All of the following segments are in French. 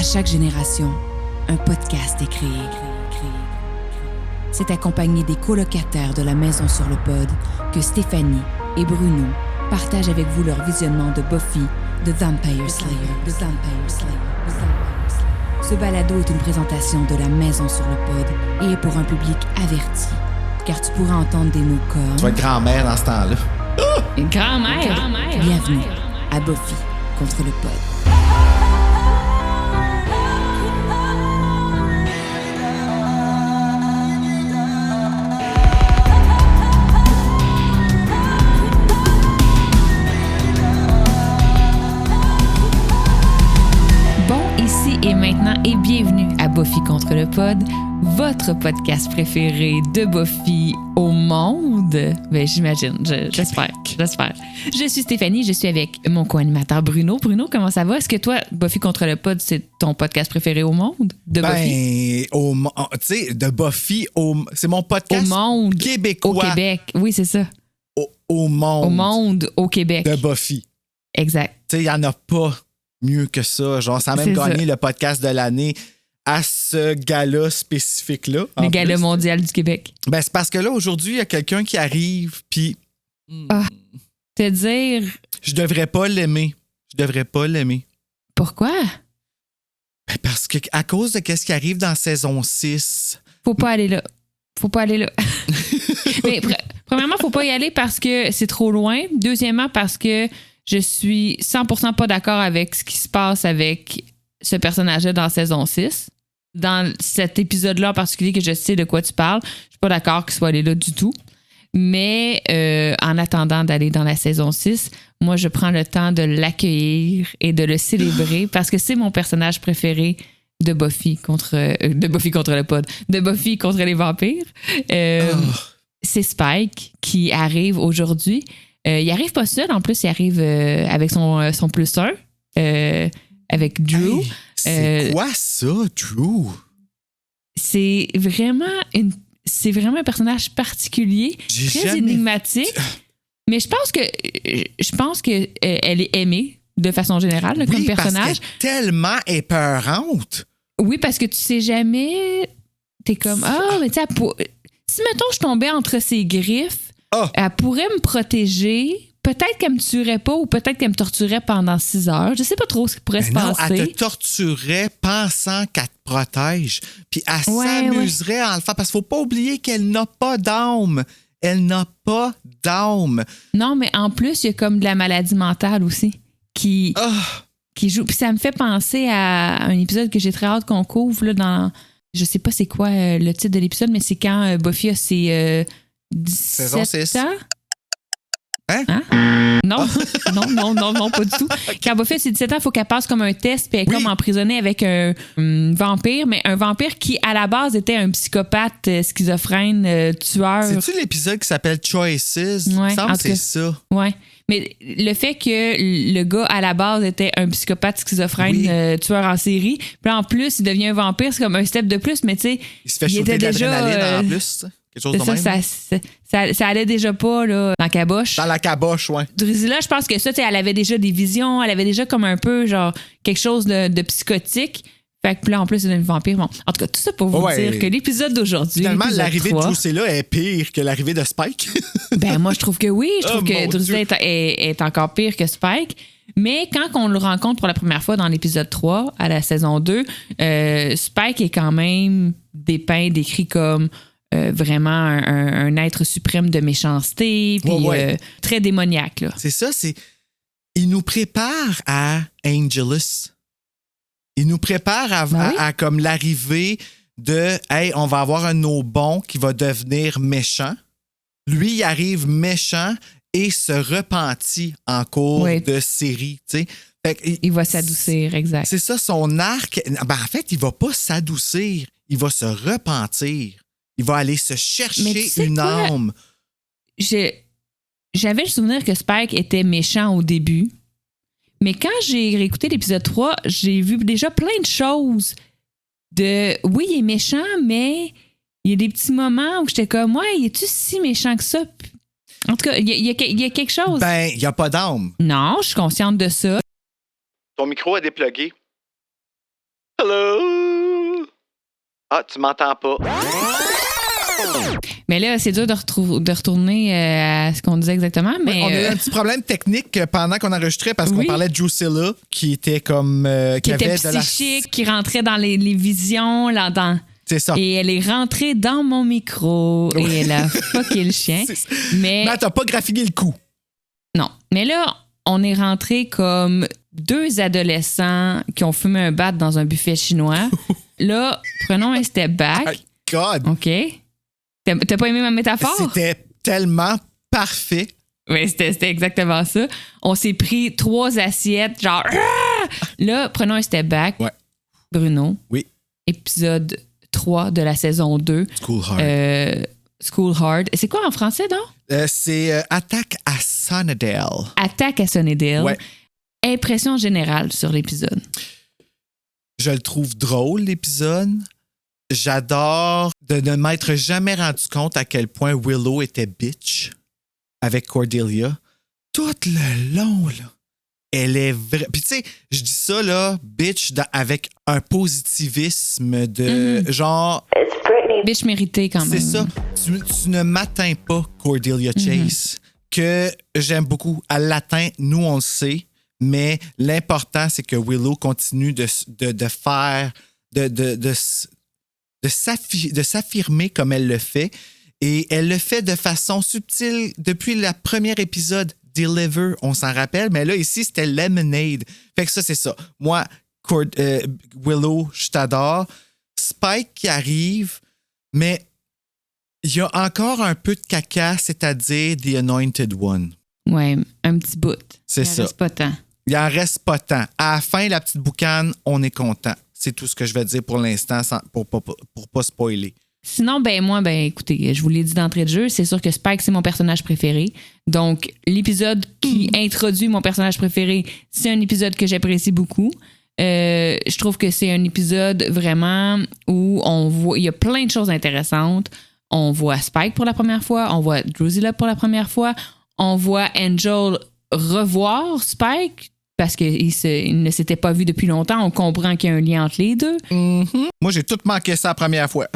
À chaque génération, un podcast est créé. C'est accompagné des colocataires de la Maison sur le Pod que Stéphanie et Bruno partagent avec vous leur visionnement de Buffy The Vampire Slayer. Ce balado est une présentation de la Maison sur le Pod et est pour un public averti, car tu pourras entendre des mots comme... Tu vas être grand-mère dans ce temps-là. Grand-mère. Bienvenue à Buffy contre le Pod. Et maintenant, et bienvenue à Buffy contre le Pod, votre podcast préféré de Buffy au monde. Ben, j'imagine, j'espère. Je suis Stéphanie, je suis avec mon co-animateur Bruno. Bruno, comment ça va? Est-ce que toi, Buffy contre le Pod, c'est ton podcast préféré au monde? De Buffy? Tu sais, de Buffy, c'est mon podcast au monde, québécois. Au Québec, oui, c'est ça. Au monde. Au monde, au Québec. De Buffy. Exact. Tu sais, il n'y en a pas mieux que ça. Genre, ça a même gagné le podcast de l'année à ce gala spécifique-là. Le gala mondial du Québec. Ben, c'est parce que là, aujourd'hui, il y a quelqu'un qui arrive, puis... Te dire... Je devrais pas l'aimer. Pourquoi? Ben, parce que à cause de ce qui arrive dans saison 6... Faut pas aller là. Mais, premièrement, faut pas y aller parce que c'est trop loin. Deuxièmement, parce que je suis 100% pas d'accord avec ce qui se passe avec ce personnage-là dans saison 6. Dans cet épisode-là en particulier, que je sais de quoi tu parles, je suis pas d'accord qu'il soit allé là du tout. Mais en attendant d'aller dans la saison 6, moi, je prends le temps de l'accueillir et de le célébrer parce que c'est mon personnage préféré de Buffy contre le Pod, de Buffy contre les vampires. C'est Spike qui arrive aujourd'hui. Il arrive pas seul, en plus, il arrive avec son plus 1, avec Drew. Hey, c'est quoi ça, Drew? C'est vraiment un personnage particulier, très énigmatique. Mais je pense que elle est aimée de façon générale là, comme personnage. Parce qu'elle est tellement épeurante. Oui, parce que tu sais jamais. T'es comme mais tu sais, si mettons je tombais entre ses griffes. Elle pourrait me protéger. Peut-être qu'elle me tuerait pas ou peut-être qu'elle me torturerait pendant 6 heures. Je sais pas trop ce qui pourrait se passer. Elle te torturerait pensant qu'elle te protège. Puis elle s'amuserait en le faire. Parce qu'il faut pas oublier qu'elle n'a pas d'âme. Non, mais en plus, il y a comme de la maladie mentale aussi qui joue. Puis ça me fait penser à un épisode que j'ai très hâte qu'on couvre là, dans... Je sais pas c'est quoi le titre de l'épisode, mais c'est quand Buffy a ses... 17 saison 6. Ans? Hein? Non, pas du tout. Quand Buffy a ses 17 ans, il faut qu'elle passe comme un test puis elle est comme emprisonnée avec un vampire, mais un vampire qui, à la base, était un psychopathe, schizophrène, tueur. C'est-tu l'épisode qui s'appelle Choices? Il me semble que c'est ça. Ouais. Mais le fait que le gars, à la base, était un psychopathe schizophrène, tueur en série, puis en plus, il devient un vampire, c'est comme un step de plus, mais tu sais... Il se fait shooter de l'adrénaline en plus, quelque chose de même. Ça allait déjà pas là, dans la caboche. Dans la caboche, ouais. Drusilla, je pense que ça, elle avait déjà des visions, elle avait déjà comme un peu, genre, quelque chose de psychotique. Fait que là, en plus, c'est un vampire. Bon, en tout cas, tout ça pour vous dire que l'épisode d'aujourd'hui. Finalement, l'arrivée 3, de Drusilla est pire que l'arrivée de Spike. Ben, moi, je trouve que oui. Je trouve que Drusilla est encore pire que Spike. Mais quand on le rencontre pour la première fois dans l'épisode 3, à la saison 2, Spike est quand même décrit comme vraiment un être suprême de méchanceté, puis très démoniaque. Là. C'est ça, il nous prépare à Angelus. Il nous prépare à comme l'arrivée de « Hey, on va avoir un de nos bons qui va devenir méchant. » Lui, il arrive méchant et se repentit en cours de série. Tu sais. Il va s'adoucir, exact. C'est ça, son arc. Ben, en fait, il va pas s'adoucir. Il va se repentir. Il va aller se chercher une âme. J'avais le souvenir que Spike était méchant au début. Mais quand j'ai réécouté l'épisode 3, j'ai vu déjà plein de choses oui, il est méchant, mais il y a des petits moments où j'étais comme, ouais, es-tu si méchant que ça? En tout cas, il y a quelque chose. Ben, il n'y a pas d'âme. Non, je suis consciente de ça. Ton micro est déplugué. Hello! Ah, tu m'entends pas. Mais là, c'est dur de retourner à ce qu'on disait exactement. Mais on a eu un petit problème technique pendant qu'on enregistrait parce qu'on parlait de Drusilla qui était comme. Qui était psychique, qui rentrait dans les visions. C'est ça. Et elle est rentrée dans mon micro et elle a fucké le chien. Mais t'as pas graphiqué le coup. Non. Mais là, on est rentré comme 2 adolescents qui ont fumé un bat dans un buffet chinois. Là, prenons un step back. My God! OK. T'as pas aimé ma métaphore? C'était tellement parfait. Oui, c'était exactement ça. On s'est pris 3 assiettes, genre... Là, prenons un step back. Ouais. Bruno. Oui. Épisode 3 de la saison 2. School Hard. School Hard. C'est quoi en français, donc? C'est Attaque à Sunnydale. Attaque à Sunnydale. Ouais. Impression générale sur l'épisode. Je le trouve drôle, l'épisode. J'adore de ne m'être jamais rendu compte à quel point Willow était bitch avec Cordelia. Tout le long, là. Elle est vraie. Puis tu sais, je dis ça, là, bitch, avec un positivisme de genre... Bitch méritée, quand même. C'est ça. Tu ne m'atteins pas, Cordelia Chase, que j'aime beaucoup. Elle l'atteint, nous, on le sait, mais l'important, c'est que Willow continue de faire... de s'affirmer comme elle le fait. Et elle le fait de façon subtile depuis le premier épisode, Deliver, on s'en rappelle. Mais là, ici, c'était Lemonade. Fait que ça, c'est ça. Moi, Willow, je t'adore. Spike qui arrive, mais il y a encore un peu de caca, c'est-à-dire The Anointed One. Ouais, un petit bout. C'est ça. Il en reste pas tant. Il en reste pas tant. À la fin, la petite boucane, on est content. C'est tout ce que je vais dire pour l'instant pour pas spoiler. Sinon, moi, écoutez, je vous l'ai dit d'entrée de jeu, c'est sûr que Spike, c'est mon personnage préféré. Donc, l'épisode qui introduit mon personnage préféré, c'est un épisode que j'apprécie beaucoup. Je trouve que c'est un épisode vraiment où il y a plein de choses intéressantes. On voit Spike pour la première fois, on voit Drusilla pour la première fois, on voit Angel revoir Spike parce qu'il ne s'était pas vu depuis longtemps. On comprend qu'il y a un lien entre les deux. Mm-hmm. Moi, j'ai tout manqué ça la première fois.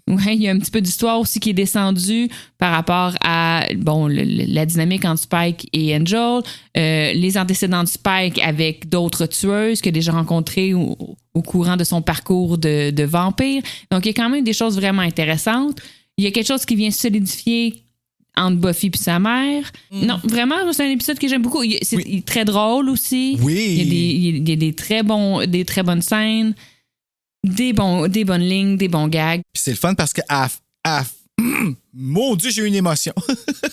Oui, il y a un petit peu d'histoire aussi qui est descendue par rapport à la dynamique entre Spike et Angel, les antécédents de Spike avec d'autres tueuses qu'il a déjà rencontrées au courant de son parcours de vampire. Donc, il y a quand même des choses vraiment intéressantes. Il y a quelque chose qui vient solidifier entre Buffy et sa mère. Non, vraiment, c'est un épisode que j'aime beaucoup. Il est très drôle aussi. Oui. Il y a des très bonnes scènes. Des bonnes lignes, des bons gags. Puis c'est le fun parce que mon Dieu, j'ai eu une émotion.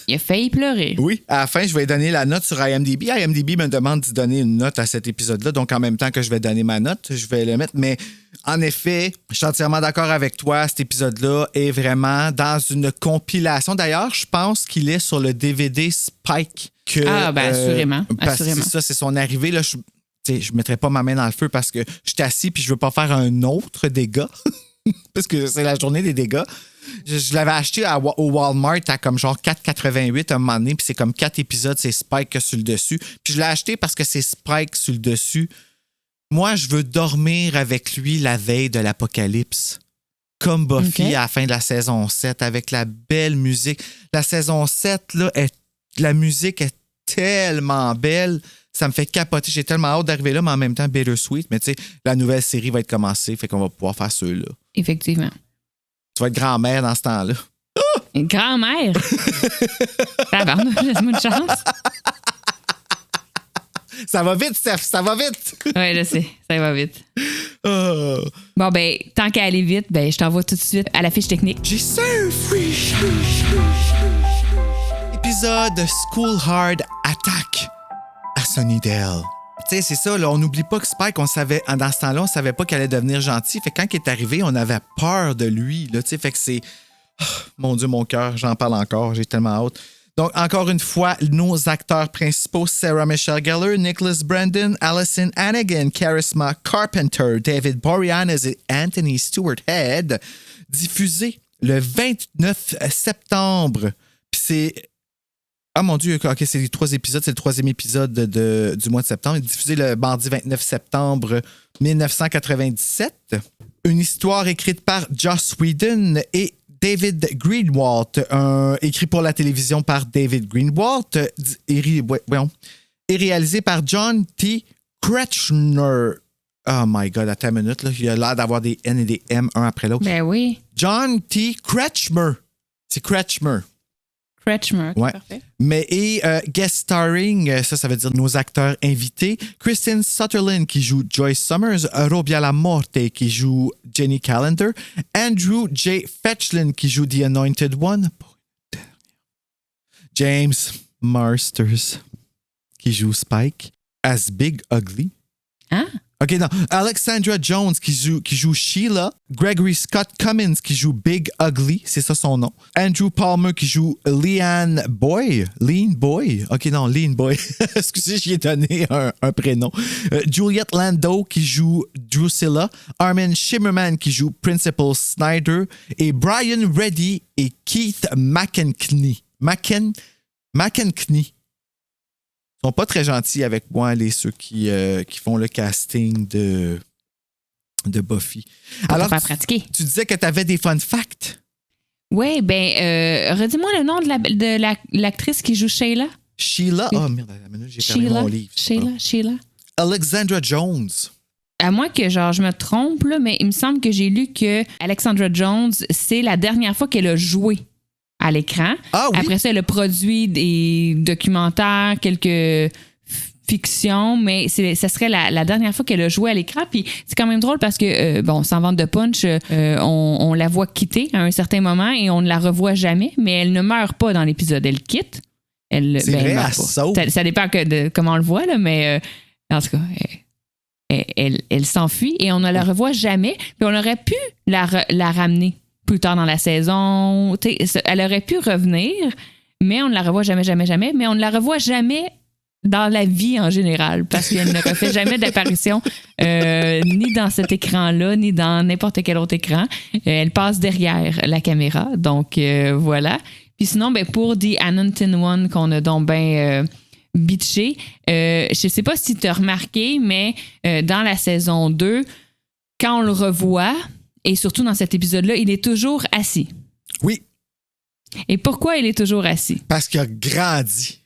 Il a failli pleurer. Oui, à la fin, je vais donner la note sur IMDb. IMDb me demande d'y donner une note à cet épisode-là. Donc, en même temps que je vais donner ma note, je vais le mettre. Mais en effet, je suis entièrement d'accord avec toi. Cet épisode-là est vraiment dans une compilation. D'ailleurs, je pense qu'il est sur le DVD Spike. Assurément. Parce que c'est ça, c'est son arrivée. Là, je ne mettrai pas ma main dans le feu parce que je suis assis puis je veux pas faire un autre dégât. Parce que c'est la journée des dégâts. Je l'avais acheté au Walmart à comme genre 4,88 à un moment donné, puis c'est comme 4 épisodes, c'est Spike sur le dessus. Puis je l'ai acheté parce que c'est Spike sur le dessus. Moi, je veux dormir avec lui la veille de l'apocalypse. Comme Buffy à la fin de la saison 7, avec la belle musique. La saison 7, là, la musique est tellement belle. Ça me fait capoter. J'ai tellement hâte d'arriver là, mais en même temps, bittersweet. Mais tu sais, la nouvelle série va être commencée, fait qu'on va pouvoir faire ceux-là. Effectivement. Tu vas être grand-mère dans ce temps-là. Une grand-mère? Tabarnak, laisse-moi une chance. Ça va vite, Steph, ça va vite. Oui, je sais, ça va vite. Bon, tant qu'à aller vite, je t'envoie tout de suite à la fiche technique. J'ai surfé. Épisode School Hard Attack à Sunnydale. Tu sais, c'est ça, là, on n'oublie pas que Spike, on savait, dans ce temps-là, on savait pas qu'elle allait devenir gentil. Fait que quand il est arrivé, on avait peur de lui, là, tu sais, fait que c'est... Oh, mon Dieu, mon cœur, j'en parle encore, j'ai tellement hâte. Donc, encore une fois, nos acteurs principaux, Sarah Michelle Gellar, Nicholas Brandon, Allison Hannigan, Charisma Carpenter, David Boreanaz et Anthony Stewart Head, diffusé le 29 septembre. Puis c'est Ah mon Dieu, OK, c'est les 3 épisodes. C'est le 3e épisode du mois de septembre. Il est diffusé le mardi 29 septembre 1997. Une histoire écrite par Joss Whedon et David Greenwalt. Écrit pour la télévision par David Greenwalt et réalisé par John T. Kretschmer. Oh my God, attends une minute. Là. Il a l'air d'avoir des N et des M un après l'autre. Ben oui. John T. Kretschmer. C'est Kretschmer. Kretschmer, ouais. Parfait. Mais guest starring, ça veut dire nos acteurs invités. Kristen Sutherland qui joue Joyce Summers, Robia Lamorte qui joue Jenny Calendar, Andrew J. Fetchland qui joue The Anointed One, James Marsters qui joue Spike as Big Ugly. Ah. OK, non. Alexandra Jones qui joue Sheila. Gregory Scott Cummins qui joue Big Ugly, c'est ça son nom. Andrew Palmer qui joue Lean Boy. OK, non, Lean Boy. Excusez, j'y ai donné un prénom. Juliette Landau qui joue Drusilla. Armin Shimmerman qui joue Principal Snyder. Et Brian Reddy et Keith McEnkney. McEnkney. Ils sont pas très gentils avec moi, ceux qui font le casting de Buffy. Alors, tu disais que tu avais des fun facts. Oui, redis-moi le nom de l'actrice qui joue Sheila. Sheila? Oh merde, j'ai perdu mon livre. Sheila. Alexandra Jones. À moins que je me trompe, là, mais il me semble que j'ai lu que Alexandra Jones, c'est la dernière fois qu'elle a joué à l'écran. Ah, oui? Après ça, elle a produit des documentaires, quelques fictions, mais ça serait la dernière fois qu'elle a joué à l'écran. Puis c'est quand même drôle parce que, sans vente de punch, on la voit quitter à un certain moment et on ne la revoit jamais, mais elle ne meurt pas dans l'épisode. Elle quitte. C'est vrai, elle saute. Ça dépend de comment on le voit, là, mais en tout cas, elle s'enfuit et on ne la revoit jamais. Puis on aurait pu la ramener plus tard dans la saison. Elle aurait pu revenir, mais on ne la revoit jamais. Mais on ne la revoit jamais dans la vie en général, parce qu'elle ne refait jamais d'apparition ni dans cet écran-là, ni dans n'importe quel autre écran. Elle passe derrière la caméra, donc voilà. Puis sinon, pour The Anointed One, qu'on a donc bitché, je sais pas si tu as remarqué, mais dans la saison 2, quand on le revoit, et surtout dans cet épisode-là, il est toujours assis. Oui. Et pourquoi il est toujours assis? Parce qu'il a grandi.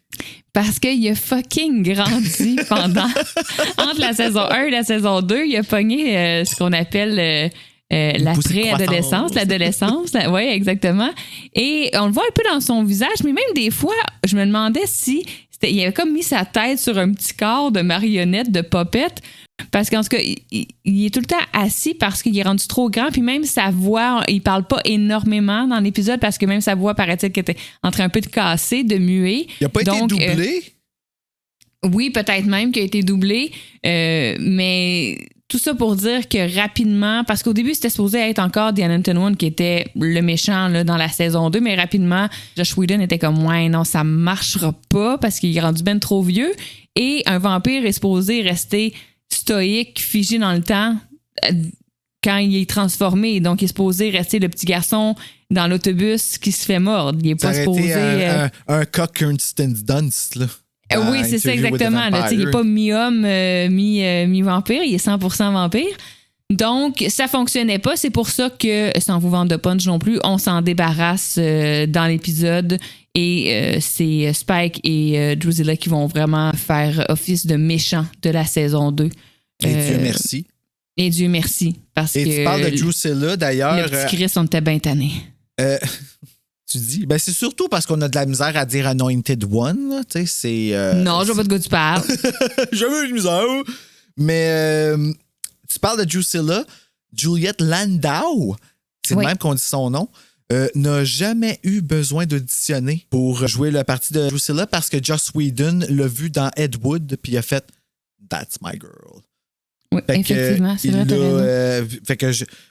Parce qu'il a fucking grandi entre la saison 1 et la saison 2. Il a pogné ce qu'on appelle la préadolescence, l'adolescence. Oui, exactement. Et on le voit un peu dans son visage, mais même des fois, je me demandais si il avait comme mis sa tête sur un petit corps de marionnette, de popette. Parce qu'en tout cas, il est tout le temps assis parce qu'il est rendu trop grand. Puis même sa voix, il parle pas énormément dans l'épisode parce que même sa voix paraît-il qu'elle était en train un peu de casser, de muer. Il n'a pas été doublé? Oui, peut-être même qu'il a été doublé. Mais tout ça pour dire que rapidement, parce qu'au début, c'était supposé être encore The Anointed One qui était le méchant là, dans la saison 2, mais rapidement, Joss Whedon était comme « Ouais, non, ça marchera pas parce qu'il est rendu ben trop vieux. » Et un vampire est supposé rester stoïque, figé dans le temps quand il est transformé. Donc, il est supposé rester le petit garçon dans l'autobus qui se fait mordre. Il n'est pas supposé... un cock Kirsten Dunst, là. Oui, c'est ça exactement. Là, il n'est pas mi-homme, mi-vampire. Il est 100% vampire. Donc, ça fonctionnait pas. C'est pour ça que, sans vous vendre de punch non plus, on s'en débarrasse dans l'épisode. Et c'est Spike et Drusilla qui vont vraiment faire office de méchants de la saison 2. Et Dieu merci. Et Dieu merci. Parce et que tu parles de Drusilla, d'ailleurs. Le petit Chris, on était bien tannés. Tu dis? C'est surtout parce qu'on a de la misère à dire Anointed One. Tu sais, c'est... Non, je vois pas de quoi tu parles. Jamais eu de misère. Mais tu parles de Drusilla. Juliette Landau, c'est le même qu'on dit son nom, n'a jamais eu besoin d'auditionner pour jouer la partie de Drusilla parce que Joss Whedon l'a vu dans Ed Wood puis il a fait « That's my girl ». Oui, effectivement, c'est vrai.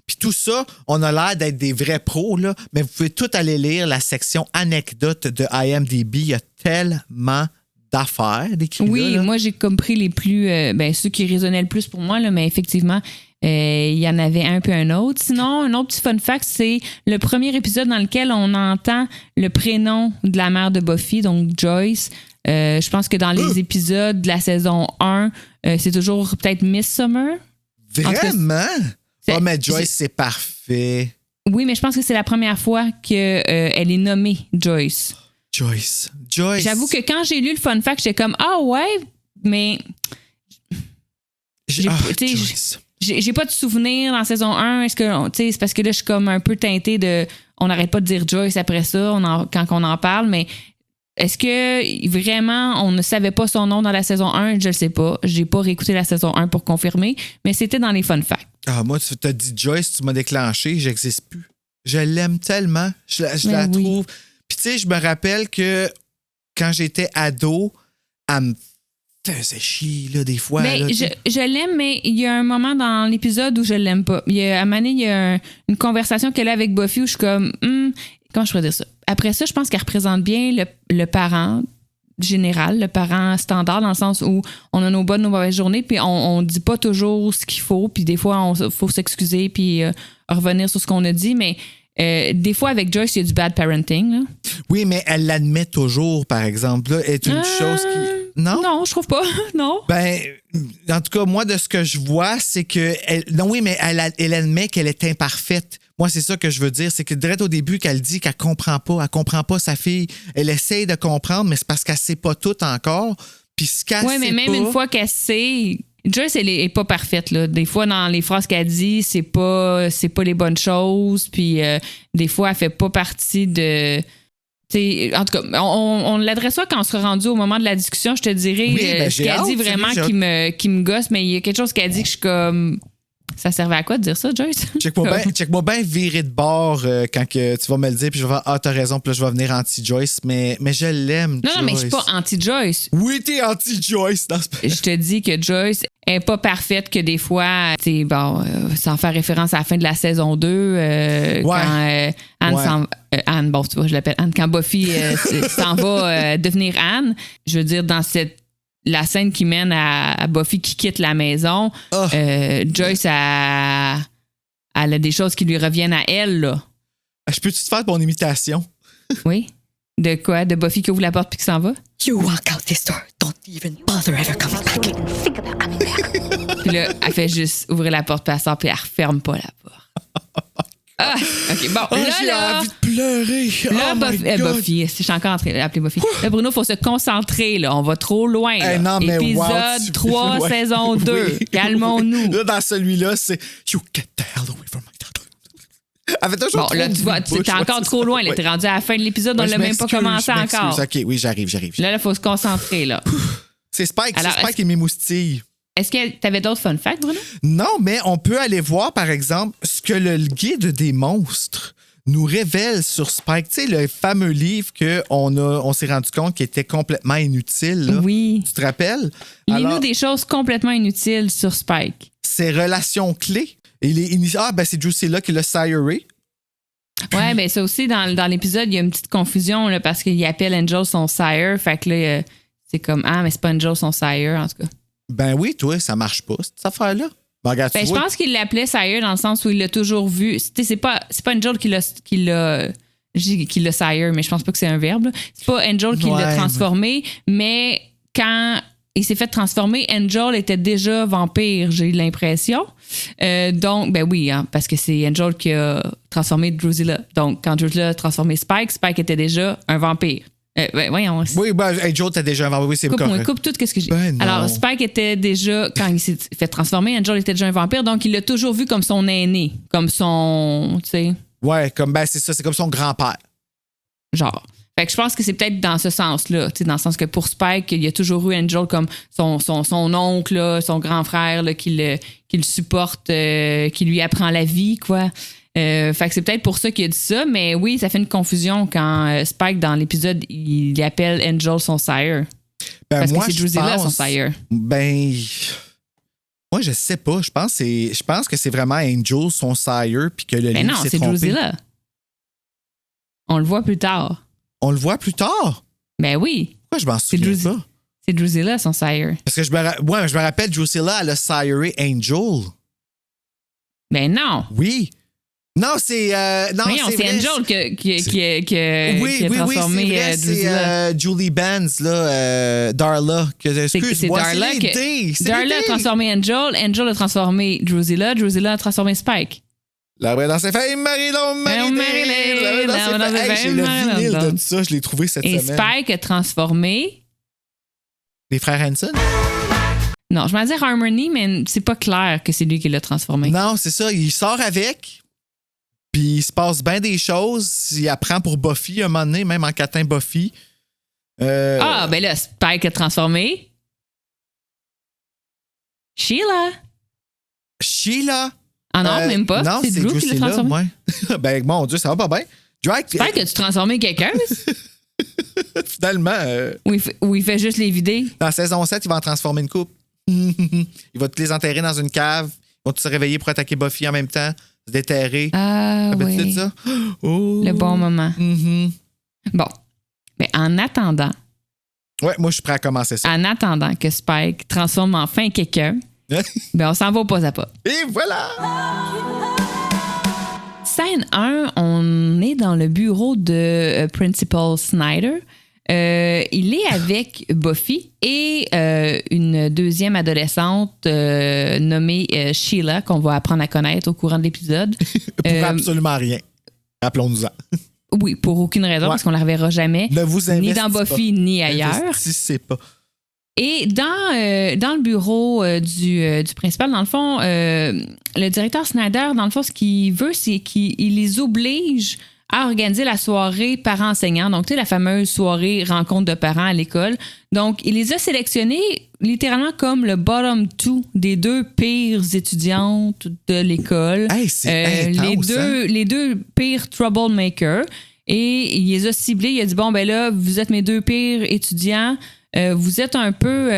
Puis tout ça, on a l'air d'être des vrais pros, là, mais vous pouvez tout aller lire la section anecdotes de IMDb. Il y a tellement d'affaires d'écrits. Oui, là. Moi, j'ai compris les plus... ceux qui résonnaient le plus pour moi, là, mais effectivement, Il y en avait un puis un autre. Sinon, un autre petit fun fact, c'est le premier épisode dans lequel on entend le prénom de la mère de Buffy, donc Joyce. Je pense que dans les épisodes de la saison 1, c'est toujours peut-être Miss Summer. Vraiment? Mais Joyce, c'est parfait. Oui, mais je pense que c'est la première fois qu'elle est nommée Joyce. Joyce. J'avoue que quand j'ai lu le fun fact, j'étais comme, ah ouais, mais... J'ai pas de souvenir dans la saison 1. Est-ce que, c'est parce que là, je suis comme un peu teintée de... On n'arrête pas de dire Joyce après ça, quand on en parle, mais est-ce que vraiment on ne savait pas son nom dans la saison 1? Je le sais pas. J'ai pas réécouté la saison 1 pour confirmer, mais c'était dans les fun facts. Moi, tu t'as dit Joyce, tu m'as déclenché, j'existe plus. Je l'aime tellement. Je la trouve. Puis tu sais, je me rappelle que quand j'étais ado, elle me faisait chier, là, des fois. Mais là, je l'aime, mais il y a un moment dans l'épisode où je l'aime pas. À un moment donné, il y a une conversation qu'elle a avec Buffy où je suis comme, comment je pourrais dire ça? Après ça, je pense qu'elle représente bien le parent général, le parent standard, dans le sens où on a nos bonnes, nos mauvaises journées, puis on dit pas toujours ce qu'il faut, puis des fois, il faut s'excuser, puis revenir sur ce qu'on a dit, mais des fois, avec Joyce, il y a du bad parenting. Là. Oui, mais elle l'admet toujours, par exemple. Là, est une chose qui... Non? Non, je trouve pas. Non. Ben, en tout cas, moi, de ce que je vois, c'est que... mais elle admet qu'elle est imparfaite. Moi, c'est ça que je veux dire. C'est que direct au début, qu'elle dit qu'elle comprend pas sa fille. Elle essaye de comprendre, mais c'est parce qu'elle sait pas tout encore. Puis ce qu'elle sait mais même pas, une fois qu'elle sait... Joyce, elle est pas parfaite, là. Des fois, dans les phrases qu'elle dit, c'est pas les bonnes choses. Puis des fois, elle fait pas partie de... T'sais, en tout cas, on l'adressera quand on sera rendu au moment de la discussion. Je te dirai ce qu'elle dit vraiment qui me gosse, mais il y a quelque chose qu'elle dit que je suis comme... Ça servait à quoi de dire ça, Joyce? Check-moi bien virer de bord quand que tu vas me le dire, puis je vais faire « Ah, t'as raison, puis là, je vais venir anti-Joyce. » Mais je l'aime, Joyce. Non, mais je suis pas anti-Joyce. Oui, t'es anti-Joyce. Je te dis que Joyce est pas parfaite, que des fois, sans faire référence à la fin de la saison 2, quand Anne, bon, tu vois, je l'appelle Anne, quand Buffy s'en va devenir Anne, je veux dire, dans la scène qui mène à Buffy qui quitte la maison, Joyce elle a des choses qui lui reviennent à elle, là. Je peux-tu te faire ton imitation? Oui. De quoi? De Buffy qui ouvre la porte puis qui s'en va? You walk out this door. Don't even bother ever coming back. Think about coming back. Puis là, elle fait juste ouvrir la porte puis elle sort puis elle referme pas la porte. Ah, OK, bon. J'ai envie de pleurer. Là, Buffy, je suis encore en train d'appeler Buffy. Là, Bruno, il faut se concentrer. Là. On va trop loin. Là. Non, mais épisode 3, saison 2. Oui. Calmons-nous. Là, dans celui-là, c'est « You get the hell away from my daughter ». Elle fait toujours bon, là, tu vois, t'es encore trop loin. Là, t'es rendu à la fin de l'épisode, on l'a même pas commencé encore. OK, oui, j'arrive. Là, il faut se concentrer. Là. C'est Spike qui m'émoustille. Est-ce que tu avais d'autres fun facts, Bruno? Non, mais on peut aller voir, par exemple, ce que le guide des monstres nous révèle sur Spike. Tu sais, le fameux livre qu'on s'est rendu compte qu'il était complètement inutile. Là. Oui. Tu te rappelles? Lis-nous des choses complètement inutiles sur Spike. Ses relations clés. C'est Drusilla qui l'a siré. Ouais, mais ça aussi, dans l'épisode, il y a une petite confusion là, parce qu'il appelle Angel son sire. Fait que là, c'est comme, mais c'est pas Angel son sire, en tout cas. Ben oui, toi, ça marche pas, cette affaire-là. Regarde, je pense qu'il l'appelait sire dans le sens où il l'a toujours vu. C'est pas Angel qui l'a sire, mais je pense pas que c'est un verbe. Là. C'est pas Angel qui l'a transformé, mais quand il s'est fait transformer, Angel était déjà vampire, j'ai l'impression. Donc, ben oui, parce que c'est Angel qui a transformé Drusilla. Donc, quand Drusilla a transformé Spike, Spike était déjà un vampire. Voyons. Oui, Angel était déjà un vampire. Oui, c'est correct. Coupe tout ce que j'ai. Alors, Spike était déjà, quand il s'est fait transformer, Angel était déjà un vampire, donc il l'a toujours vu comme son aîné, comme son, tu sais. Ouais, c'est ça, c'est comme son grand-père. Genre. Fait que je pense que c'est peut-être dans ce sens-là, tu sais, dans le sens que pour Spike, il y a toujours eu Angel comme son oncle, là, son grand frère, là, qui le supporte, qui lui apprend la vie, quoi. Fait que c'est peut-être pour ça qu'il a dit ça, mais oui, ça fait une confusion quand Spike, dans l'épisode, il appelle Angel son sire. Parce que c'est Drusilla son sire. Moi, je sais pas. Je pense que c'est vraiment Angel son sire puis que le livre s'est trompé. Non, c'est Drusilla. On le voit plus tard. On le voit plus tard? Ben oui. Pourquoi je m'en souviens pas? C'est Drusilla son sire. Parce que je me rappelle, Drusilla, elle a siré Angel. Ben non. Oui. Non, c'est. Non, Voyons, c'est vrai. Angel qui a Oui, transformé c'est vrai, Drusilla. c'est Julie Benz, là, Darla. Excuse-moi, Darla c'est les dés, c'est Darla les a dés. transformé Angel a transformé Drusilla a transformé Spike. La vraie dans ses feuilles, Marie-Laure, J'ai le vinyle de ça, je l'ai trouvé cette Et semaine. Spike a transformé... Les frères Hanson? Non, je m'en dire Harmony, mais c'est pas clair que c'est lui qui l'a transformé. Non, c'est ça, il sort avec, puis il se passe bien des choses. Il apprend pour Buffy un moment donné, même en catin Buffy. Ah, ben là, Spike a transformé Sheila. Sheila. Ah non, même pas. Non, c'est Drew qui l'a Drusilla, transformé. ouais. Ben, mon Dieu, ça va pas bien. Drake, Spike, as-tu transformé quelqu'un? finalement, Ou il fait juste les vider? dans saison 7, il va en transformer une coupe. Il va tous les enterrer dans une cave. Ils vont tous se réveiller pour attaquer Buffy en même temps, se déterrer. Ah, Rappelles-tu de oui. ça? Oh. Le bon moment. Mhm. Bon. Mais en attendant Ouais, moi, je suis prêt à commencer ça. que Spike transforme enfin quelqu'un, ben on s'en va au pas à pas. Et voilà! Scène 1, on est dans le bureau de Principal Snyder. Il est avec Buffy et une deuxième adolescente nommée Sheila, qu'on va apprendre à connaître au courant de l'épisode. Pour absolument rien. Rappelons-nous-en. Oui, pour aucune raison, Ouais. parce qu'on ne la reverra jamais. Ne vous Ni investissez dans Buffy, ni ailleurs. Investissez pas. Et dans le bureau du principal, dans le fond, le directeur Snyder, dans le fond, ce qu'il veut, c'est qu'il les oblige à organiser la soirée parents-enseignants. Donc, tu sais, la fameuse soirée rencontre de parents à l'école. Donc, il les a sélectionnés littéralement comme le bottom two des 2 pires étudiantes de l'école. Hey, c'est intense, les deux pires troublemakers. Et il les a ciblés. Il a dit, bon, ben là, vous êtes mes 2 pires étudiants. Vous êtes un peu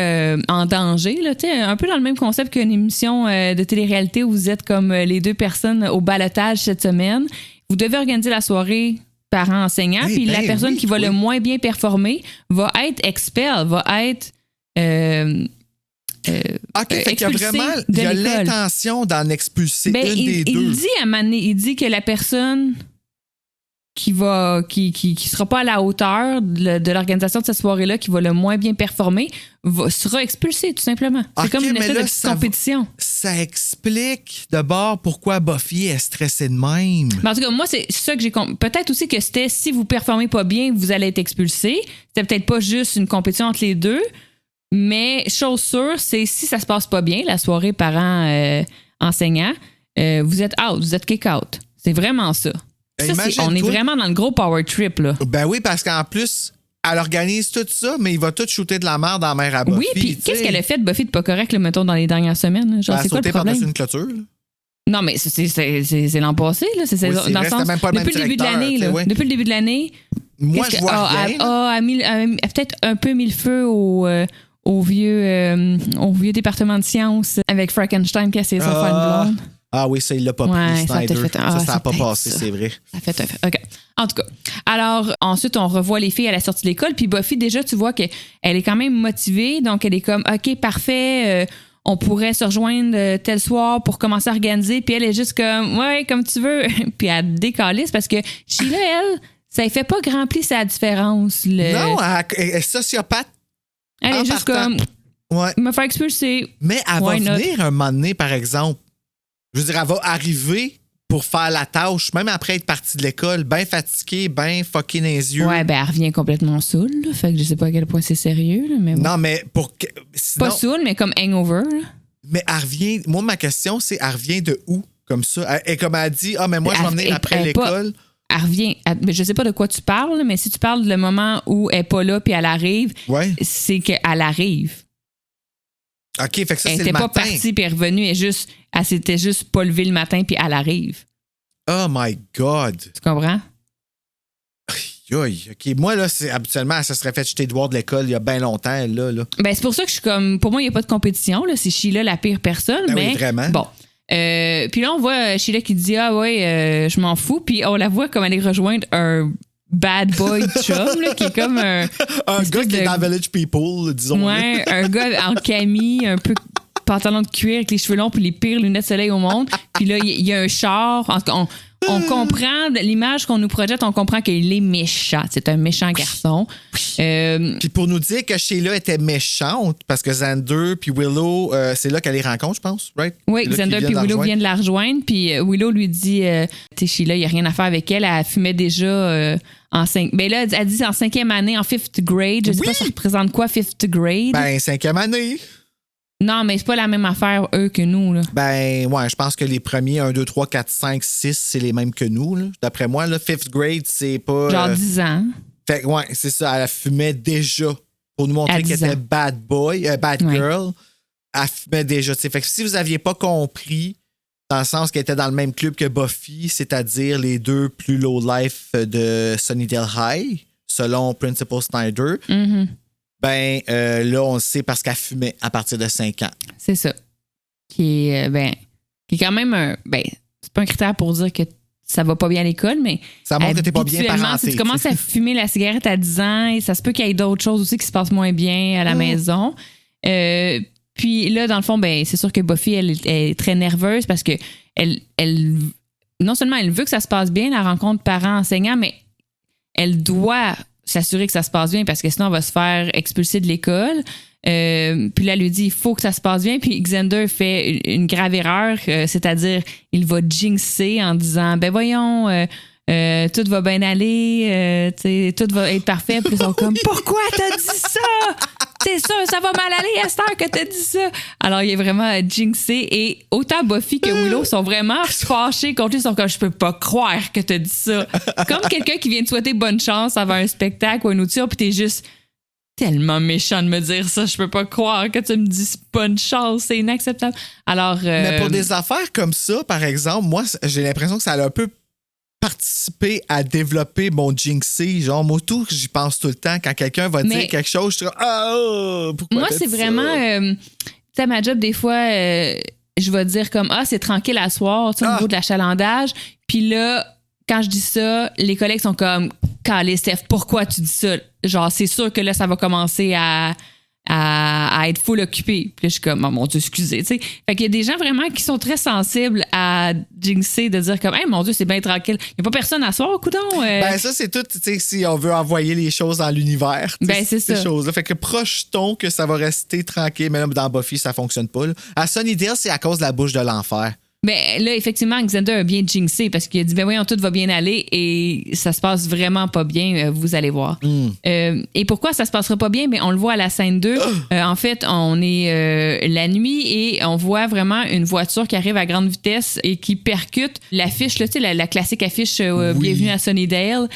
en danger, là, un peu dans le même concept qu'une émission de télé-réalité où vous êtes comme les 2 personnes au balotage cette semaine. Vous devez organiser la soirée parents-enseignants, puis la personne qui va le moins bien performer va être expel, va être OK, fait qu'il y a expulsé vraiment de il y a l'école. l'intention d'en expulser Ben, une des deux. il dit à un moment donné, il dit que la personne qui sera pas à la hauteur de l'organisation de cette soirée-là, qui va le moins bien performer, sera expulsée, tout simplement. C'est OK, comme une mais espèce là, de petite compétition. Ça explique d'abord pourquoi Buffy est stressée de même. Mais en tout cas, moi, c'est ça que j'ai compris. Peut-être aussi que c'était si vous performez pas bien, vous allez être expulsé. C'était peut-être pas juste une compétition entre les deux. Mais chose sûre, c'est si ça se passe pas bien, la soirée parents-enseignants, vous êtes out, vous êtes kick-out. C'est vraiment ça. Ça, on est vraiment dans le gros power trip, là. Ben oui, parce qu'en plus, elle organise tout ça, mais il va tout shooter de la merde dans la mer à Buffy. Oui, puis qu'est-ce qu'elle a fait de Buffy de pas correct, là, mettons, dans les dernières semaines? Genre, c'est quoi le problème? par-dessus une clôture. Là. Non, mais c'est l'an passé, là. C'est Oui, dans c'est le vrai, sens, c'était même pas le depuis même le début de directeur, l'année, tu sais, là. ouais. Depuis le début de l'année. Moi, je vois rien. A peut-être un peu mis le feu au vieux département de sciences avec Frankenstein qui a essayé de faire une blonde. Ah oui, ça, il l'a pas Ouais, pris, ça Snyder. t'a fait- Ça n'a pas c'est passé, peut-être c'est vrai. Ça fait un fait. OK. En tout cas. Alors, ensuite, on revoit les filles à la sortie de l'école. Puis Buffy, déjà, tu vois qu'elle est quand même motivée. Donc, elle est comme, OK, parfait, on pourrait se rejoindre tel soir pour commencer à organiser. Puis elle est juste comme, ouais, comme tu veux. Puis elle décalisse parce que Sheila, elle, ça ne fait pas grand pli sa différence. Non, elle est sociopathe. Elle est en juste partant. comme, Ouais. me faire expulser. Mais elle va Why not? venir un moment donné, par exemple. Je veux dire, elle va arriver pour faire la tâche, même après être partie de l'école, bien fatiguée, bien fucking les yeux. Ouais, ben elle revient complètement saoule. Là. Fait que je sais pas à quel point c'est sérieux. Là, mais bon. Non, mais pour que. Sinon, Pas saoule, mais comme hangover. Là. mais elle revient. Moi, ma question, c'est elle revient de où, comme ça? Et comme elle dit, ah, mais moi, je vais venir après l'école. Elle revient. Je sais pas de quoi tu parles, mais si tu parles le moment où elle est pas là puis elle arrive, Ouais. c'est qu'elle arrive. OK, fait que ça, Elle c'est le était pas matin. partie puis elle est revenue. Elle s'était juste pas levée le matin puis elle arrive. Oh my God. Tu comprends? Aïe, OK. Moi, là, habituellement, ça serait fait jeter dehors de l'école il y a bien longtemps, elle, là. Ben, c'est pour ça que je suis comme. Pour moi, il n'y a pas de compétition. Là. C'est Sheila la pire personne. Ben oui, mais vraiment. Bon. Puis là, on voit Sheila qui dit ah ouais, je m'en fous. Puis on la voit comme aller rejoindre un bad boy chum, là, qui est comme un Un gars qui est dans Village People, disons. ouais, un gars en Camille, un peu pantalon de cuir avec les cheveux longs puis les pires lunettes de soleil au monde. Puis là, il y a un char. En tout cas, on comprend, l'image qu'on nous projette, on comprend qu'il est méchant. C'est un méchant garçon. Puis pour nous dire que Sheila était méchante, parce que Xander puis Willow, c'est là qu'elle les rencontre, je pense, right? Oui, Xander puis Willow viennent la rejoindre. Puis Willow lui dit, tu sais, Sheila, il n'y a rien à faire avec elle. Elle fumait déjà en 5... Ben là, elle dit en 5e année, en 5th grade. Je sais pas ça représente quoi, 5th grade? Ben, 5e année. Non, mais c'est pas la même affaire, eux, que nous, là. Ben, ouais, je pense que les premiers 1, 2, 3, 4, 5, 6, c'est les mêmes que nous, là. D'après moi, là, 5th grade, c'est pas... Genre 10 ans. Fait que, ouais, c'est ça. Elle fumait déjà pour nous montrer qu'elle était bad girl. Elle fumait déjà, tu sais. Fait que si vous aviez pas compris, dans le sens qu'elle était dans le même club que Buffy, c'est-à-dire les deux plus low life de Sunnydale High, selon Principal Snyder, ben là, on le sait parce qu'elle fumait à partir de 5 ans. C'est ça. Qui est quand même un... Ben, c'est pas un critère pour dire que ça va pas bien à l'école, mais... Ça montre que t'es pas bien parenté. Si tu commences à fumer la cigarette à 10 ans, et ça se peut qu'il y ait d'autres choses aussi qui se passent moins bien à la maison. Puis là, dans le fond, ben c'est sûr que Buffy, elle est très nerveuse parce que elle non seulement elle veut que ça se passe bien, la rencontre parents-enseignants, mais elle doit s'assurer que ça se passe bien parce que sinon, elle va se faire expulser de l'école. Puis là, elle lui dit, il faut que ça se passe bien. Puis Xander fait une grave erreur, c'est-à-dire, il va jinxer en disant, ben voyons, tout va bien aller, tout va être parfait. Puis ils sont comme, pourquoi t'as dit ça? C'est sûr, ça va mal aller à cette heure que t'as dit ça. Alors, il est vraiment jinxé. Et autant Buffy que Willow sont vraiment fâchés contre lui. Ils sont comme, je peux pas croire que t'as dit ça. Comme quelqu'un qui vient te souhaiter bonne chance avant un spectacle ou un outil, puis t'es juste tellement méchant de me dire ça. Je peux pas croire que tu me dis bonne chance. C'est inacceptable. Alors. Mais pour des affaires comme ça, par exemple, moi, j'ai l'impression que ça a un peu participer à développer mon jinxé. Genre, moi, tout, j'y pense tout le temps. Quand quelqu'un va dire quelque chose, je suis comme, pourquoi moi, c'est vraiment... tu sais, à ma job, des fois, je vais dire comme, c'est tranquille à soir, au niveau de l'achalandage. Puis là, quand je dis ça, les collègues sont comme, calé, Steph, pourquoi tu dis ça? Genre, c'est sûr que là, ça va commencer à être full occupé. Puis là, je suis comme, oh mon Dieu, excusez. T'sais. Fait qu'il y a des gens vraiment qui sont très sensibles à jinxer, de dire comme, hey, mon Dieu, c'est bien tranquille. Il n'y a pas personne à soir, coudonc. Ben, ça, c'est tout, tu sais, si on veut envoyer les choses dans l'univers. Ben, c'est ça. Choses-là. Fait que projetons que ça va rester tranquille. Mais là, dans Buffy, ça fonctionne pas. Là. À Sunnydale, c'est à cause de la bouche de l'enfer. Mais là, effectivement, Xander a bien jinxé parce qu'il a dit, ben voyons, tout va bien aller et ça se passe vraiment pas bien, vous allez voir. Et pourquoi ça se passera pas bien? Ben, on le voit à la scène 2. En fait, on est la nuit et on voit vraiment une voiture qui arrive à grande vitesse et qui percute l'affiche, là, tu sais, la classique affiche Bienvenue à Sunnydale.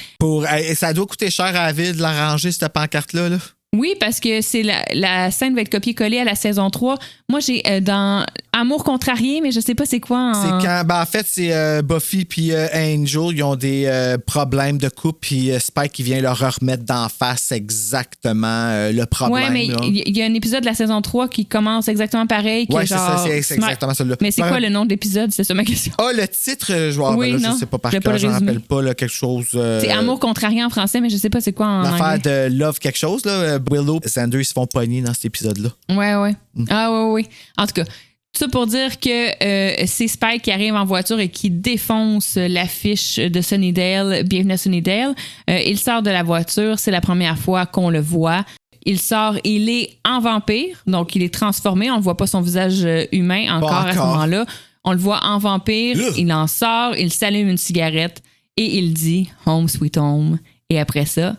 Ça doit coûter cher à la ville de l'arranger, cette pancarte-là. Là. Oui, parce que c'est la scène va être copiée-collée à la saison 3. Moi, j'ai dans Amour contrarié, mais je sais pas c'est quoi. C'est quand, en fait, c'est Buffy puis Angel, ils ont des problèmes de couple, puis Spike qui vient leur remettre d'en face exactement le problème. Oui, mais il y a un épisode de la saison 3 qui commence exactement pareil. Oui, c'est ça, c'est exactement ça. Mais c'est quoi le nom de l'épisode? C'est ça ma question. Le titre, je sais pas par cœur, je ne rappelle pas là, quelque chose. C'est Amour contrarié en français, mais je sais pas c'est quoi en anglais. L'affaire de Love quelque chose, là. Willow et Xander, ils se font pogner dans cet épisode-là. Ouais. Ah, ouais. En tout cas, tout ça pour dire que c'est Spike qui arrive en voiture et qui défonce l'affiche de Sunnydale, Bienvenue à Sunnydale. Il sort de la voiture, c'est la première fois qu'on le voit. Il sort, il est en vampire, donc il est transformé. On ne voit pas son visage humain encore à ce moment-là. On le voit en vampire, il en sort, il s'allume une cigarette et il dit « Home sweet home ». Et après ça...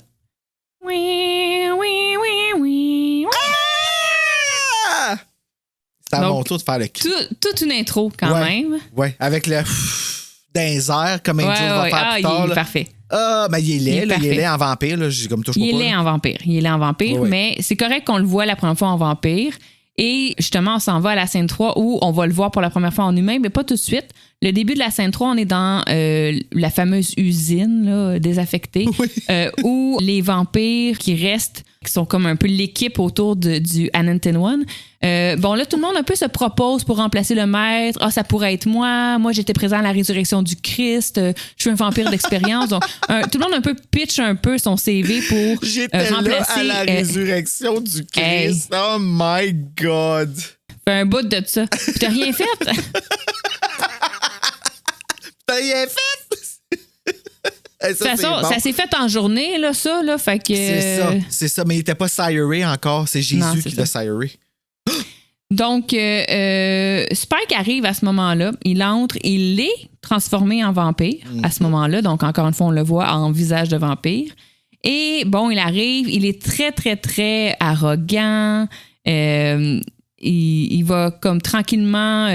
C'est à mon tour de faire le cri. Toute une intro, quand même. Oui, avec le d'un air, comme Angel va faire plus tard. Il est parfait. Mais il est laid en vampire. Là, j'ai comme toujours il est laid en vampire. Mais c'est correct qu'on le voit la première fois en vampire. Et justement, on s'en va à la scène 3 où on va le voir pour la première fois en humain, mais pas tout de suite. Le début de la scène 3, on est dans la fameuse usine là, désaffectée, où les vampires qui restent, qui sont comme un peu l'équipe autour du Annington One. Bon, là, tout le monde un peu se propose pour remplacer le maître. Ça pourrait être moi. Moi, j'étais présent à la résurrection du Christ. Je suis un vampire d'expérience. Donc, tout le monde un peu pitch un peu son CV pour j'étais remplacer... là à la résurrection du Christ. Oh my God! fait un bout de ça. Puis t'as rien fait. T'as rien fait? De toute façon, ça s'est fait en journée, là, ça, là. Fait que. C'est ça. Mais il était pas siré encore. C'est Jésus qui l'a siré. Donc, Spike arrive à ce moment-là. Il entre, il est transformé en vampire à ce moment-là. Donc, encore une fois, on le voit en visage de vampire. Et bon, il arrive, il est très, très, très arrogant. Il va comme tranquillement...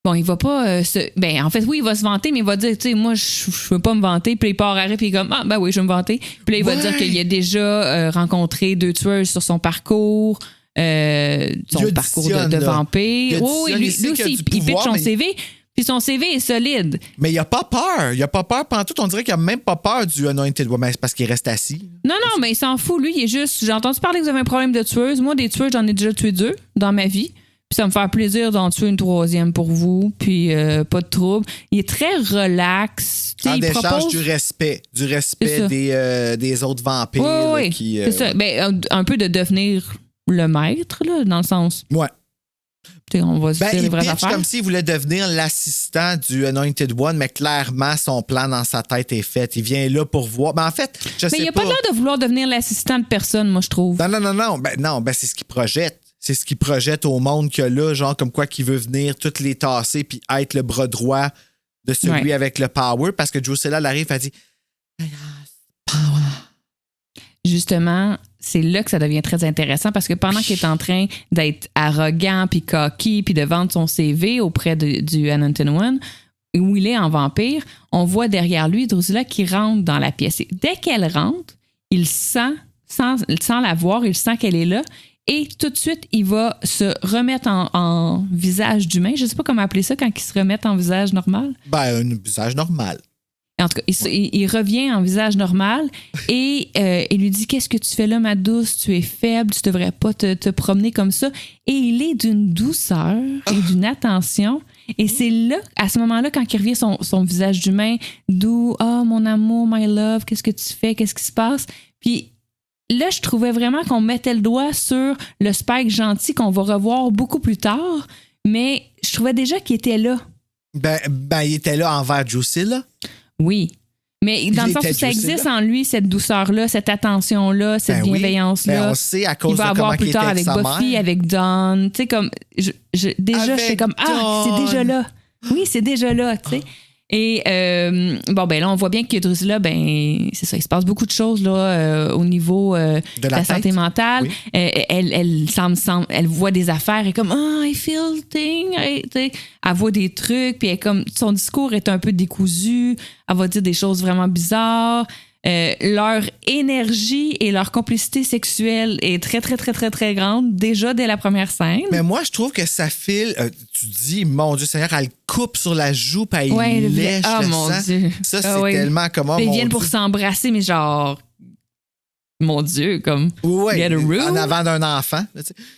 bon, il va pas ben, en fait, oui, il va se vanter, mais il va dire, tu sais, moi, je veux pas me vanter. Puis il part arrêter, puis il est comme, ben oui, je vais me vanter. Puis là, il va dire qu'il a déjà rencontré 2 tueuses sur son parcours. Son parcours de vampire. Oui, lui aussi, il pitch son CV. Puis son CV est solide. Mais il a pas peur. Il a pas peur pantoute. On dirait qu'il a même pas peur du Anointed One. C'est parce qu'il reste assis. Non, mais il s'en fout. Lui, il est juste... J'ai entendu parler que vous avez un problème de tueuse. Moi, des tueuses, j'en ai déjà tué 2 dans ma vie. Puis ça va me faire plaisir d'en tuer une 3e pour vous. Puis pas de trouble. Il est très relax. En échange du respect. Du respect des autres vampires. Oui, c'est ça. Ben, un peu de devenir le maître, là, dans le sens... Ouais. On va se dire les vraies affaires. Comme s'il voulait devenir l'assistant du Anointed One, mais clairement, son plan dans sa tête est fait. Il vient là pour voir. Mais en fait, je sais pas... Mais il n'y a pas l'air de vouloir devenir l'assistant de personne, moi, je trouve. Non, c'est ce qu'il projette. C'est ce qu'il projette au monde qu'il y a là, genre comme quoi qu'il veut venir toutes les tasser puis être le bras droit de celui avec le power. Parce que Drusilla arrive, elle dit « Power ». Justement, c'est là que ça devient très intéressant parce que pendant qu'il est en train d'être arrogant puis cocky puis de vendre son CV auprès du Anointed One, où il est en vampire, on voit derrière lui Drusilla qui rentre dans la pièce. Et dès qu'elle rentre, il sent, sans la voir, il sent qu'elle est là et tout de suite, il va se remettre en visage d'humain. Je ne sais pas comment appeler ça quand il se remet en visage normal. Ben, un visage normal. En tout cas, il revient en visage normal et il lui dit « Qu'est-ce que tu fais là, ma douce? Tu es faible, tu devrais pas te promener comme ça. » Et il est d'une douceur et d'une attention. Et c'est là, à ce moment-là, quand il revient son visage d'humain, doux, « Oh, mon amour, my love, qu'est-ce que tu fais? Qu'est-ce qui se passe? » Puis là, je trouvais vraiment qu'on mettait le doigt sur le Spike gentil qu'on va revoir beaucoup plus tard, mais je trouvais déjà qu'il était là. Ben, il était là envers Drusilla. Oui. Mais dans le sens où ça existe en lui, cette douceur-là, cette attention-là, cette bienveillance-là. Ben on sait à cause il va de avoir comment plus tard avec Buffy, mère. avec Dawn. Tu sais, comme. Déjà, j'étais comme c'est déjà là. Oui, c'est déjà là, tu sais. Et bon, ben là, on voit bien que Drusilla, ben, c'est ça, il se passe beaucoup de choses là, au niveau de la santé mentale. Oui. Elle voit des affaires, elle est comme I feel things. Elle voit des trucs, puis son discours est un peu décousu. Elle va dire des choses vraiment bizarres. Leur énergie et leur complicité sexuelle est très, très, très, très, très grande, déjà dès la première scène. Mais moi, je trouve que ça file... tu dis, mon Dieu Seigneur, elle coupe sur la joue, puis elle lèche le mon sang. Dieu. Ça, c'est tellement comme... Ils viennent pour s'embrasser, mais genre... Mon Dieu, comme... get a room. En avant d'un enfant.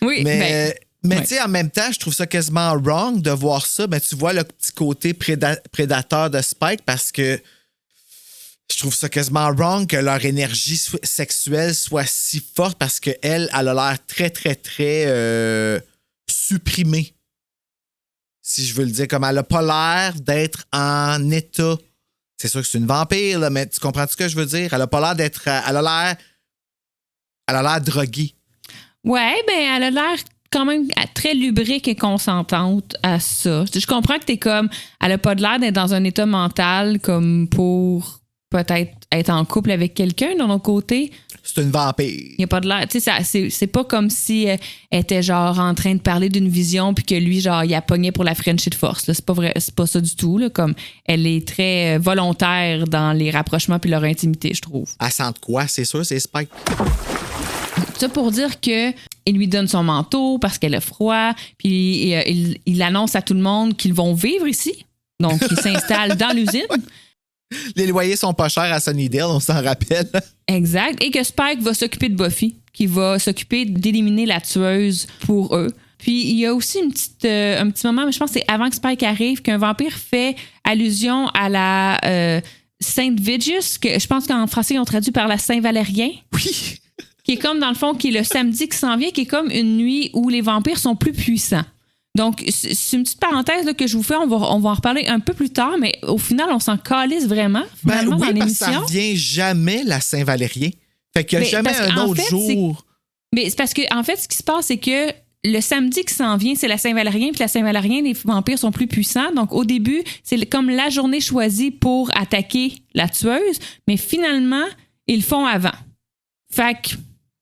Oui, mais tu sais, en même temps, je trouve ça quasiment wrong de voir ça. Ben, tu vois le petit côté prédateur de Spike parce que je trouve ça quasiment wrong que leur énergie sexuelle soit si forte parce qu'elle a l'air très, très, très supprimée. Si je veux le dire, comme elle n'a pas l'air d'être en état. C'est sûr que c'est une vampire, là, mais tu comprends ce que je veux dire? Elle n'a pas l'air d'être... Elle a l'air droguée. Ouais, ben elle a l'air quand même très lubrique et consentante à ça. Je comprends que t'es comme... Elle a pas de l'air d'être dans un état mental comme pour... peut-être être en couple avec quelqu'un d'un autre côté. C'est une vampire. Il n'y a pas de l'air. Tu sais, c'est pas comme si elle était genre en train de parler d'une vision puis que lui, genre, il a pogné pour la Frenchie de force. Là. C'est pas vrai, c'est pas ça du tout. Là. Comme elle est très volontaire dans les rapprochements puis leur intimité, je trouve. Elle sent de quoi? C'est sûr, c'est Spike. Ça pour dire que il lui donne son manteau parce qu'elle a froid, puis il annonce à tout le monde qu'ils vont vivre ici. Donc, ils s'installent dans l'usine. Les loyers sont pas chers à Sunnydale, on s'en rappelle. Exact. Et que Spike va s'occuper de Buffy, qui va s'occuper d'éliminer la tueuse pour eux. Puis, il y a aussi un petit moment, mais je pense que c'est avant que Spike arrive, qu'un vampire fait allusion à la Sainte Vigius, que je pense qu'en français, ils ont traduit par la Saint-Valérien. Oui. Qui est comme, dans le fond, qui est le samedi qui s'en vient, qui est comme une nuit où les vampires sont plus puissants. Donc, c'est une petite parenthèse là, que je vous fais. On va en reparler un peu plus tard, mais au final, on s'en calisse vraiment, finalement, oui, dans parce que l'émission. ça revient jamais la Saint-Valérien. Fait qu'il n'y a jamais un autre jour. Mais c'est parce que, en fait, ce qui se passe, c'est que le samedi qui s'en vient, c'est la Saint-Valérien. Puis la Saint-Valérien, les vampires sont plus puissants. Donc, au début, c'est comme la journée choisie pour attaquer la tueuse. Mais finalement, ils le font avant. Fait que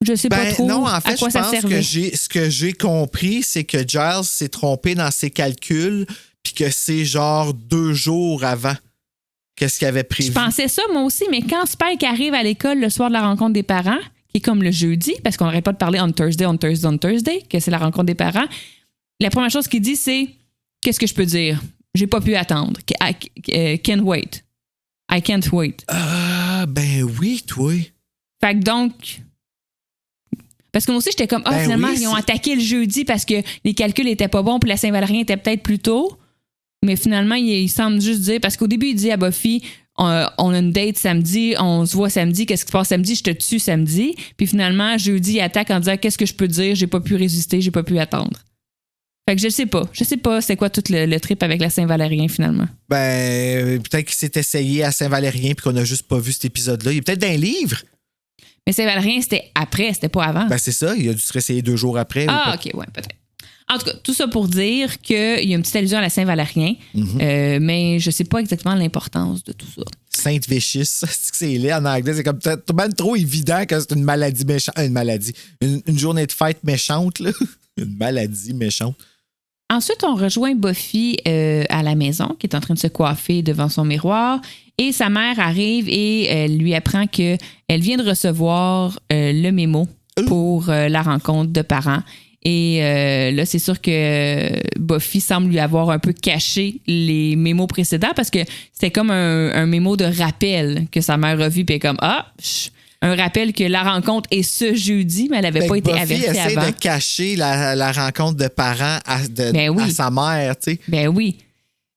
je sais pas trop non, en fait, à quoi ça servait. Ce que j'ai compris, c'est que Giles s'est trompé dans ses calculs puis que c'est genre 2 jours avant qu'est-ce qu'il avait prévu. Je pensais ça, moi aussi. Mais quand Spike arrive à l'école le soir de la rencontre des parents, qui est comme le jeudi, parce qu'on n'arrête pas de parler on Thursday, que c'est la rencontre des parents, la première chose qu'il dit, c'est « Qu'est-ce que je peux dire? J'ai pas pu attendre. Can't wait. I can't wait. » Ah, oui, toi. Fait que donc... Parce que moi aussi, j'étais comme, finalement, ils ont attaqué le jeudi parce que les calculs étaient pas bons puis la Saint-Valérien était peut-être plus tôt. Mais finalement, il semble juste dire... Parce qu'au début, il dit à Buffy... On a une date samedi, on se voit samedi, qu'est-ce qui se passe samedi, je te tue samedi. Puis finalement, jeudi, il attaque en disant qu'est-ce que je peux dire, j'ai pas pu résister, j'ai pas pu attendre. Fait que je sais pas c'est quoi tout le trip avec la Saint-Valérien finalement. Peut-être qu'il s'est essayé à Saint-Valérien puis qu'on a juste pas vu cet épisode-là. Il est peut-être dans un livre. Mais Saint-Valérien, c'était après, c'était pas avant. C'est ça, il a dû se réessayer 2 jours après. OK, ouais, peut-être. En tout cas, tout ça pour dire qu'il y a une petite allusion à la Saint-Valérien, mais je sais pas exactement l'importance de tout ça. Sainte Vicious, c'est laid en anglais, c'est comme même trop évident que c'est une maladie méchante. Une journée de fête méchante, là. Une maladie méchante. Ensuite, on rejoint Buffy à la maison, qui est en train de se coiffer devant son miroir, et sa mère arrive et elle lui apprend qu'elle vient de recevoir le mémo pour la rencontre de parents. Et là, c'est sûr que Buffy semble lui avoir un peu caché les mémos précédents parce que c'était comme un mémo de rappel que sa mère a vu. Puis elle est comme, un rappel que la rencontre est ce jeudi, mais elle n'avait pas été avertie avant. Buffy essaie de cacher la rencontre de parents à sa mère, tu sais. Ben oui.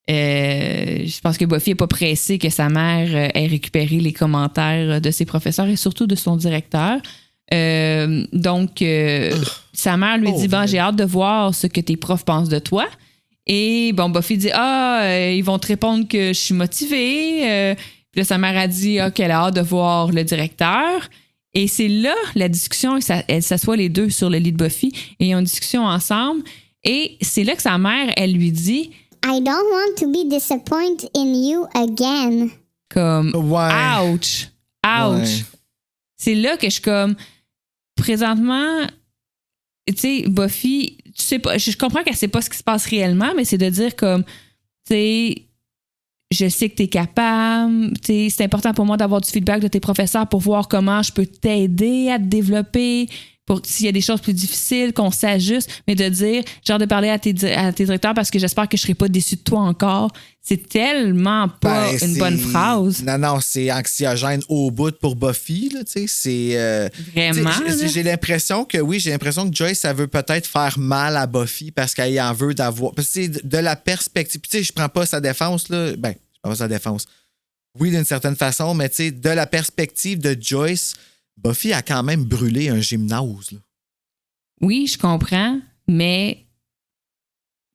Je pense que Buffy n'est pas pressée que sa mère ait récupéré les commentaires de ses professeurs et surtout de son directeur. Donc, sa mère lui dit j'ai hâte de voir ce que tes profs pensent de toi. Et Buffy dit ils vont te répondre que je suis motivée. Puis là, sa mère a dit qu'elle a hâte de voir le directeur. Et c'est là la discussion, elle s'assoit les deux sur le lit de Buffy et ils ont une discussion ensemble. Et c'est là que sa mère, elle lui dit I don't want to be disappointed in you again. Comme ouch. Ouais. C'est là que je suis comme présentement, tu sais, Buffy, tu sais pas, je comprends qu'elle sait pas ce qui se passe réellement, mais c'est de dire comme, tu sais, je sais que t'es capable, tu sais, c'est important pour moi d'avoir du feedback de tes professeurs pour voir comment je peux t'aider à te développer, pour s'il y a des choses plus difficiles, qu'on s'ajuste, mais de dire, genre de parler à tes directeurs parce que j'espère que je serai pas déçue de toi encore. C'est tellement pas une bonne phrase. Non, c'est anxiogène au bout pour Buffy, là, tu sais, c'est... Vraiment, j'ai l'impression que Joyce, ça veut peut-être faire mal à Buffy parce qu'elle en veut d'avoir... Parce que de la perspective... Tu sais, je prends pas sa défense, là. Je prends pas sa défense. Oui, d'une certaine façon, mais tu sais, de la perspective de Joyce, Buffy a quand même brûlé un gymnase, là. Oui, je comprends, mais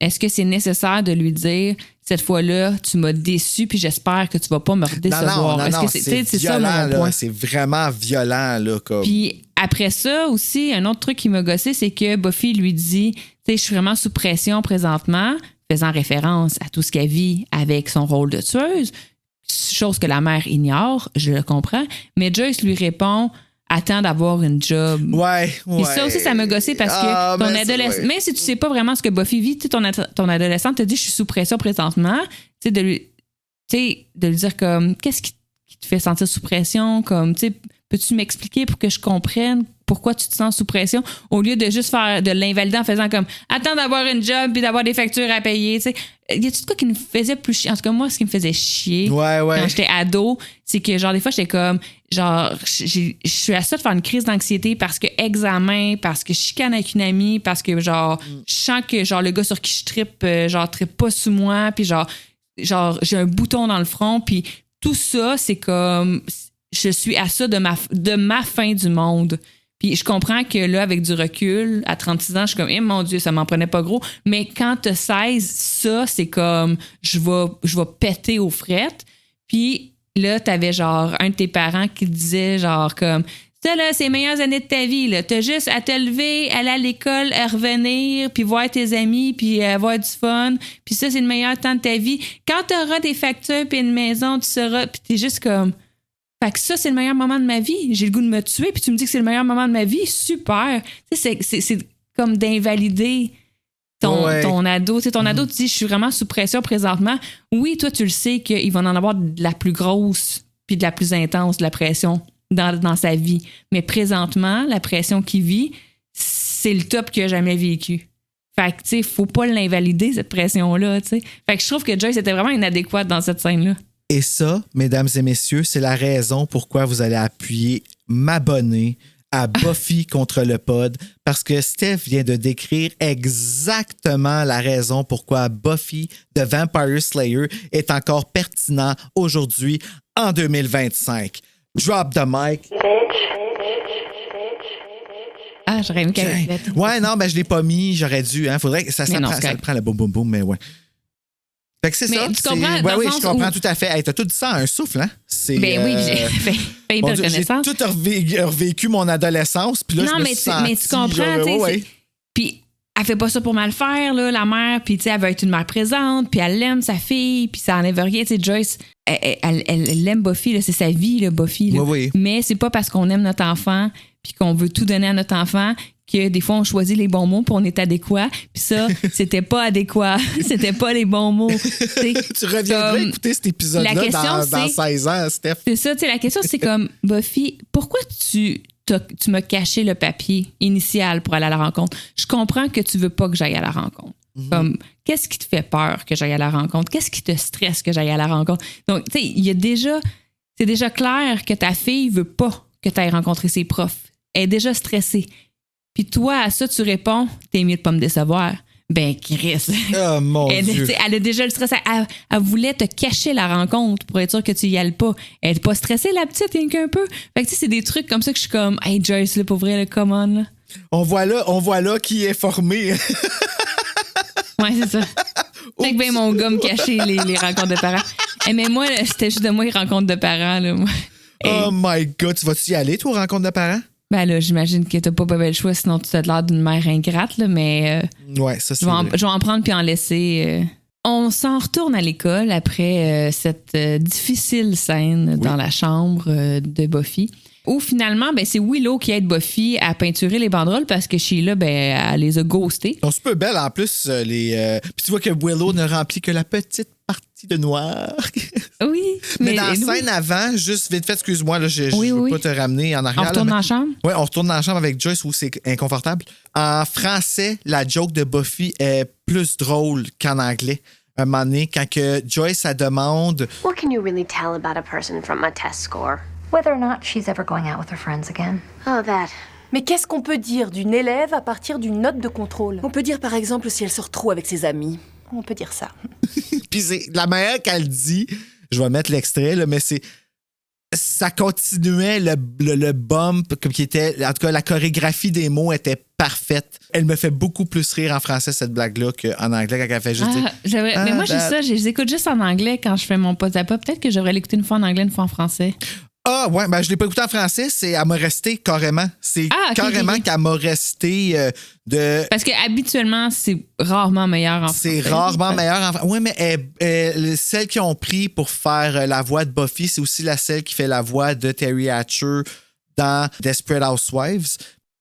est-ce que c'est nécessaire de lui dire cette fois-là, tu m'as déçu puis j'espère que tu vas pas me redécevoir? Non, c'est violent, là. C'est vraiment violent, là. Puis après ça aussi, un autre truc qui m'a gossé, c'est que Buffy lui dit, tu sais, je suis vraiment sous pression présentement, faisant référence à tout ce qu'elle vit avec son rôle de tueuse, chose que la mère ignore, je le comprends, mais Joyce lui répond, attends d'avoir une job. Ouais. Et ça aussi, ça m'a gossé parce que ton adolescent... Même si tu sais pas vraiment ce que Buffy vit, ton adolescent te dit « je suis sous pression présentement », tu sais, de lui dire comme « qu'est-ce qui te fait sentir sous pression? » Comme, tu sais, peux-tu m'expliquer pour que je comprenne pourquoi tu te sens sous pression? Au lieu de juste faire de l'invalider en faisant comme « attends d'avoir une job puis d'avoir des factures à payer », tu sais. Y a-tu de quoi qui me faisait plus chier? En tout cas, moi, ce qui me faisait chier quand j'étais ado, c'est que, genre, des fois, j'étais comme, genre, je suis à ça de faire une crise d'anxiété parce que examen, parce que je chicane avec une amie, parce que, genre, je sens que, genre, le gars sur qui je trippe, genre, trippe pas sous moi, puis genre, j'ai un bouton dans le front, puis tout ça, c'est comme, je suis à ça de ma fin du monde. Puis je comprends que là, avec du recul, à 36 ans, je suis comme, mon Dieu, ça m'en prenait pas gros. Mais quand t'as 16, ça, c'est comme, je vais péter aux frettes. Puis là, t'avais genre un de tes parents qui te disait genre comme, ça, là, c'est les meilleures années de ta vie. Là. T'as juste à te lever, aller à l'école, à revenir, puis voir tes amis, puis avoir du fun. Puis ça, c'est le meilleur temps de ta vie. Quand t'auras des factures puis une maison, tu seras... Puis t'es juste comme... Fait que ça, c'est le meilleur moment de ma vie. J'ai le goût de me tuer, puis tu me dis que c'est le meilleur moment de ma vie. Super. Tu sais, c'est comme d'invalider ton ado. Tu sais, ton ado te dit, je suis vraiment sous pression présentement. Oui, toi, tu le sais qu'il va en avoir de la plus grosse puis de la plus intense, de la pression dans sa vie. Mais présentement, la pression qu'il vit, c'est le top qu'il a jamais vécu. Fait que, tu sais, faut pas l'invalider, cette pression-là, tu sais. Fait que je trouve que Joyce était vraiment inadéquate dans cette scène-là. Et ça, mesdames et messieurs, c'est la raison pourquoi vous allez appuyer m'abonner à Buffy contre le pod, parce que Steph vient de décrire exactement la raison pourquoi Buffy the Vampire Slayer est encore pertinent aujourd'hui, en 2025. Drop the mic. Ah, j'aurais aimé qu'elle Okay. Ouais, non, ben je l'ai pas mis, j'aurais dû. Hein. Faudrait que ça le prend le boum boum boum, mais ouais. Fait que c'est mais ça. Tu comprends, oui, je comprends tout à fait. Hey, t'as tout dit ça à un souffle, hein? C'est, ben oui, j'ai fait de reconnaissance. J'ai tout revécu mon adolescence, puis là, non, je me suis senti... mais tu comprends, tu sais. Puis elle fait pas ça pour mal faire, là, la mère, puis tu sais, elle veut être une mère présente, puis elle aime sa fille, puis ça enlève rien. Tu sais, Joyce, elle aime Buffy, là, c'est sa vie, là, Buffy. Là. Oui. Mais c'est pas parce qu'on aime notre enfant, puis qu'on veut tout donner à notre enfant, que des fois, on choisit les bons mots puis on est adéquat. Puis ça, c'était pas adéquat. C'était pas les bons mots. Tu reviendrais écouter cet épisode-là dans 16 ans, Steph. C'est ça, tu sais, la question, c'est comme, Buffy, pourquoi tu m'as caché le papier initial pour aller à la rencontre? Je comprends que tu veux pas que j'aille à la rencontre. Comme, qu'est-ce qui te fait peur que j'aille à la rencontre? Qu'est-ce qui te stresse que j'aille à la rencontre? Donc, tu sais, c'est déjà clair que ta fille veut pas que tu ailles rencontrer ses profs. Elle est déjà stressée. Puis toi, à ça, tu réponds, t'es mieux de pas me décevoir. Ben, Chris. Oh mon Dieu. Elle a déjà le stress. Elle voulait te cacher la rencontre pour être sûre que tu y ailles pas. Elle est pas stressée, la petite, rien qu'un peu. Fait que tu sais, c'est des trucs comme ça que je suis comme, hey Joyce, là, pour vrai, là, come on, là. On voit là qui est formé. Ouais, c'est ça. Check bien mon gars me cacher les rencontres de parents. Mais moi, là, c'était juste de moi les rencontres de parents, là. Moi. Oh my God, tu vas-tu y aller, toi, aux rencontres de parents? Ben là, j'imagine que t'as pas le choix, sinon tu as l'air d'une mère ingrate, là, mais ouais, ça, c'est je vais en prendre puis en laisser. On s'en retourne à l'école après cette difficile scène dans la chambre de Buffy, où finalement, ben, c'est Willow qui aide Buffy à peinturer les banderoles parce que Sheila, ben, elle les a ghostées. Ils sont super belles en plus. Puis tu vois que Willow ne remplit que la petite partie de noir. Oui. Mais dans la scène avant, juste vite fait, excuse-moi, là, je veux pas te ramener en arrière. On retourne dans la chambre? Oui, on retourne dans la chambre avec Joyce où c'est inconfortable. En français, la joke de Buffy est plus drôle qu'en anglais. Un moment donné, quand que Joyce, elle demande... What can you really tell about a person from a test score? Whether or not she's ever going out with her friends again. Oh, that. Mais qu'est-ce qu'on peut dire d'une élève à partir d'une note de contrôle? On peut dire par exemple si elle sort trop avec ses amis. On peut dire ça. Puis c'est la manière qu'elle dit, je vais mettre l'extrait, là, mais ça continuait le bump qui était, en tout cas la chorégraphie des mots était parfaite. Elle me fait beaucoup plus rire en français cette blague-là qu'en anglais quand elle fait juste dire, mais moi j'ai ça, je les écoute juste en anglais quand je fais mon pot à pas. Peut-être que je devrais l'écouter une fois en anglais, une fois en français. Ah ouais, ben je l'ai pas écouté en français, elle m'a resté carrément. C'est carrément qu'elle m'a resté de... Parce que habituellement, c'est rarement meilleur en français. C'est rarement meilleur en français. Oui, mais celle qu'ils ont pris pour faire la voix de Buffy, c'est aussi celle qui fait la voix de Terry Hatcher dans Desperate Housewives.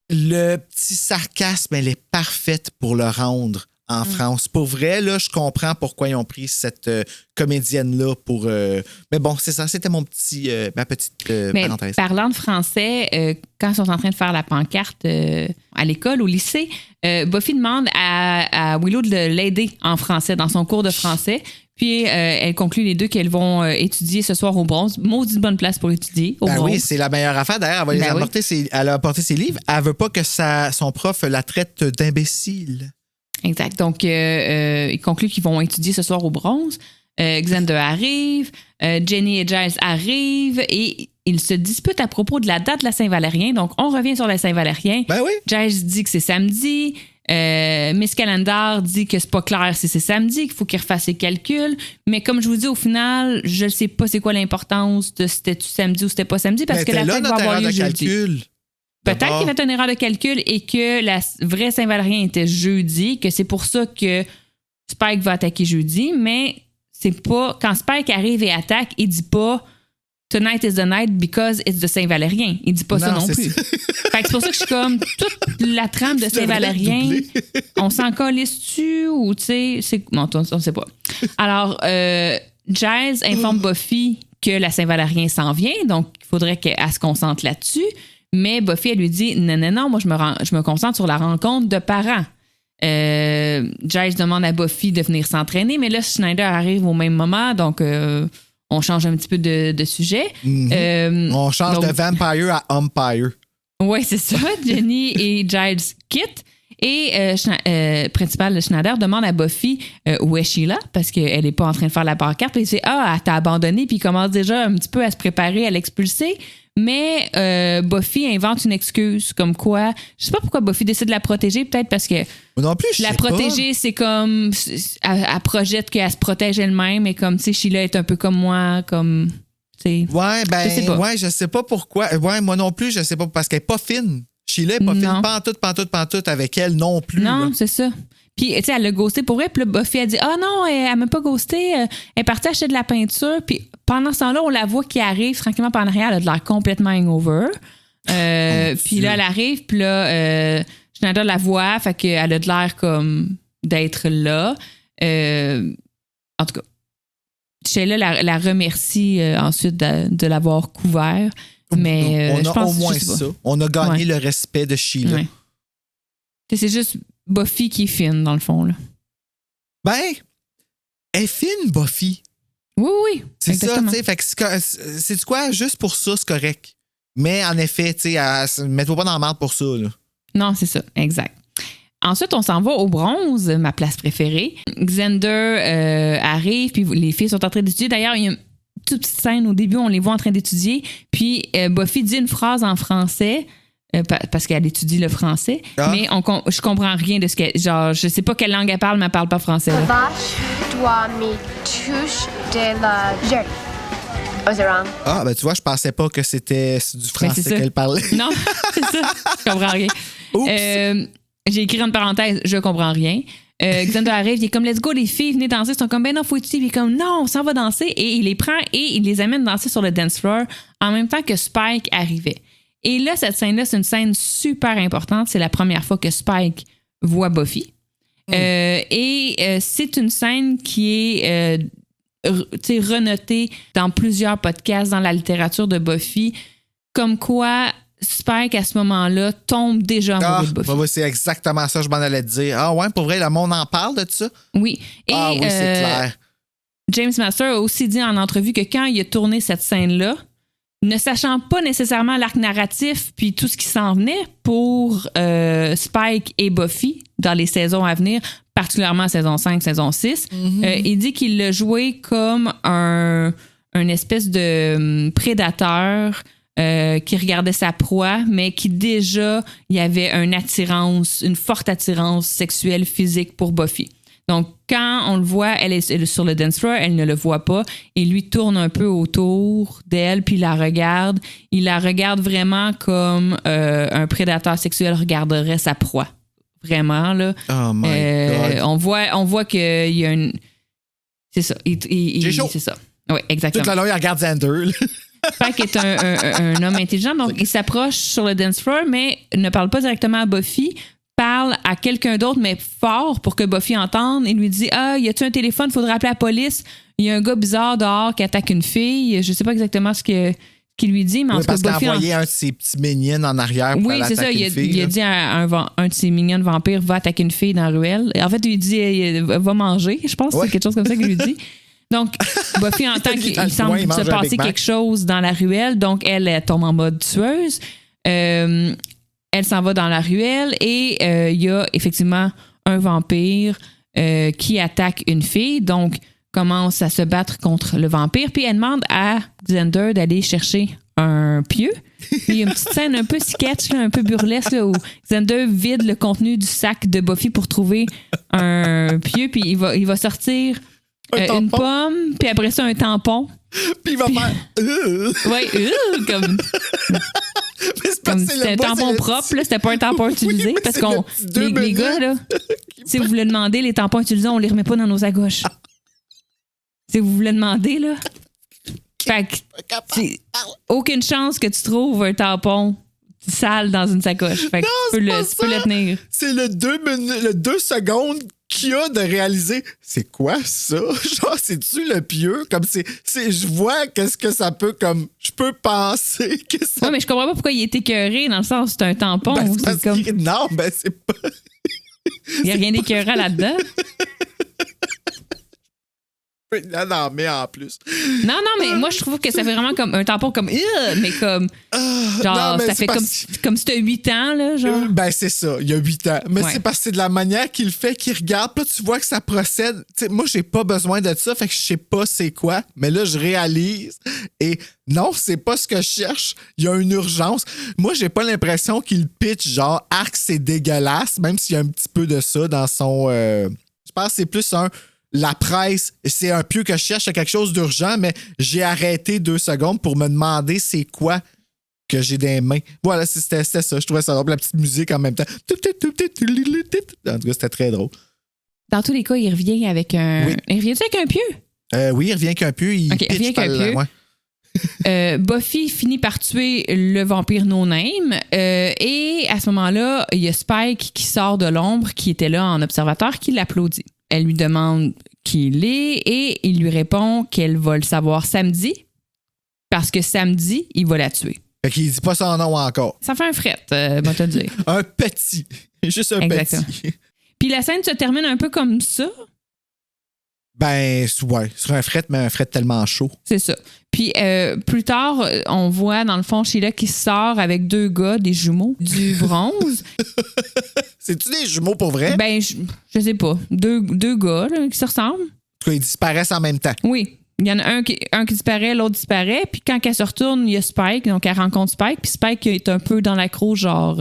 Le petit sarcasme, elle est parfaite pour le rendre en France. Pour vrai, là, je comprends pourquoi ils ont pris cette comédienne-là pour... Mais bon, c'est ça, c'était ma petite parenthèse. Parlant de français, quand ils sont en train de faire la pancarte à l'école, au lycée, Buffy demande à Willow de l'aider en français, dans son cours de français. Puis, elle conclut les deux qu'elles vont étudier ce soir au bronze. Maudite bonne place pour étudier au bronze. Oui, c'est la meilleure affaire. D'ailleurs, elle va elle a apporté ses livres. Elle veut pas que son prof la traite d'imbécile. Exact. Donc, ils concluent qu'ils vont étudier ce soir au bronze. Xander arrive, Jenny et Giles arrivent et ils se disputent à propos de la date de la Saint-Valérien. Donc, on revient sur la Saint-Valérien. Ben oui. Giles dit que c'est samedi. Miss Calendar dit que c'est pas clair si c'est samedi, qu'il faut qu'il refasse ses calculs. Mais comme je vous dis, au final, je sais pas c'est quoi l'importance de c'était-tu samedi ou c'était pas samedi parce Mais que la là, fête va notre avoir erreur lieu de jeudi. calcul. Peut-être D'abord. qu'il a fait une erreur de calcul et que la vraie Saint-Valérien était jeudi, que c'est pour ça que Spike va attaquer jeudi, mais c'est pas... Quand Spike arrive et attaque, il dit pas « Tonight is the night because it's the Saint-Valérien ». Il dit pas ça non c'est plus. ça. Fait que c'est pour ça que je suis comme... Toute la trame de Tu devrais Saint-Valérien, doubler. on s'en calisse-tu ou tu sais... c'est- Non, on sait pas. Alors, Giles informe Buffy que la Saint-Valérien s'en vient, donc il faudrait qu'elle se concentre là-dessus. Mais Buffy, elle lui dit non, moi, je me concentre sur la rencontre de parents. Giles demande à Buffy de venir s'entraîner, mais là, Schneider arrive au même moment, donc on change un petit peu de sujet. On change donc- de vampire à umpire. Oui, c'est ça. Jenny et Giles quittent. Et Principal Schneider demande à Buffy où est Sheila parce qu'elle n'est pas en train de faire la pancarte. Puis il dit elle t'a abandonné. Puis il commence déjà un petit peu à se préparer à l'expulser. Mais Buffy invente une excuse comme quoi. Je sais pas pourquoi Buffy décide de la protéger. Peut-être parce que Moi non plus, je la sais protéger, c'est comme. Elle projette qu'elle se protège elle-même. Et comme, tu sais, Sheila est un peu comme moi. Comme. Tu sais. Ouais, ben, Je sais pas. ouais, je sais pas pourquoi. Ouais, moi non plus, je sais pas, parce qu'elle est pas fine. Sheila est pas Non. fine, pantoute avec elle non plus. Non, là. c'est ça. Puis, tu sais, elle l'a ghosté pour elle. Puis là, Buffy a dit ah non, elle m'a pas ghosté. Elle est partie acheter de la peinture. Puis pendant ce temps-là, on la voit qui arrive tranquillement par en arrière. Elle a de l'air complètement hangover. Puis là, elle arrive. Puis là, Schneider la voit. Fait qu'elle a de l'air comme d'être là. En tout cas, Sheila la remercie ensuite de l'avoir couvert. Mais on je a pense au moins je sais pas. ça. On a gagné Ouais. le respect de Sheila. Ouais. C'est juste Buffy qui est fine, dans le fond. Là. Ben, elle est fine, Buffy. Oui, oui. C'est exactement. ça, tu sais. Fait que c'est quoi? Juste pour ça, c'est correct. Mais en effet, tu sais, mets-toi pas dans la merde pour ça, là. Non, c'est ça. Exact. Ensuite, on s'en va au bronze, ma place préférée. Xander arrive, puis les filles sont en train d'étudier. D'ailleurs, il y a une toute petite scène au début, on les voit en train d'étudier. Puis Buffy dit une phrase en français. Parce qu'elle étudie le français, mais je comprends rien de ce qu'elle... Genre, je sais pas quelle langue elle parle, mais elle parle pas français. Là. Vache doit me touche de la jeune. Was it wrong? Ah, ben tu vois, je pensais pas que c'était du français c'est ça. qu'elle parlait. Non, c'est ça. Je comprends rien. Oups. J'ai écrit en parenthèse, je comprends rien. Xander arrive, il est comme, let's go, les filles, venez danser. Ils sont comme, ben non, faut étudier. Puis il est comme, non, on s'en va danser. Et il les prend et il les amène danser sur le dance floor en même temps que Spike arrivait. Et là, cette scène-là, c'est une scène super importante. C'est la première fois que Spike voit Buffy. C'est une scène qui est renotée dans plusieurs podcasts, dans la littérature de Buffy, comme quoi Spike, à ce moment-là, tombe déjà amoureux de Buffy. Ouais, c'est exactement ça, je m'en allais te dire. Ah ouais, pour vrai, le monde en parle de ça? Oui. Et, Ah oui, c'est clair. James Master a aussi dit en entrevue que quand il a tourné cette scène-là, ne sachant pas nécessairement l'arc narratif puis tout ce qui s'en venait pour Spike et Buffy dans les saisons à venir, particulièrement saison 5, saison 6, il dit qu'il l'a joué comme un espèce de prédateur qui regardait sa proie, mais qui déjà, il y avait une forte attirance sexuelle physique pour Buffy. Donc, quand on le voit, elle est sur le dance floor, elle ne le voit pas et lui tourne un peu autour d'elle puis il la regarde. Il la regarde vraiment comme un prédateur sexuel regarderait sa proie. Vraiment, là. Oh my God. On voit qu'il y a une... C'est ça. J'ai chaud. C'est ça. Oui, exactement. Toute la longue, il regarde Xander. Spike est un homme intelligent, donc il s'approche sur le dance floor, mais ne parle pas directement à Buffy, parle à quelqu'un d'autre, mais fort pour que Buffy entende et lui dit « Ah, y a-tu un téléphone? Faudrait appeler la police. Il y a un gars bizarre dehors qui attaque une fille. » Je sais pas exactement ce qu'il lui dit, mais en Oui, tout cas, parce qu'il a Buffy... envoyé un de ses petits minions en arrière pour Oui, aller c'est ça. attaquer une fille, Il a là. dit à un de ses mignons de vampires va attaquer une fille dans la ruelle. Et en fait, il lui dit va manger, je pense. Ouais. C'est quelque chose comme ça qu'il lui dit. Donc, Buffy entend qu'il Dans le semble coin, il mange se un passer Big Mac. quelque chose dans la ruelle. Donc, elle tombe en mode tueuse. Elle s'en va dans la ruelle et il y a effectivement un vampire qui attaque une fille. Donc, commence à se battre contre le vampire. Puis elle demande à Xander d'aller chercher un pieu. Puis il y a une petite scène un peu sketch, là, un peu burlesque, là, où Xander vide le contenu du sac de Buffy pour trouver un pieu. Puis il va sortir une pomme, puis après ça, un tampon. Puis il va faire... Oui, comme... Comme c'était un tampon propre, là, c'était pas un tampon utilisé. Parce qu'on les gars, là, si vous voulez demander les tampons utilisés, on les remet pas dans nos sacoches. Si vous voulez demander, là. Fait que aucune chance que tu trouves un tampon sale dans une sacoche. Fait que tu peux le tenir. C'est le 2 secondes qu'il y a de réaliser c'est quoi ça? Genre, c'est-tu le pieu? Comme je vois qu'est-ce que ça peut comme. Je peux penser que ça. Ouais, mais je comprends pas pourquoi il est écœuré dans le sens où c'est un tampon. Ben, c'est comme... Non, ben c'est pas. Il n'y a rien d'écœurant là-dedans. Non, mais en plus. Non, mais moi, je trouve que ça fait vraiment comme un tampon comme... mais comme... Genre, non, ça fait comme si t'as 8 ans, là, genre. Ben, c'est ça, il y a 8 ans. Mais Ouais. c'est parce que c'est de la manière qu'il fait, qu'il regarde. Puis là, tu vois que ça procède. T'sais, moi, j'ai pas besoin de ça, fait que je sais pas c'est quoi. Mais là, je réalise. Et non, c'est pas ce que je cherche. Il y a une urgence. Moi, j'ai pas l'impression qu'il pitch genre, arc, c'est dégueulasse, même s'il y a un petit peu de ça dans son... Je pense que c'est plus la presse, c'est un pieu que je cherche, c'est quelque chose d'urgent, mais j'ai arrêté 2 secondes pour me demander c'est quoi que j'ai dans les mains. Voilà, c'était ça. Je trouvais ça drôle. La petite musique en même temps. En tout cas, c'était très drôle. Dans tous les cas, il revient avec un... Oui. Il revient avec un pieu? Oui, il revient qu'un pieu. Il OK, il revient qu'un pieu. Ouais. Buffy finit par tuer le vampire No-Name. Et à ce moment-là, il y a Spike qui sort de l'ombre, qui était là en observateur, qui l'applaudit. Elle lui demande qui il est et il lui répond qu'elle va le savoir samedi parce que samedi, il va la tuer. Fait qu'il dit pas son nom encore. Ça fait un fret, moi te le dire. Un petit. Juste un Exactement. petit. Puis la scène se termine un peu comme ça. Ben, ouais, sur un fret, mais un fret tellement chaud. C'est ça. Puis plus tard, on voit dans le fond Sheila qui sort avec 2 gars, des jumeaux, du bronze. C'est-tu des jumeaux pour vrai? Ben, je sais pas. Deux gars là, qui se ressemblent. En tout cas, ils disparaissent en même temps. Oui. Il y en a un qui disparaît, l'autre disparaît. Puis quand elle se retourne, il y a Spike. Donc, elle rencontre Spike. Puis Spike est un peu dans l'accro, genre...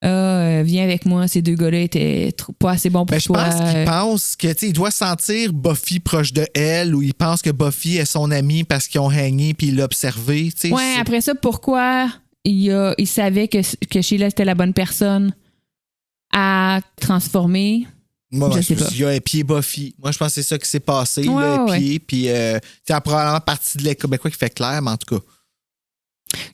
viens avec moi, ces 2 gars-là étaient pas assez bons pour je toi. pense qu'il pense que, tu sais, il doit sentir Buffy proche de elle ou il pense que Buffy est son amie parce qu'ils ont hangé puis il l'a observé. Tu sais, Ouais, après ça, pourquoi il savait que Sheila était la bonne personne à transformer? Moi, je sais pas. Il a épié Buffy. Moi, je pense que c'est ça qui s'est passé. Il Ouais, l'a ouais. épié. Puis, tu probablement partie de l'école. Ben, quoi qui fait clair, mais en tout cas.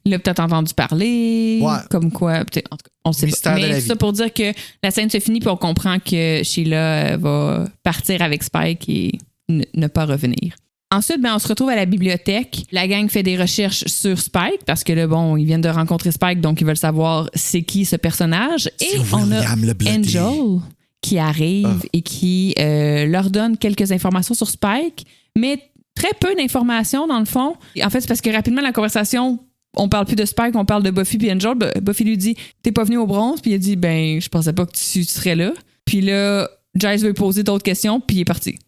Il a peut-être entendu parler, Ouais. comme quoi, peut-être, en tout cas, on sait Mystère pas. de la Mais vie. ça pour dire que la scène se finit puis on comprend que Sheila va partir avec Spike et ne pas revenir. Ensuite, on se retrouve à la bibliothèque. La gang fait des recherches sur Spike parce que là, bon, ils viennent de rencontrer Spike, donc ils veulent savoir c'est qui ce personnage. Et C'est on a William le Bloody. Angel qui arrive et qui leur donne quelques informations sur Spike, mais très peu d'informations dans le fond. En fait, c'est parce que rapidement, la conversation, on parle plus de Spike, on parle de Buffy puis Angel. Buffy lui dit « T'es pas venu au bronze? » Puis il a dit « Ben, je pensais pas que tu serais là. » Puis là, Giles veut poser d'autres questions, puis il est parti.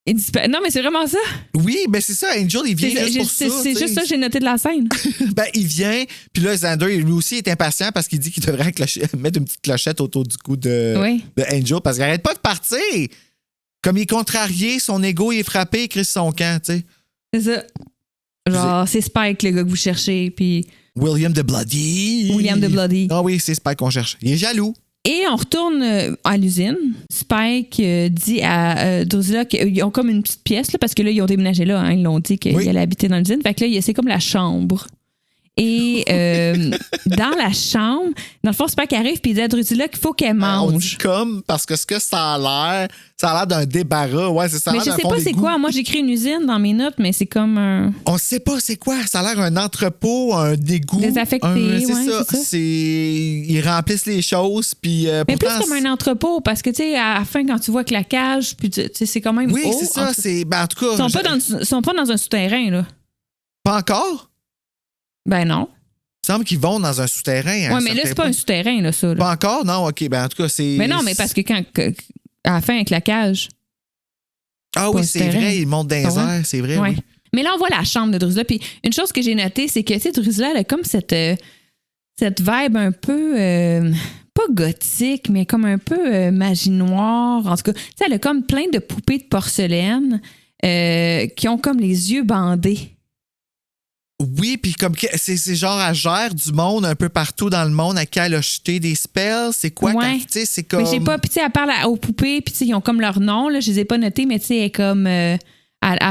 Non, mais c'est vraiment ça. Oui, ben c'est ça. Angel, il vient juste pour ça. C'est juste ça que j'ai noté de la scène. Ben, il vient, puis là, Xander, lui aussi, est impatient parce qu'il dit qu'il devrait mettre une petite clochette autour du cou de Angel parce qu'il arrête pas de partir. Comme il est contrarié, son ego, il est frappé, il crie son camp, tu sais. C'est ça. Genre, c'est Spike, le gars que vous cherchez, puis... William the Bloody. William the Bloody. Ah oui, c'est Spike qu'on cherche. Il est jaloux. Et on retourne à l'usine. Spike dit à Drusilla qu'ils ont comme une petite pièce, là, parce que là, ils ont déménagé là. Hein, ils l'ont dit qu'ils allaient habiter dans l'usine. Fait que là, c'est comme la chambre. Et dans la chambre, dans le fond, Spike arrive puis il dit à Drusilla qu'il faut qu'elle mange. On dit comme, parce que ce que ça a l'air d'un débarras. Ouais, c'est ça. Mais je sais pas c'est quoi. Moi, j'écris une usine dans mes notes, mais c'est comme un... On sait pas c'est quoi. Ça a l'air un entrepôt, un dégoût. Désaffecté, c'est ça. Ils remplissent les choses, puis mais pourtant, plus comme un entrepôt, parce que, tu sais, à la fin, quand tu vois que la cage, puis tu sais, c'est quand même oui, haut. c'est ça. En tout cas... Ils sont pas dans un souterrain, là. Pas encore? Ben non. Il semble qu'ils vont dans un souterrain. Oui, mais là, c'est pas un souterrain, là, ça. Là. Pas encore? Non, OK. Ben, en tout cas, c'est... Mais non, mais parce que à la fin, avec la cage... Ah oui, c'est vrai, il monte dans les airs, c'est vrai, Ouais. oui. Mais là, on voit la chambre de Drusilla. Puis une chose que j'ai notée, c'est que, tu sais, Drusilla, elle a comme cette vibe un peu, pas gothique, mais comme un peu magie noire. En tout cas, tu sais, elle a comme plein de poupées de porcelaine qui ont comme les yeux bandés. Oui, puis comme c'est genre, elle gère du monde un peu partout dans le monde à qui elle a jeté des spells. C'est quoi? Ouais. Tu sais, c'est comme... Mais j'ai pas, puis tu sais, elle parle aux poupées, puis tu sais, ils ont comme leur nom, là, je les ai pas notés, mais tu sais, elle est comme, elle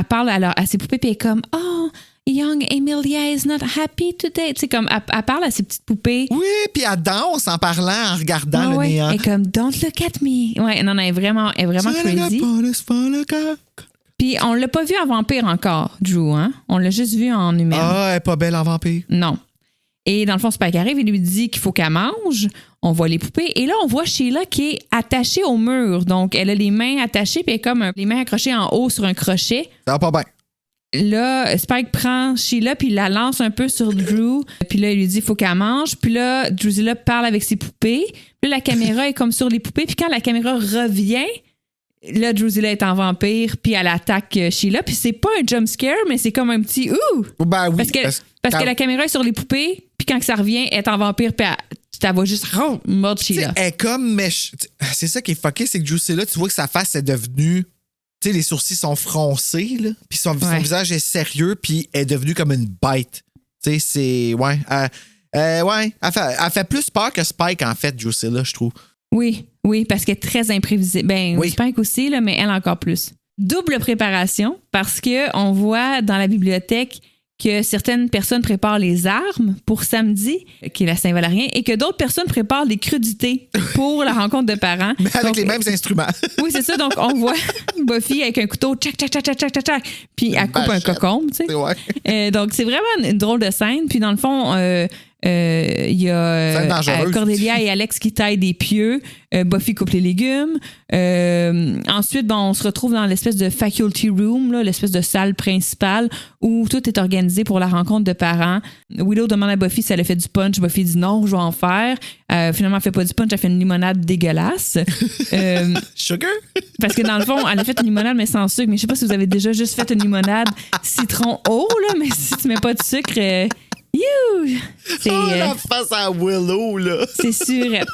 parle à ses poupées, puis elle est comme, oh, young Emilia is not happy today. Tu sais, comme, elle parle à ses petites poupées. Oui, puis elle danse en parlant, en regardant le ouais. néant. Elle est comme, don't look at me. Ouais, non, elle est vraiment crazy. Puis on l'a pas vu en vampire encore, Drew, hein? On l'a juste vu en humaine. Ah, elle est pas belle en vampire. Non. Et dans le fond, Spike arrive, il lui dit qu'il faut qu'elle mange. On voit les poupées. Et là, on voit Sheila qui est attachée au mur. Donc, elle a les mains attachées, puis elle est comme les mains accrochées en haut sur un crochet. Ça va pas bien. Là, Spike prend Sheila, puis il la lance un peu sur Drew. Puis là, il lui dit qu'il faut qu'elle mange. Puis là, Drusilla parle avec ses poupées. Puis là, la caméra est comme sur les poupées. Puis quand la caméra revient, là, Drusilla est en vampire, puis elle attaque Sheila. Puis c'est pas un jump scare, mais c'est comme un petit ouh! Ben oui. Parce que la caméra est sur les poupées, puis quand ça revient, elle est en vampire, puis tu vas juste mordre Sheila. Elle est comme... C'est ça qui est fucké, c'est que Drusilla, tu vois que sa face est devenue... Tu sais, les sourcils sont froncés, là. Puis son visage est sérieux, puis elle est devenue comme une bête. Tu sais, c'est... Ouais. Ouais. Elle fait plus peur que Spike, en fait, Drusilla, je trouve. Oui, parce qu'elle est très imprévisible. Ben, oui. Spike aussi, là, mais elle encore plus. Double préparation, parce qu'on voit dans la bibliothèque que certaines personnes préparent les armes pour samedi, qui est la Saint-Valérien, et que d'autres personnes préparent des crudités pour la rencontre de parents. Mais avec les mêmes instruments. Oui, c'est ça. Donc, on voit Buffy avec un couteau, tchac, tchac, tchac, tchac, tchac, tchac, puis elle coupe un cocombe, tu sais. Ouais. Donc, c'est vraiment une drôle de scène. Puis, dans le fond, il y a Cordelia et Alex qui taillent des pieux. Buffy coupe les légumes. Ensuite, on se retrouve dans l'espèce de faculty room, là, l'espèce de salle principale où tout est organisé pour la rencontre de parents. Willow demande à Buffy si elle a fait du punch. Buffy dit non, je vais en faire. Finalement, elle fait pas du punch, elle fait une limonade dégueulasse. Sugar? Parce que dans le fond, elle a fait une limonade, mais sans sucre. Mais je sais pas si vous avez déjà juste fait une limonade citron haut, là, mais si tu mets pas de sucre... C'est, la face à Willow, là. C'est surette.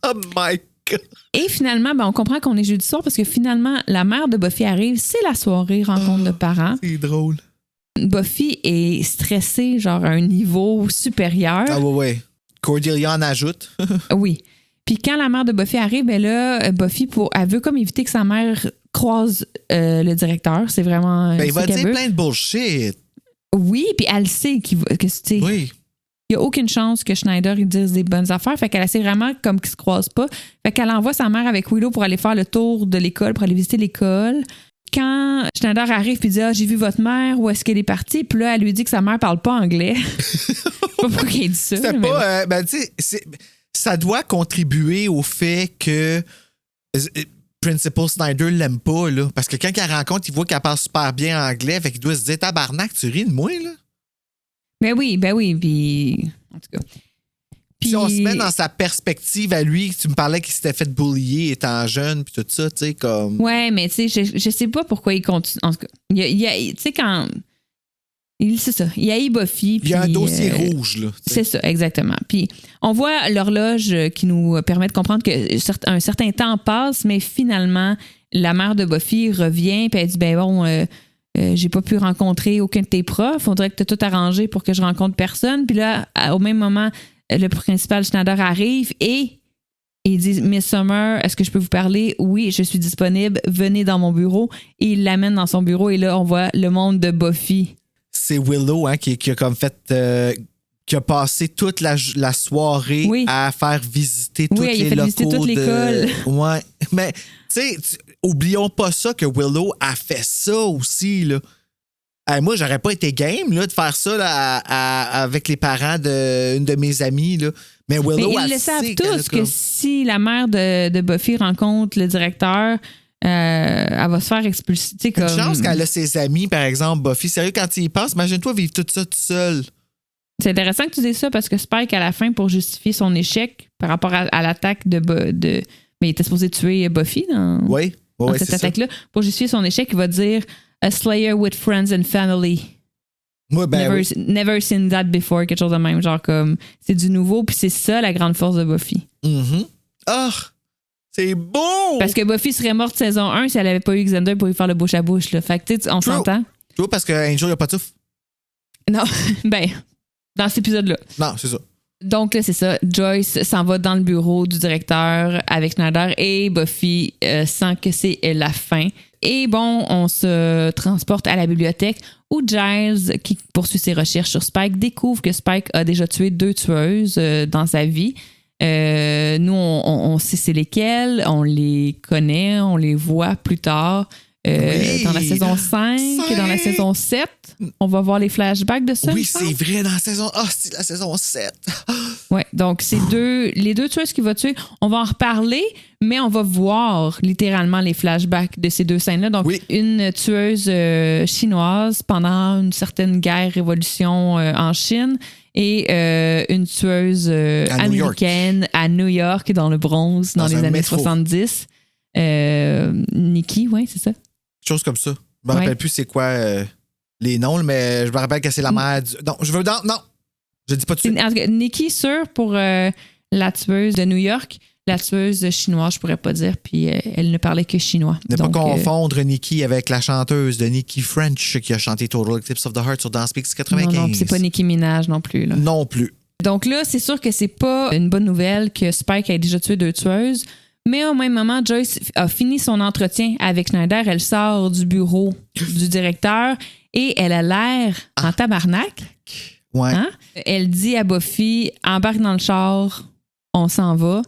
Oh my God. Et finalement, on comprend qu'on est jeudi soir parce que finalement, la mère de Buffy arrive. C'est la soirée rencontre de parents. C'est drôle. Buffy est stressée, genre à un niveau supérieur. Ah ouais. Cordelia en ajoute. Oui. Puis quand la mère de Buffy arrive, ben là, Buffy, elle veut comme éviter que sa mère croise le directeur. C'est vraiment... il va dire veut. plein de bullshit. Oui, puis elle sait qu'il va... Oui. Il n'y a aucune chance que Schneider il dise des bonnes affaires. Fait qu'elle essaie vraiment comme qu'ils se croisent pas. Fait qu'elle envoie sa mère avec Willow pour aller faire le tour de l'école, pour aller visiter l'école. Quand Schneider arrive et dit « Ah, j'ai vu votre mère, où est-ce qu'elle est partie? » Puis là, elle lui dit que sa mère parle pas anglais. Je sais pas pourquoi elle dit ça. C'est pas... tu sais, ça doit contribuer au fait que Principal Snyder l'aime pas, là. Parce que quand il la rencontre, il voit qu'elle parle super bien anglais. Fait qu'il doit se dire « Tabarnak, tu ris de moi, là? » Ben oui, puis... En tout cas. Puis... Si on se met dans sa perspective à lui, tu me parlais qu'il s'était fait bullier étant jeune, puis tout ça, tu sais, comme... Ouais, mais tu sais, je sais pas pourquoi il continue. En tout cas, tu sais, quand... C'est ça, il haït Buffy. Il y a un dossier rouge, là. C'est ça, exactement. Puis on voit l'horloge qui nous permet de comprendre qu'un certain temps passe, mais finalement, la mère de Buffy revient, puis elle dit, ben bon... j'ai pas pu rencontrer aucun de tes profs. On dirait que t'as tout arrangé pour que je rencontre personne. Puis là, au même moment, le principal Schneider arrive et il dit « Miss Summer, est-ce que je peux vous parler? Oui, je suis disponible. Venez dans mon bureau. » Et il l'amène dans son bureau et là, on voit le monde de Buffy. C'est Willow, hein, qui a comme fait... qui a passé toute la soirée à faire visiter tous les locaux. Visiter toute l'école. Ouais. Mais, tu sais, oublions pas ça que Willow a fait ça aussi, là. Moi, j'aurais pas été game, là, de faire ça là, avec les parents d'une de mes amies, là. Mais Willow, ils le savent tous que si la mère de Buffy rencontre le directeur, elle va se faire expulser. Comme... Une chance qu'elle a ses amis, par exemple, Buffy. Sérieux, quand tu y penses, imagine-toi vivre tout ça tout seul. C'est intéressant que tu dises ça parce que Spike, à la fin, pour justifier son échec par rapport à l'attaque de mais il était supposé tuer Buffy. Oui. Ouais, dans ouais, cette c'est ça. attaque-là. Pour justifier son échec, il va dire « A slayer with friends and family. Moi, ben, never, oui. never seen that before. » Quelque chose de même. Genre comme, c'est du nouveau, puis c'est ça la grande force de Buffy. Mm-hmm. Ah, c'est beau! Parce que Buffy serait morte saison 1 si elle avait pas eu Xander pour lui faire le bouche à bouche. Là. Fait que, tu sais, on True. s'entend. Tu vois, parce qu'un jour, il n'y a pas de souffle. Non, ben, dans cet épisode-là. Non, c'est ça. Donc là, c'est ça. Joyce s'en va dans le bureau du directeur avec Schneider et Buffy sent que c'est la fin. Et bon, on se transporte à la bibliothèque où Giles, qui poursuit ses recherches sur Spike, découvre que Spike a déjà tué 2 tueuses dans sa vie. Nous, on sait c'est lesquelles, on les connaît, on les voit plus tard. Oui. Dans la saison 5 et dans la saison 7, on va voir les flashbacks de ça. Oui, je pense. c'est vrai, dans la saison... Ah, c'est la saison 7. Ouais, donc c'est les deux tueuses qu'il va tuer. On va en reparler, mais on va voir littéralement les flashbacks de ces 2 scènes-là. Donc, Oui. une tueuse chinoise pendant une certaine guerre, révolution en Chine et une tueuse À New York. américaine à New York, dans le Bronx, dans Dans les un années métro. 70. Nikki, ouais, c'est ça. Chose comme ça. Je me rappelle plus c'est quoi les noms, mais je me rappelle que c'est la mère du... Non, je veux... Non, je dis pas tout de suite. En tout cas, Nikki, sûr, pour la tueuse de New York. La tueuse chinoise, je pourrais pas dire, puis elle ne parlait que chinois. Ne pas Donc, confondre Nikki avec la chanteuse de Nikki French qui a chanté Total Eclipse of the Heart sur Dance Peaks 95. non, c'est pas Nicki Minaj non plus. Là. Non plus. Donc là, c'est sûr que c'est pas une bonne nouvelle que Spike ait déjà tué 2 tueuses, mais au même moment, Joyce a fini son entretien avec Schneider. Elle sort du bureau du directeur et elle a l'air en tabarnak. Ouais. Hein? Elle dit à Buffy, embarque dans le char, on s'en va.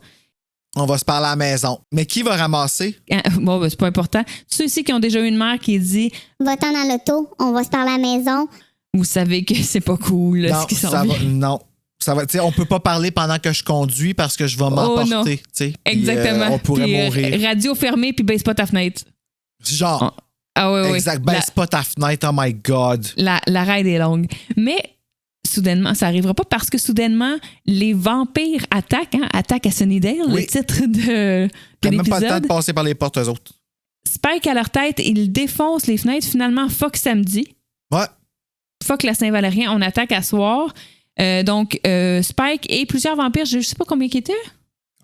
On va se parler à la maison. Mais qui va ramasser? Bon, ben, c'est pas important. Ceux-ci qui ont déjà eu une mère qui dit, Va-t'en dans l'auto, on va se parler à la maison. vous savez que c'est pas cool là, Non, ce qui s'en ça vient. va, non. Ça va, tu sais, on peut pas parler pendant que je conduis parce que je vais m'emporter. non. Tu sais. Puis, Exactement. on pourrait Puis, mourir. Radio fermée, puis baisse pas ta fenêtre. Genre. Ah oui, oui. Exact. Baisse pas ta fenêtre. Oh my God. La ride est longue. Mais soudainement, ça arrivera pas parce que soudainement, les vampires attaquent, Attaque à Sunnydale, Oui. le titre de T'as même pas le temps l'épisode. de passer par les portes, eux autres. Spike à leur tête, ils défoncent les fenêtres. Finalement, fuck samedi. Ouais. Fuck la Saint-Valérien, on attaque à soir. Donc, Spike et plusieurs vampires, je sais pas combien qu'ils étaient.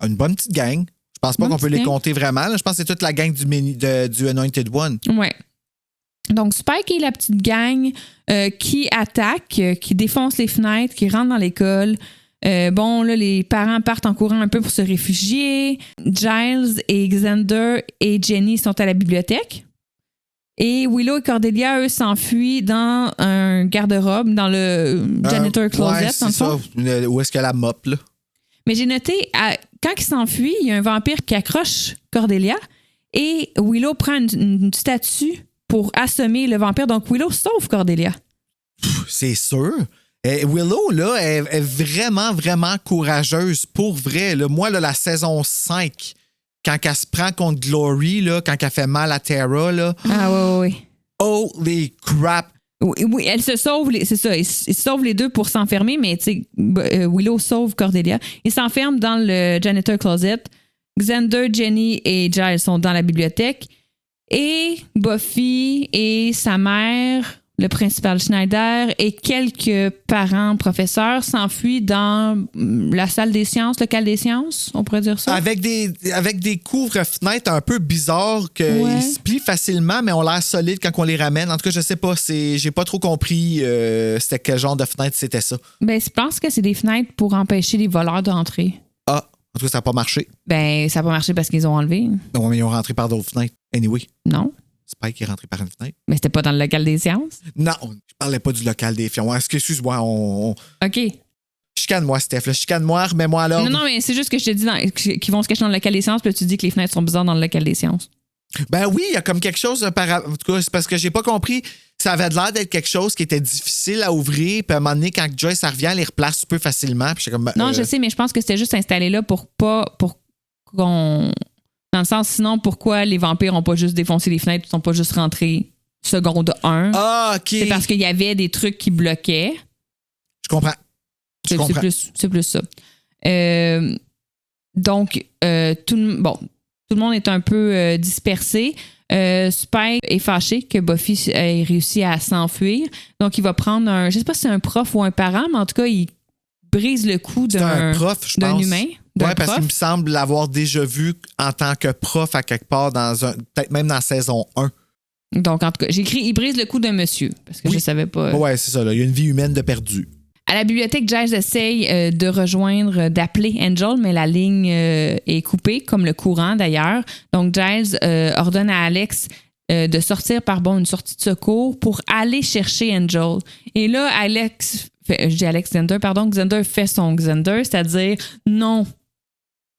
Une bonne petite gang. Je pense pas Bonne qu'on peut petite les gang. compter vraiment. là. Je pense que c'est toute la gang du Anointed One. Ouais. Donc, Spike et la petite gang qui attaque, qui défonce les fenêtres, qui rentre dans l'école. Bon, là, les parents partent en courant un peu pour se réfugier. Giles et Xander et Jenny sont à la bibliothèque. Et Willow et Cordelia, eux, s'enfuient dans un garde-robe, dans le janitor closet, Ouais, dans le c'est fond. ça. Où est-ce que la mop, là? Mais j'ai noté, quand il s'enfuit, il y a un vampire qui accroche Cordelia et Willow prend une statue pour assommer le vampire. Donc, Willow sauve Cordelia. C'est sûr. Willow, là, est vraiment, vraiment courageuse. Pour vrai, là. Moi, là, la saison 5, quand elle se prend contre Glory, là, quand elle fait mal à Tara, là, Ah oui. holy crap. Oui, elle se sauve, c'est ça, ils se sauvent les deux pour s'enfermer, mais tu sais, Willow sauve Cordelia. Ils s'enferment dans le janitor closet. Xander, Jenny et Giles sont dans la bibliothèque. Et Buffy et sa mère, le principal Schneider et quelques parents, professeurs s'enfuient dans la salle des sciences, local des sciences, on pourrait dire ça. Avec des couvre-fenêtres un peu bizarres qu'ils Ouais. se plient facilement, mais ont l'air solides quand on les ramène. En tout cas, je sais pas. J'ai pas trop compris c'était quel genre de fenêtre c'était ça. Ben, je pense que c'est des fenêtres pour empêcher les voleurs d'entrer. Ah, en tout cas, ça n'a pas marché. Ben, ça n'a pas marché parce qu'ils ont enlevé. Non, mais ils ont rentré par d'autres fenêtres. Anyway, Non. Spike est rentré par une fenêtre. Mais c'était pas dans le local des sciences. Non, je parlais pas du local des fions. Excuse-moi, OK. chicane-moi, Steph. Là. Chicane-moi, remets-moi à l'ordre. Non, mais c'est juste que je te dis qu'ils vont se cacher dans le local des sciences, puis là, tu dis que les fenêtres sont bizarres dans le local des sciences. Ben oui, il y a comme quelque chose En tout cas, c'est parce que j'ai pas compris. Ça avait l'air d'être quelque chose qui était difficile à ouvrir. Puis à un moment donné, quand Joyce ça revient, elle les replace un peu facilement. Puis j'étais comme, Non, je sais, mais je pense que c'était juste installé là pour qu'on. Dans le sens, sinon, pourquoi les vampires n'ont pas juste défoncé les fenêtres, ils sont pas juste rentrés seconde 1? Ah, OK. C'est parce qu'il y avait des trucs qui bloquaient. Je comprends. Je comprends. C'est plus ça. Donc, bon, Tout le monde est un peu dispersé. Spike est fâché que Buffy ait réussi à s'enfuir. Donc, il va prendre je sais pas si c'est un prof ou un parent, mais en tout cas, il brise le cou d'un prof, je d'un pense. humain. Oui, parce qu'il me semble l'avoir déjà vu en tant que prof à quelque part, peut-être même dans saison 1. Donc, en tout cas, j'ai écrit « Il brise le cou d'un monsieur » parce que je savais pas. Oui, c'est ça. Là. Il y a une vie humaine de perdu. À la bibliothèque, Giles essaye d'appeler Angel, mais la ligne est coupée, comme le courant d'ailleurs. Donc, Giles ordonne à Alex de sortir par une sortie de secours pour aller chercher Angel. Et là, Xander fait son Xander, c'est-à-dire non.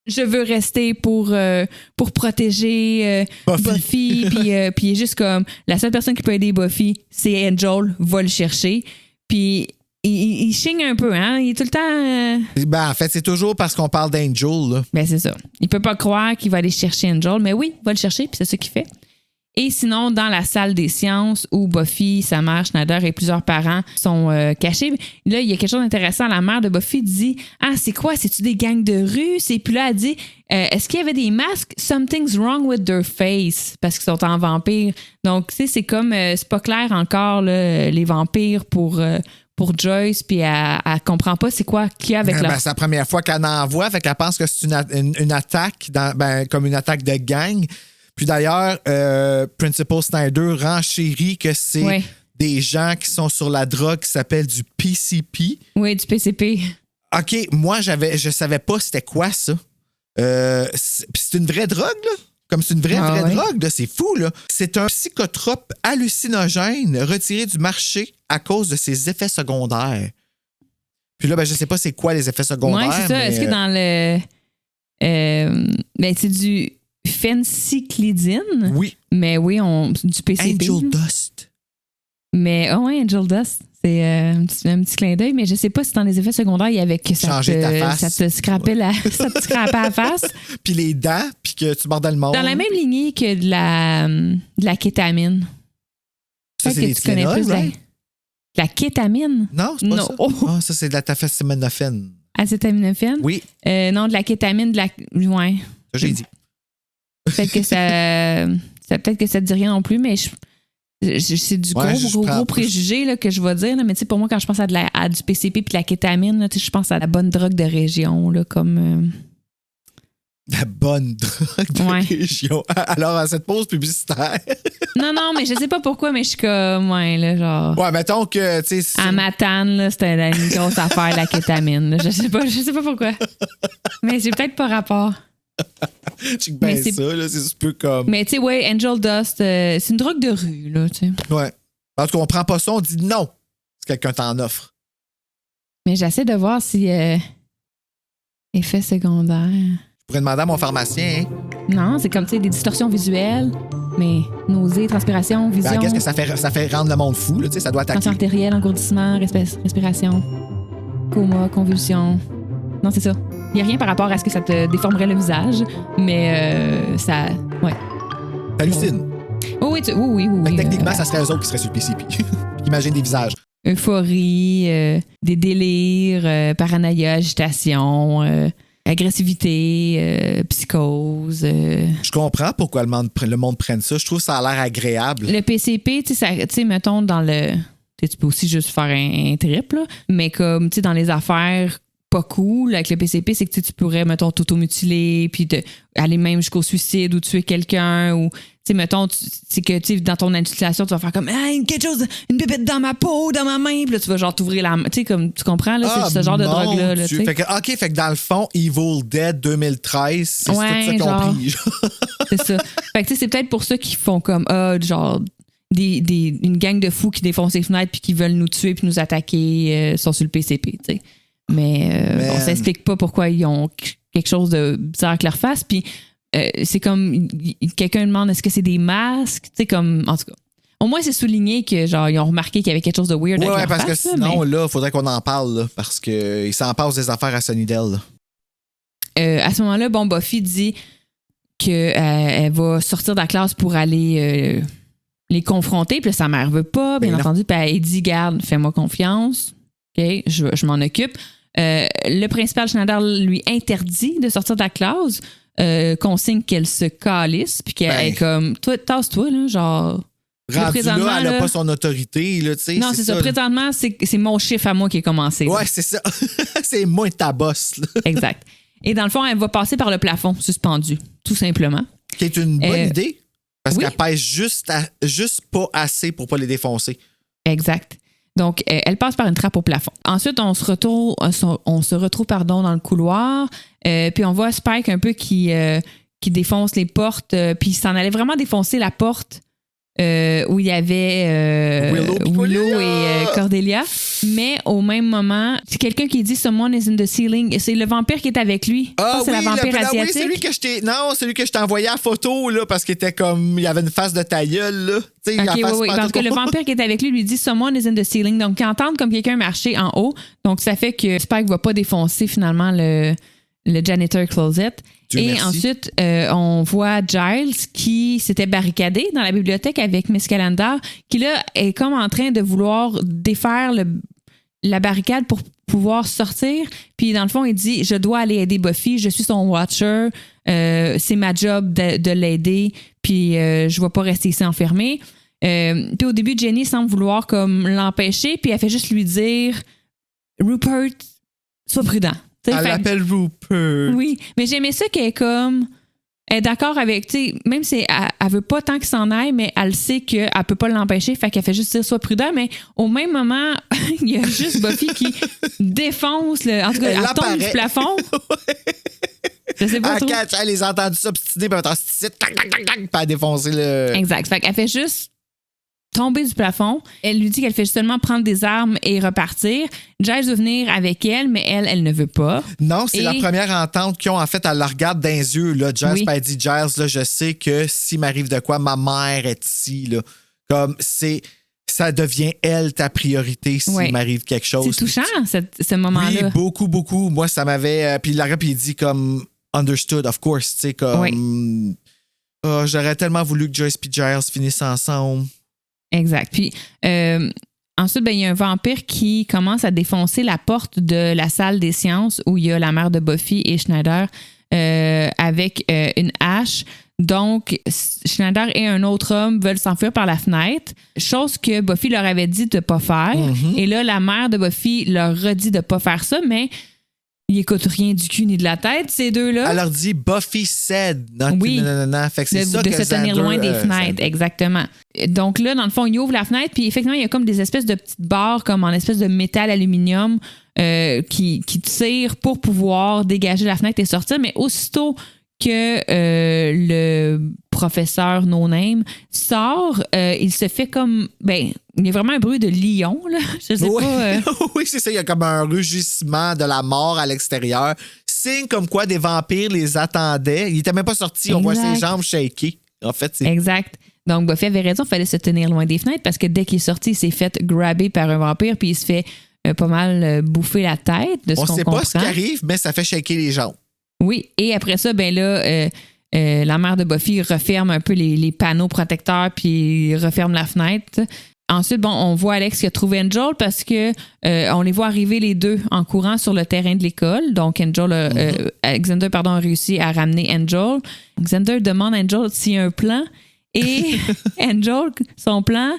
Je veux rester pour protéger Buffy. Puis il est juste comme la seule personne qui peut aider Buffy, c'est Angel, va le chercher. Puis il chigne un peu, hein? Il est tout le temps. En fait, c'est toujours parce qu'on parle d'Angel, là. Ben, c'est ça. Il peut pas croire qu'il va aller chercher Angel, mais oui, il va le chercher, puis c'est ce qu'il fait. Et sinon, dans la salle des sciences où Buffy, sa mère, Schneider et plusieurs parents sont cachés, là, il y a quelque chose d'intéressant. La mère de Buffy dit « Ah, c'est quoi? C'est-tu des gangs de rue? » Et puis là, elle dit « Est-ce qu'il y avait des masques? Something's wrong with their face. » Parce qu'ils sont en vampire. Donc, tu sais, c'est comme... c'est pas clair encore, là, les vampires pour Joyce, puis elle comprend pas c'est quoi qu'il y a avec leur... C'est la première fois qu'elle en voit, fait qu'elle pense que c'est une attaque, comme une attaque de gang. Puis d'ailleurs, Principal Snyder renchérit que c'est des gens qui sont sur la drogue qui s'appelle du PCP. Oui, du PCP. OK, moi, je savais pas c'était quoi ça. C'est une vraie drogue, là? Comme c'est une vraie drogue, là, c'est fou, là. C'est un psychotrope hallucinogène retiré du marché à cause de ses effets secondaires. Puis là, je sais pas c'est quoi les effets secondaires. Oui, c'est ça. Mais... Est-ce que dans le... c'est du phencyclidine? Oui. Mais oui, du PCP. Angel Dust. Mais, Angel Dust. C'est un petit clin d'œil, mais je sais pas si dans les effets secondaires, il y avait que ça te scrapait la face. Puis les dents, puis que tu mordais le monde. Dans la même lignée que de la kétamine. Ça, c'est des Tylenol, right? La kétamine? Non, c'est pas ça. Oh, ça, c'est de la tafacéminophène. Acétaminophène? Oui. Non, de la kétamine, ouais. Ça, j'ai dit. Peut-être que peut-être que ça te dit rien non plus, mais c'est du gros préjugé là, que je vais dire. Là, mais tu sais, pour moi, quand je pense à du PCP puis de la kétamine, là, je pense à la bonne drogue de région, là, comme... La bonne drogue de région. Alors, à cette pause publicitaire... non, mais je sais pas pourquoi, mais je suis comme... Ouais, là, genre... Ouais, mettons que... tu sais, à Matane, là, c'était une grosse affaire, la kétamine. Là. Je sais pas pourquoi. Mais c'est peut-être pas rapport. C'est un peu comme... Mais tu sais, Angel Dust, c'est une drogue de rue, là, tu sais. Ouais. Parce qu'on prend pas ça, on dit non. Si quelqu'un t'en offre. Mais j'essaie de voir si... effet secondaire... Je pourrais demander à mon pharmacien. Hein? Non, c'est comme, tu sais, des distorsions visuelles, mais nausées, transpiration, vision... qu'est-ce que ça fait rendre le monde fou, là, tu sais, ça doit attaquer. Tension artérielle, engourdissement, respiration, coma, convulsion... Non, c'est ça. Il n'y a rien par rapport à ce que ça te déformerait le visage, mais ça... Ouais. T'hallucines. Oui. Techniquement, ça serait eux autres qui seraient sur le PCP. Imagine des visages. Euphorie, des délires, paranoïa, agitation, agressivité, psychose. Je comprends pourquoi le monde prenne ça. Je trouve que ça a l'air agréable. Le PCP, tu sais, mettons, dans le... Tu peux aussi juste faire un trip, là, mais comme, tu sais, dans les affaires... pas cool avec le PCP, c'est que tu pourrais, mettons, t'automutiler, puis aller même jusqu'au suicide ou tuer quelqu'un, ou, tu sais, mettons, c'est que, tu sais, dans ton utilisation, tu vas faire comme, quelque chose, une bébête dans ma peau, dans ma main, puis là, tu vas genre t'ouvrir la main, tu sais, comme, tu comprends, là, c'est ce genre de drogue-là, là, tu sais. Fait que dans le fond, Evil Dead 2013, c'est tout ça qu'ils ont pris. C'est ça. Fait que, tu sais, c'est peut-être pour ça qu'ils font comme, genre, une gang de fous qui défoncent les fenêtres, puis qui veulent nous tuer, puis nous attaquer, sont sur le PCP, tu sais. Mais on s'explique pas pourquoi ils ont quelque chose de bizarre avec leur face. Puis c'est comme quelqu'un demande est-ce que c'est des masques, tu sais, comme en tout cas. Au moins c'est souligné que genre ils ont remarqué qu'il y avait quelque chose de weird avec leur parce face. Que sinon là, faudrait qu'on en parle là, parce que il s'en passe des affaires à Sunnydale. À ce moment-là, Buffy dit qu'elle va sortir de la classe pour aller les confronter. Puis là, sa mère veut pas, bien entendu. Puis elle dit garde, fais-moi confiance. OK, je m'en occupe. Le principal Schneider lui interdit de sortir de la classe. consigne qu'elle se calisse, puis qu'elle est comme, toi, tasse-toi, là, genre. Rendu là, elle n'a pas son autorité, là, tu sais. Non, c'est ça. Présentement, c'est mon chiffre à moi qui est commencé. Ouais, c'est ça. C'est moi ta bosse, là. Exact. Et dans le fond, elle va passer par le plafond suspendu, tout simplement. Qui est une bonne idée, parce oui. qu'elle pèse juste pas assez pour pas les défoncer. Exact. Donc, elle passe par une trappe au plafond. Ensuite, on se retrouve dans le couloir, puis on voit Spike un peu qui défonce les portes, puis il s'en allait vraiment défoncer la porte où il y avait Willow et Cordelia. Mais au même moment, c'est quelqu'un qui dit « Someone is in the ceiling ». C'est le vampire qui est avec lui. Ah, c'est oui, la vampire asiatique. Oui, celui que je t'ai envoyé à photo, là, parce qu'il était comme... Il avait une face de ta gueule, là. OK, oui. Parce que le vampire qui est avec lui dit « Someone is in the ceiling ». Donc, il entend comme quelqu'un marcher en haut. Donc, ça fait que Spike va pas défoncer, finalement, le janitor closet. Dieu et merci. Ensuite, on voit Giles qui s'était barricadé dans la bibliothèque avec Miss Calendar, qui là est comme en train de vouloir défaire la barricade pour pouvoir sortir. Puis dans le fond, il dit « Je dois aller aider Buffy, je suis son watcher, c'est ma job de l'aider, puis je ne vais pas rester ici enfermée. » Puis au début, Jenny semble vouloir comme l'empêcher, puis elle fait juste lui dire « Rupert, sois prudent. » Elle l'appelle Rupert. Oui, mais j'aimais ça qu'elle est comme... Elle est d'accord avec, tu sais, même si elle veut pas tant qu'il s'en aille, mais elle sait qu'elle peut pas l'empêcher, fait qu'elle fait juste dire sois prudent, mais au même moment, il y a juste Buffy qui défonce, en tout cas, elle tombe du plafond. Je sais pas trop. Elle les a entendus s'obstiner, puis elle a défoncé le... Exact, fait qu'elle fait juste tomber du plafond. Elle lui dit qu'elle fait seulement prendre des armes et repartir. Giles veut venir avec elle, mais elle ne veut pas. Non, c'est la première entente qu'ils ont. En fait, elle la regarde dans les yeux. Là. Giles, elle dit, Giles, là, je sais que s'il m'arrive de quoi, ma mère est ici. Là. Comme ça devient elle ta priorité s'il m'arrive quelque chose. C'est touchant, ce moment-là. Oui, beaucoup, beaucoup. Moi, ça m'avait... puis il l'arrête puis il dit comme « understood, of course ». Tu sais, comme... Oui. J'aurais tellement voulu que Joyce et Giles finissent ensemble. Exact. Puis ensuite, il y a un vampire qui commence à défoncer la porte de la salle des sciences où il y a la mère de Buffy et Schneider avec une hache. Donc, Schneider et un autre homme veulent s'enfuir par la fenêtre, chose que Buffy leur avait dit de ne pas faire. Mm-hmm. Et là, la mère de Buffy leur redit de ne pas faire ça, mais ils n'écoutent rien du cul ni de la tête, ces deux-là. Elle leur dit Buffy said. Oui, fait que c'est ça de que se tenir loin des fenêtres, exactement. Donc là, dans le fond, il ouvre la fenêtre, puis effectivement, il y a comme des espèces de petites barres, comme en espèce de métal aluminium qui tirent pour pouvoir dégager la fenêtre et sortir. Mais aussitôt que le professeur No Name sort, il se fait comme... il y a vraiment un bruit de lion, là. Je sais pas. Oui, c'est ça. Il y a comme un rugissement de la mort à l'extérieur. Signe comme quoi des vampires les attendaient. Il était même pas sorti. On voit ses jambes shaker. En fait, c'est... Exact. Donc, Buffy avait raison. Il fallait se tenir loin des fenêtres parce que dès qu'il est sorti, il s'est fait grabber par un vampire puis il se fait pas mal bouffer la tête de ce qu'on comprend. On sait pas ce qui arrive, mais ça fait shaker les jambes. Oui, et après ça, la mère de Buffy referme un peu les panneaux protecteurs puis referme la fenêtre. Ensuite, on voit Alex qui a trouvé Angel parce que on les voit arriver les deux en courant sur le terrain de l'école. Donc, Xander a réussi à ramener Angel. Xander demande à Angel s'il y a un plan et Angel, son plan,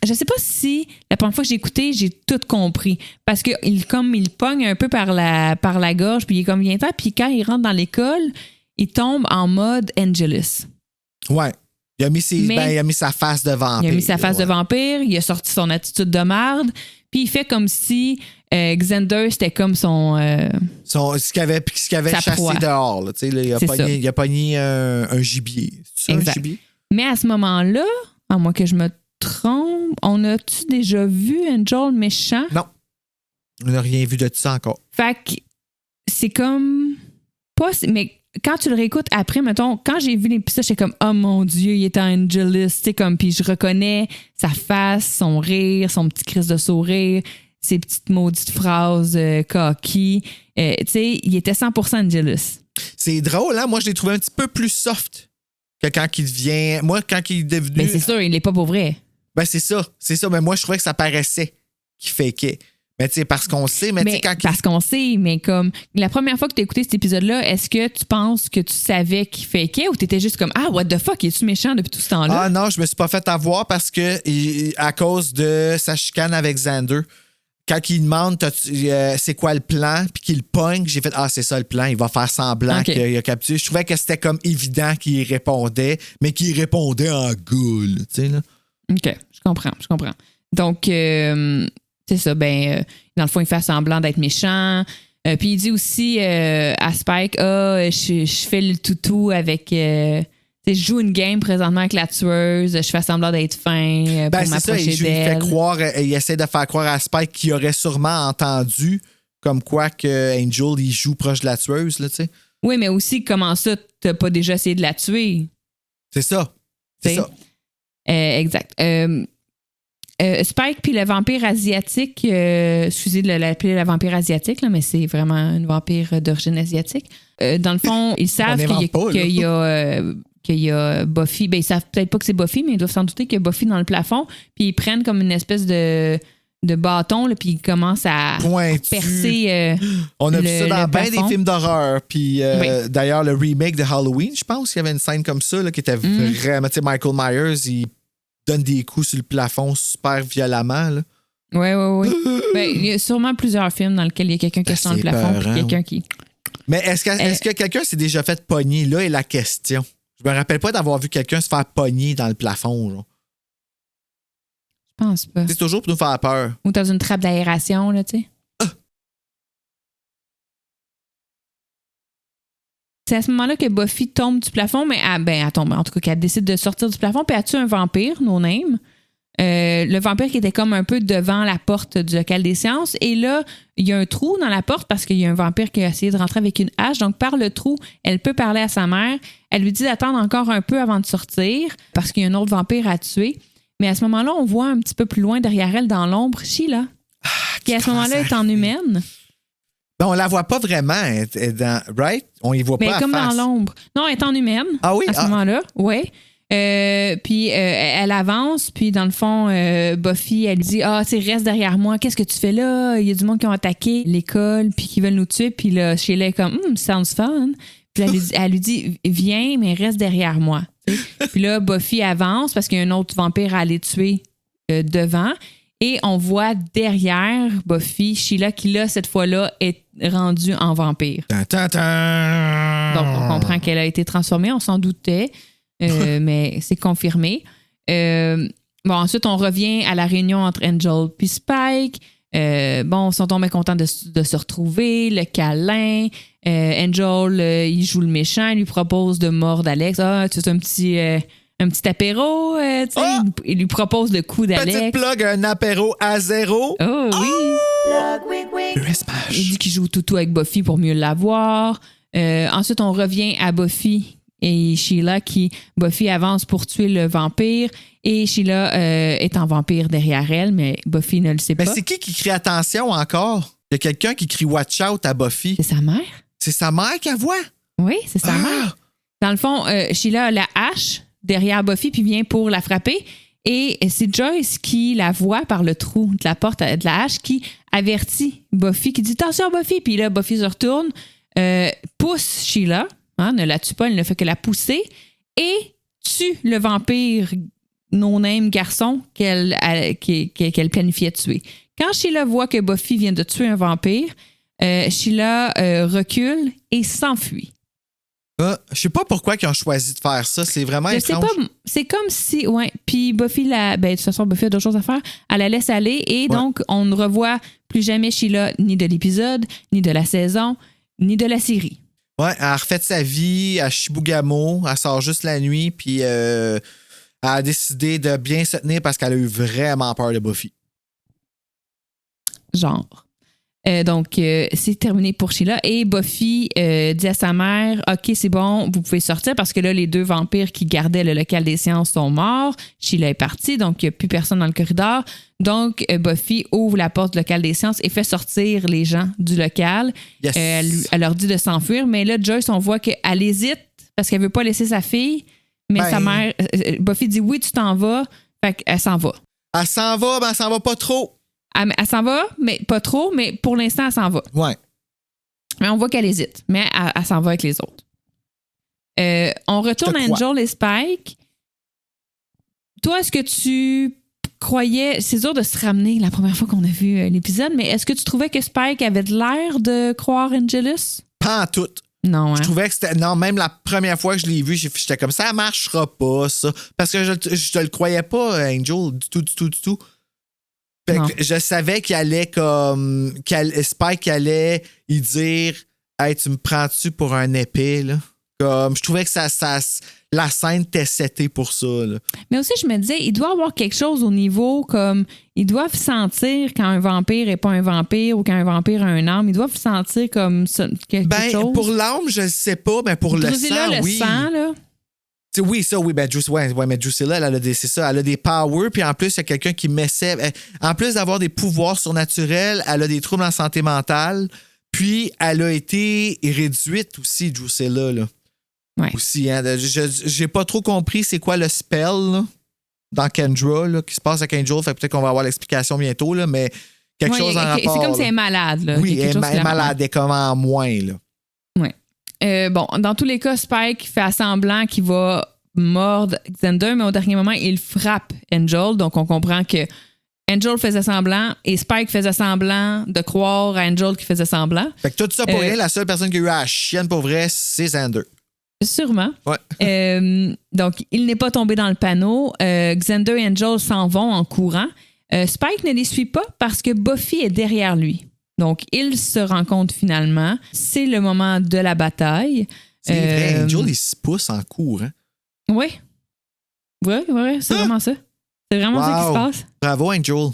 je sais pas si la première fois que j'ai écouté, j'ai tout compris. Parce que il pogne un peu par la gorge, puis il est comme viens-t'en, puis quand il rentre dans l'école, il tombe en mode Angelus. Ouais. Il a mis sa face de vampire. Il a mis sa face de vampire, il a sorti son attitude de marde, puis il fait comme si Xander, c'était comme ce qu'il avait chassé proie. dehors. Là, il a pogné un gibier. C'est ça, exact. Un gibier? Mais à ce moment-là, à moins que je me trompe, on a-tu déjà vu Angel méchant? Non. On n'a rien vu de ça encore. Fait que c'est comme... Mais quand tu le réécoutes après, mettons, quand j'ai vu l'épisode, j'étais comme, oh mon Dieu, il est Angelus, tu sais, comme, puis je reconnais sa face, son rire, son petit crise de sourire, ses petites maudites phrases coquilles. Tu sais, il était 100% Angelus. C'est drôle, hein? Moi, je l'ai trouvé un petit peu plus soft que quand il devient... Moi, quand il est devenu... Mais c'est sûr, il n'est pas pour vrai. C'est ça. Mais moi, je trouvais que ça paraissait qu'il fakeait. Mais tu sais, parce qu'on sait, mais tu sais, quand parce qu'on sait, mais comme la première fois que tu as écouté cet épisode-là, est-ce que tu penses que tu savais qu'il fakeait ou tu étais juste comme ah, what the fuck, es-tu méchant depuis tout ce temps-là? Ah non, je me suis pas fait avoir parce que à cause de sa chicane avec Xander, quand il demande c'est quoi le plan, puis qu'il le pogne, j'ai fait c'est ça le plan, il va faire semblant qu'il a capturé. Je trouvais que c'était comme évident qu'il y répondait, mais qu'il répondait en goule, tu sais là. OK, je comprends. Donc c'est ça, dans le fond, il fait semblant d'être méchant. Puis il dit aussi à Spike, je fais le toutou avec... je joue une game présentement avec la tueuse, je fais semblant d'être fin pour m'approcher d'elle. Il essaie de faire croire à Spike qu'il aurait sûrement entendu comme quoi que Angel, il joue proche de la tueuse, là, tu sais. Oui, mais aussi, comment ça, t'as pas déjà essayé de la tuer? C'est ça. Exact. Spike puis le vampire asiatique, excusez de l'appeler la vampire asiatique, là, mais c'est vraiment une vampire d'origine asiatique. Dans le fond, ils savent qu'il y a Buffy. Ben, ils savent peut-être pas que c'est Buffy, mais ils doivent s'en douter qu'il y a Buffy dans le plafond. Puis ils prennent comme une espèce de bâton, là, puis ils commencent à percer. On a vu ça dans bien des films d'horreur. Puis d'ailleurs, le remake de Halloween, je pense qu'il y avait une scène comme ça là, qui était vraiment. Tu sais, Michael Myers, il donne des coups sur le plafond super violemment. Là. Oui. Il y a sûrement plusieurs films dans lesquels il y a quelqu'un qui est dans le plafond puis quelqu'un qui... Mais est-ce que quelqu'un s'est déjà fait pogner? Là est la question. Je me rappelle pas d'avoir vu quelqu'un se faire pogner dans le plafond. Genre. Je pense pas. C'est toujours pour nous faire peur. Ou dans une trappe d'aération, là, tu sais. C'est à ce moment-là que Buffy tombe du plafond, mais elle tombe. En tout cas, qu'elle décide de sortir du plafond, puis elle tue un vampire, No Name. Le vampire qui était comme un peu devant la porte du local des sciences. Et là, il y a un trou dans la porte parce qu'il y a un vampire qui a essayé de rentrer avec une hache. Donc, par le trou, elle peut parler à sa mère. Elle lui dit d'attendre encore un peu avant de sortir parce qu'il y a un autre vampire à tuer. Mais à ce moment-là, on voit un petit peu plus loin derrière elle, dans l'ombre, Sheila, qui à ce moment-là est en humaine. Ben, on la voit pas vraiment, right? On y voit pas à comme face. dans l'ombre. Non, elle est en humaine. Ah oui? À ce moment-là, oui. Puis elle avance, puis dans le fond, Buffy, elle dit reste derrière moi, qu'est-ce que tu fais là? Il y a du monde qui ont attaqué l'école, puis qui veulent nous tuer. Puis là, Sheila est comme, sounds fun. Puis elle lui dit, viens, mais reste derrière moi. Puis là, Buffy avance parce qu'il y a un autre vampire à aller tuer devant. Et on voit derrière Buffy, Sheila, qui là, cette fois-là, est rendue en vampire. Donc, on comprend qu'elle a été transformée, on s'en doutait. Mais c'est confirmé. Ensuite, on revient à la réunion entre Angel et Spike. Ils sont tombés contents de se retrouver, le câlin. Angel, il joue le méchant, il lui propose de mordre Alex. Tu fais un petit apéro, il lui propose le coup d'Alex. Petite plug, un apéro à 0. Oh oui! Il dit qu'il joue toutou avec Buffy pour mieux l'avoir. Ensuite, on revient à Buffy et Sheila Buffy avance pour tuer le vampire et Sheila est en vampire derrière elle, mais Buffy ne le sait pas. Mais c'est qui crie attention encore? Il y a quelqu'un qui crie watch out à Buffy. C'est sa mère? C'est sa mère qu'elle voit? Oui, c'est sa mère. Dans le fond, Sheila a la hache derrière Buffy puis vient pour la frapper et c'est Joyce qui la voit par le trou de la porte de la hache qui avertit Buffy, qui dit attention Buffy, puis là Buffy se retourne, pousse Sheila. Ne la tue pas, elle ne fait que la pousser et tue le vampire no-name garçon qu'elle planifiait de tuer. Quand Sheila voit que Buffy vient de tuer un vampire, Sheila recule et s'enfuit. Je sais pas pourquoi ils ont choisi de faire ça. C'est vraiment étrange. Je sais pas, c'est comme si... Ouais. Puis Buffy, de toute façon, Buffy a d'autres choses à faire. Elle la laisse aller et donc on ne revoit plus jamais Sheila ni de l'épisode, ni de la saison, ni de la série. Ouais, elle a refait sa vie à Shibugamo. Elle sort juste la nuit, puis elle a décidé de bien se tenir parce qu'elle a eu vraiment peur de Buffy. Genre. Donc, c'est terminé pour Sheila. Et Buffy dit à sa mère, OK, c'est bon, vous pouvez sortir parce que là, les 2 vampires qui gardaient le local des sciences sont morts. Sheila est partie, donc il n'y a plus personne dans le corridor. Donc, Buffy ouvre la porte du local des sciences et fait sortir les gens du local. Yes. Elle leur dit de s'enfuir. Mais là, Joyce, on voit qu'elle hésite parce qu'elle ne veut pas laisser sa fille. Mais sa mère, Buffy dit oui, tu t'en vas. Fait qu'elle s'en va. Elle s'en va, mais elle s'en va pas trop. Elle s'en va, mais pas trop, mais pour l'instant, elle s'en va. Ouais. Mais on voit qu'elle hésite, mais elle s'en va avec les autres. On retourne à Angel et Spike. Toi, est-ce que tu croyais... C'est dur de se ramener la première fois qu'on a vu l'épisode, mais est-ce que tu trouvais que Spike avait de l'air de croire Angelus? Pas en tout. Non, hein? Je trouvais que c'était... Non, même la première fois que je l'ai vu, j'étais comme ça marchera pas, ça. Parce que je te le croyais pas, Angel, du tout. Fait que je savais qu'il allait comme... Spike allait y dire « Hey, tu me prends-tu pour un épée, là? » Comme, je trouvais que la scène était setée pour ça. Là. Mais aussi, je me disais, il doit y avoir quelque chose au niveau comme... Ils doivent sentir quand un vampire n'est pas un vampire ou quand un vampire a un âme. Ils doivent sentir comme ça, quelque chose. Pour l'âme, je ne sais pas, mais pour le sang, oui. Sang, là. Oui, ben mais Drusilla, elle a des powers, puis en plus, il y a quelqu'un qui en plus d'avoir des pouvoirs surnaturels, elle a des troubles en santé mentale, puis elle a été réduite aussi, Drusilla, là. Ouais. Aussi, hein, j'ai pas trop compris c'est quoi le spell là, dans Kendra là, qui se passe avec Angel. Fait peut-être qu'on va avoir l'explication bientôt, là, mais quelque chose en rapport. C'est comme si elle est malade. Là. Oui, elle est malade, elle est comme en moins. Là. Ouais. Bon, dans tous les cas, Spike fait semblant qu'il va mordre Xander, mais au dernier moment, il frappe Angel. Donc, on comprend que Angel faisait semblant et Spike faisait semblant de croire à Angel qui faisait semblant. Fait que tout ça pour rien, la seule personne qui a eu à la chienne pour vrai, c'est Xander. Sûrement. Ouais. Donc, il n'est pas tombé dans le panneau. Xander et Angel s'en vont en courant. Spike ne les suit pas parce que Buffy est derrière lui. Donc, ils se rencontrent finalement. C'est le moment de la bataille. C'est vrai, Angel, il se pousse en courant. Oui. Oui, c'est vraiment ça. C'est vraiment ça qui se passe. Bravo, Angel.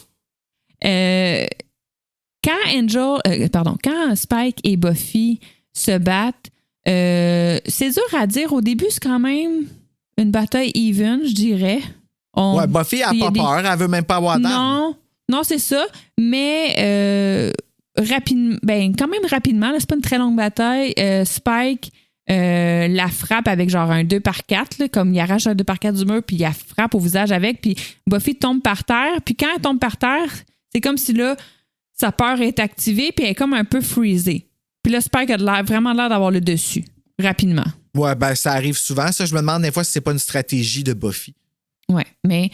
Quand Spike et Buffy se battent, c'est dur à dire. Au début, c'est quand même une bataille even, je dirais. Buffy n'a pas peur. Elle veut même pas avoir d'armes. Non, c'est ça. Mais quand même rapidement, là, c'est pas une très longue bataille. Spike la frappe avec genre un 2x4, là, comme il arrache un 2x4 du mur, puis il la frappe au visage avec, puis Buffy tombe par terre. Puis quand elle tombe par terre, c'est comme si là, sa peur est activée, puis elle est comme un peu freezée. Puis là, Spike a vraiment l'air d'avoir le dessus, rapidement. Ouais, ben ça arrive souvent. Ça, je me demande des fois si c'est pas une stratégie de Buffy. Ouais, mais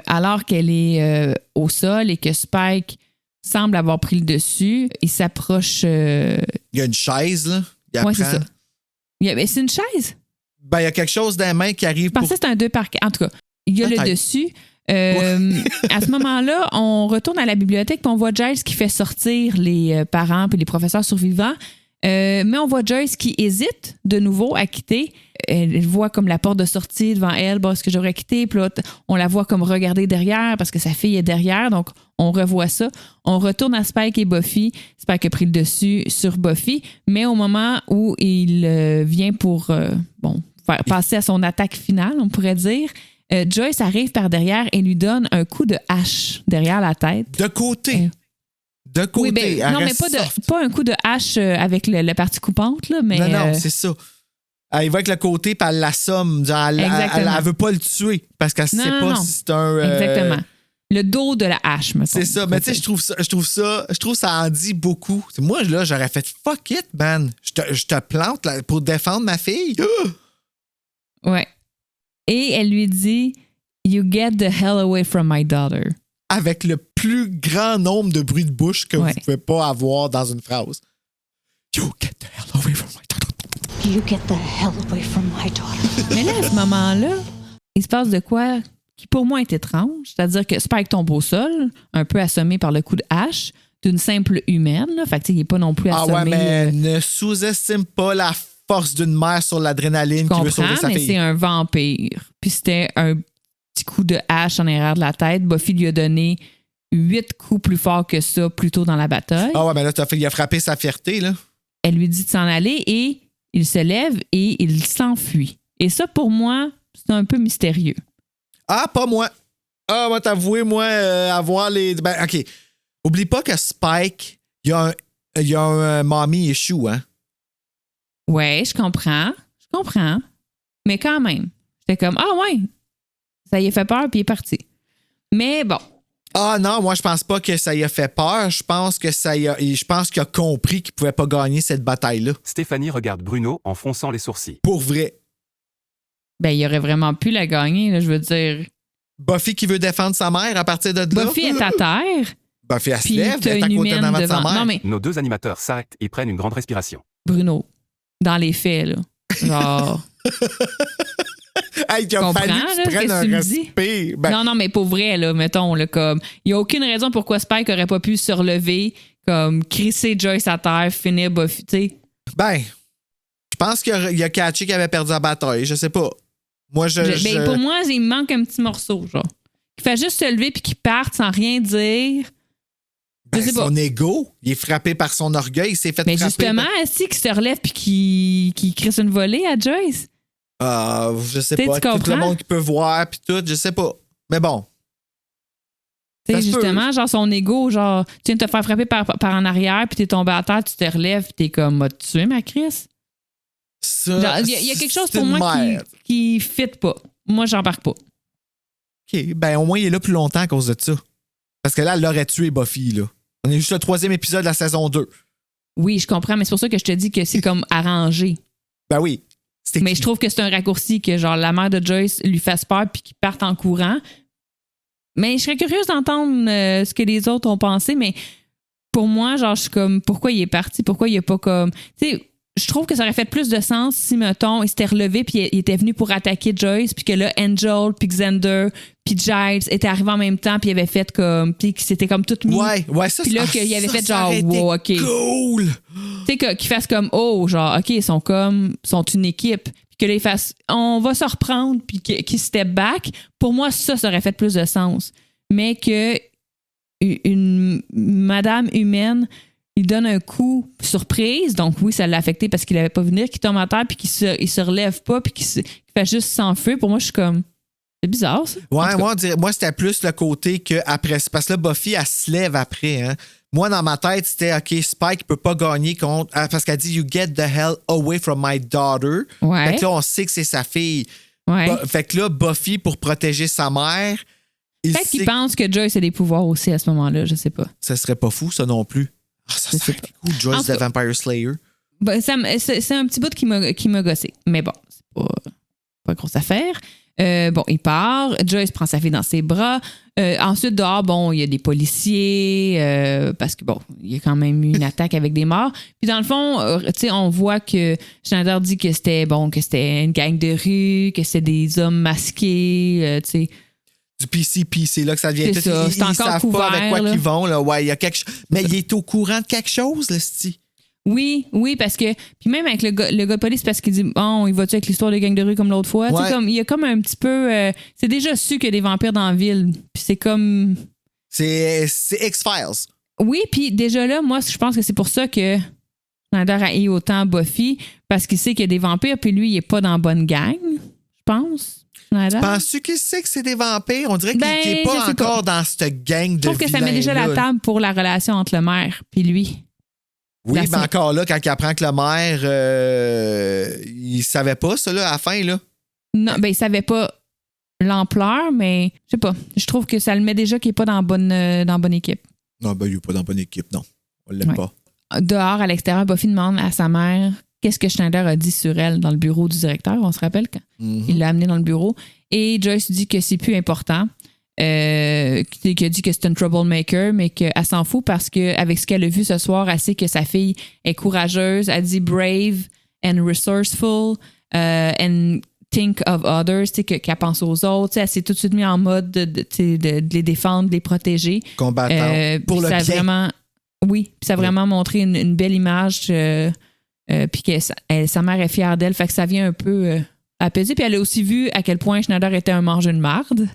alors qu'elle est au sol et que Spike semble avoir pris le dessus, il s'approche... Il y a une chaise, là. Ouais, c'est ça. C'est une chaise? Ben, il y a quelque chose dans les mains qui arrive. Je pensais que c'était un 2x4. En tout cas, il y a le dessus. À ce moment-là, on retourne à la bibliothèque puis on voit Giles qui fait sortir les parents puis les professeurs survivants. Mais on voit Joyce qui hésite de nouveau à quitter. Elle voit comme la porte de sortie devant elle. Bon, est-ce que j'aurais quitté? Puis là, on la voit comme regarder derrière parce que sa fille est derrière. Donc, on revoit ça. On retourne à Spike et Buffy. Spike a pris le dessus sur Buffy. Mais au moment où il vient pour faire passer à son attaque finale, on pourrait dire, Joyce arrive par derrière et lui donne un coup de hache derrière la tête. De côté. De côté. Oui, non, mais pas un coup de hache avec la partie coupante, là, mais... Non, c'est ça. Elle va avec le côté puis elle l'assomme. Elle veut pas le tuer parce qu'elle ne sait pas si c'est un... Exactement. Le dos de la hache, me semble. C'est ça. Mais tu sais, je trouve ça en dit beaucoup. Moi, là, j'aurais fait « Fuck it, man. Je te plante là, pour défendre ma fille. » Ouais. Et elle lui dit « You get the hell away from my daughter. » Avec le plus grand nombre de bruits de bouche que vous ne pouvez pas avoir dans une phrase. You get the hell away from my daughter. You get the hell away from my daughter. Mais là, à ce moment-là, il se passe de quoi qui pour moi est étrange. C'est-à-dire que Spike tombe au sol, un peu assommé par le coup de hache d'une simple humaine. Là. Fait que il n'est pas non plus assommé. Ah ouais, mais ne sous-estime pas la force d'une mère sur l'adrénaline qui veut sauver sa fille. Mais c'est un vampire. Puis c'était un petit coup de hache en arrière de la tête. Buffy lui a donné 8 coups plus forts que ça plus tôt dans la bataille. Ah ouais, mais là, il a frappé sa fierté, là. Elle lui dit de s'en aller et il se lève et il s'enfuit. Et ça, pour moi, c'est un peu mystérieux. Ah, pas moi. Ah, moi, t'avouer, avoir les... Ben, OK. Oublie pas que Spike, il y a un mommy issue, hein? Ouais, je comprends. Mais quand même, j'étais comme, ah ouais, ça y a fait peur puis il est parti. Mais bon, Ah non, moi, je pense pas que ça y a fait peur. Je pense qu'il a compris qu'il pouvait pas gagner cette bataille-là. Stéphanie regarde Bruno en fronçant les sourcils. Pour vrai. Ben, il aurait vraiment pu la gagner, là, je veux dire. Buffy qui veut défendre sa mère à partir de là. Buffy est à terre. Buffy, elle se Puis lève, t'as elle est à une côté humaine de sa devant. mère. Non, mais Nos deux animateurs s'arrêtent et prennent une grande respiration. Bruno, dans les faits, là. Genre. Hey, il a comprends, fallu là, que tu prennes qu'est-ce un que tu me dis? respect. Ben, Non, mais pour vrai, là, mettons, là, comme. Il n'y a aucune raison pourquoi Spike aurait pas pu se relever, comme crisser Joyce à terre, finir Buffy, tu sais. ben, je pense qu'il a catché qu'il avait perdu la bataille. Je sais pas. Moi, Ben, pour moi, il me manque un petit morceau, genre. Il fait juste se lever puis qu'il parte sans rien dire. Ben, je sais pas. son ego, il est frappé par son orgueil, il s'est fait Mais frapper. justement, si qu'il se relève puis qu'il crisse une volée à Joyce. Je sais T'sais, pas. tu Tout le comprends? monde qui peut voir, puis tout, je sais pas. Mais bon. Tu sais, Ça se peut. justement, genre son ego, genre, tu viens de te faire frapper par en arrière, puis t'es tombé à terre, tu te relèves, puis t'es comme, m'as tué ma Chris? Ça, Il y a quelque chose c'est pour une moi merde. qui fit pas. Moi, j'embarque pas. OK, ben au moins, il est là plus longtemps à cause de ça. Parce que là, elle l'aurait tué, Buffy, là. On est juste le 3e épisode de la saison 2. Oui, je comprends, mais c'est pour ça que je te dis que c'est comme arrangé. Ben oui. Mais je trouve que c'est un raccourci que, genre, la mère de Joyce lui fasse peur puis qu'il parte en courant. Mais je serais curieuse d'entendre ce que les autres ont pensé, mais pour moi, genre, je suis comme, pourquoi il est parti? Pourquoi il est pas comme. Tu sais, je trouve que ça aurait fait plus de sens si, mettons, il s'était relevé puis il était venu pour attaquer Joyce, puis que là, Angel, puis Xander, puis Giles étaient arrivés en même temps, puis il avait fait comme. Puis qu'il s'était comme tout mis. Ouais, ça, Puis là, ça, qu'il avait ça, fait ça genre, aurait été wow, OK. cool! Tu sais, qu'ils fassent comme, oh, genre, OK, ils sont une équipe. Puis que là, ils fassent, on va se reprendre, puis qu'ils step back. Pour moi, ça aurait fait plus de sens. Mais que une madame humaine, il donne un coup surprise, donc oui, ça l'a affecté parce qu'il n'avait pas venir, qu'il tombe à terre, puis qu'il se relève pas, puis qu'il fait juste s'enfuir. Pour moi, je suis comme, c'est bizarre, ça. Ouais, moi, c'était plus le côté que après. Parce que là, Buffy, elle se lève après, hein. Moi, dans ma tête, c'était OK, Spike peut pas gagner contre. Parce qu'elle dit You get the hell away from my daughter. Ouais. Fait que là, on sait que c'est sa fille. Ouais. Fait que là, Buffy, pour protéger sa mère. Peut-être qu'il pense que Joyce a des pouvoirs aussi à ce moment-là, je sais pas. Ça serait pas fou, ça non plus. Ah, ça serait cool, Joyce the Vampire Slayer. Ben, c'est un petit bout qui m'a gossé. Mais bon, c'est pas une grosse affaire. Bon, il part. Joyce prend sa fille dans ses bras. Ensuite, dehors, bon, il y a des policiers parce que, bon, il y a quand même eu une attaque avec des morts. Puis dans le fond, tu sais, on voit que Schneider dit que c'était une gang de rue, que c'était des hommes masqués, tu sais. Du PC, c'est là que ça devient. C'est ça, c'est ils encore savent couvert, pas avec quoi là. qu'ils vont. Là. Ouais, il y a quelque chose. Mais il est au courant de quelque chose, là, c'ti. Oui, parce que. Puis même avec le gars de police, parce qu'il dit, bon, il va-tu avec l'histoire de gang de rue comme l'autre fois? Ouais. Tu sais, comme, il y a comme un petit peu. C'est déjà su qu'il y a des vampires dans la ville. Puis c'est comme. C'est X-Files. Oui, puis déjà là, moi, je pense que c'est pour ça que Schneider a eu autant Buffy, parce qu'il sait qu'il y a des vampires, puis lui, il est pas dans la bonne gang, je pense. Schneider. Penses-tu qu'il sait que c'est des vampires? On dirait qu'il Ben, n'est je pas sais encore pas. dans cette gang de Je trouve que ça met déjà la vilains-là. table pour la relation entre le maire puis lui. Oui, La mais scène. encore là, quand il apprend que le maire, il savait pas ça, là, à la fin, là. Non, ben, il savait pas l'ampleur, mais je sais pas. Je trouve que ça le met déjà qu'il est pas dans la bonne équipe. Non, ben, il n'est pas dans la bonne équipe, non. On l'aime Ouais. pas. Dehors, à l'extérieur, Buffy demande à sa mère qu'est-ce que Schneider a dit sur elle dans le bureau du directeur. On se rappelle quand il l'a amené dans le bureau. Et Joyce dit que c'est plus important. Qui a dit que c'est un troublemaker, mais qu'elle s'en fout parce qu'avec ce qu'elle a vu ce soir, elle sait que sa fille est courageuse. Elle dit brave and resourceful and think of others, qu'elle pense aux autres. Elle s'est tout de suite mise en mode de les défendre, de les protéger. Combattant. Pour le Puis ça a bien. vraiment, oui, puis ça a vraiment montré une belle image. Puis que sa mère est fière d'elle. Fait que ça vient un peu apaiser. Puis elle a aussi vu à quel point Schneider était un mangeur de marde.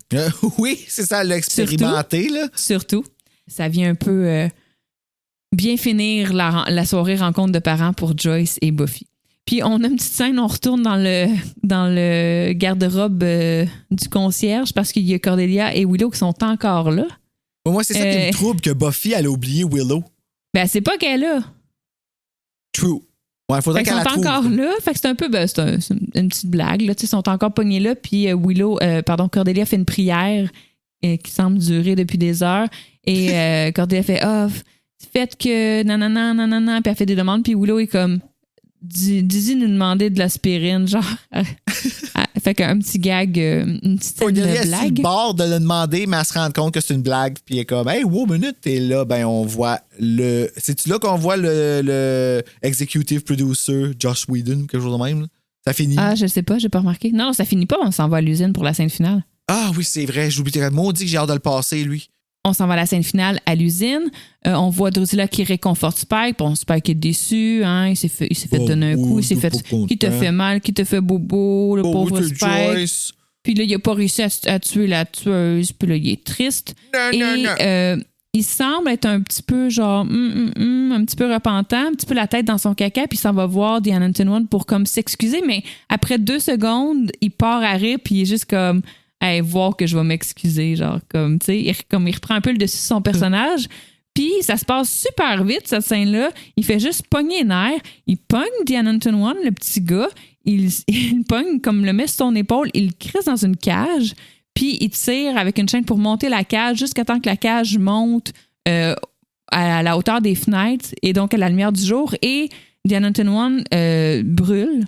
Oui, c'est ça, elle l'a expérimenté, là. Surtout. Ça vient un peu bien finir la soirée rencontre de parents pour Joyce et Buffy. Puis on a une petite scène, on retourne dans le garde-robe du concierge parce qu'il y a Cordelia et Willow qui sont encore là. Moi, c'est ça qui me trouble, que Buffy, elle a oublié Willow. Ben, c'est pas qu'elle est là. True. Ouais, il faudrait Fait qu'ils qu'elle la sont trouve. encore là. Fait que c'est un peu, c'est une petite blague. Là. Ils sont encore pognés là. Puis Cordelia fait une prière qui semble durer depuis des heures. Et Cordelia fait faites que nanana, puis elle fait des demandes, puis Willow est comme dis-y nous demander de l'aspirine, genre. Elle fait qu'un petit gag, une petite scène de blague. Elle est sur le bord de le demander, mais elle se rend compte que c'est une blague, puis elle est comme hey, wow, minute, et là, ben, on voit le. C'est-tu là qu'on voit le executive producer Joss Whedon ou quelque chose de même? Là? Ça finit. Ah, je sais pas, j'ai pas remarqué. Non, ça finit pas, on s'en va à l'usine pour la scène finale. Ah oui, c'est vrai, j'oublie. Maudit que j'ai hâte de le passer, lui. On s'en va à la scène finale à l'usine. On voit Drusilla qui réconforte Spike. Bon, Spike est déçu. Hein? Il s'est fait donner un coup. Il s'est fait. Qui te fait mal? Qui te fait bobo? Le pauvre Spike. Joyce. Puis là, il n'a pas réussi à tuer la tueuse. Puis là, il est triste. Non. Il semble être un petit peu genre un petit peu repentant, un petit peu la tête dans son caca, puis il s'en va voir The Unknown One pour comme s'excuser. Mais après 2 secondes, il part à rire, puis il est juste comme hey, voir que je vais m'excuser, genre comme tu sais, il reprend un peu le dessus de son personnage. Puis ça se passe super vite cette scène-là. Il fait juste pogner les nerfs. Il pogne The Unknown One, le petit gars. Il pogne comme le met sur son épaule. Il le crisse dans une cage. Puis il tire avec une chaîne pour monter la cage jusqu'à temps que la cage monte à la hauteur des fenêtres et donc à la lumière du jour. Et The Unknown One brûle.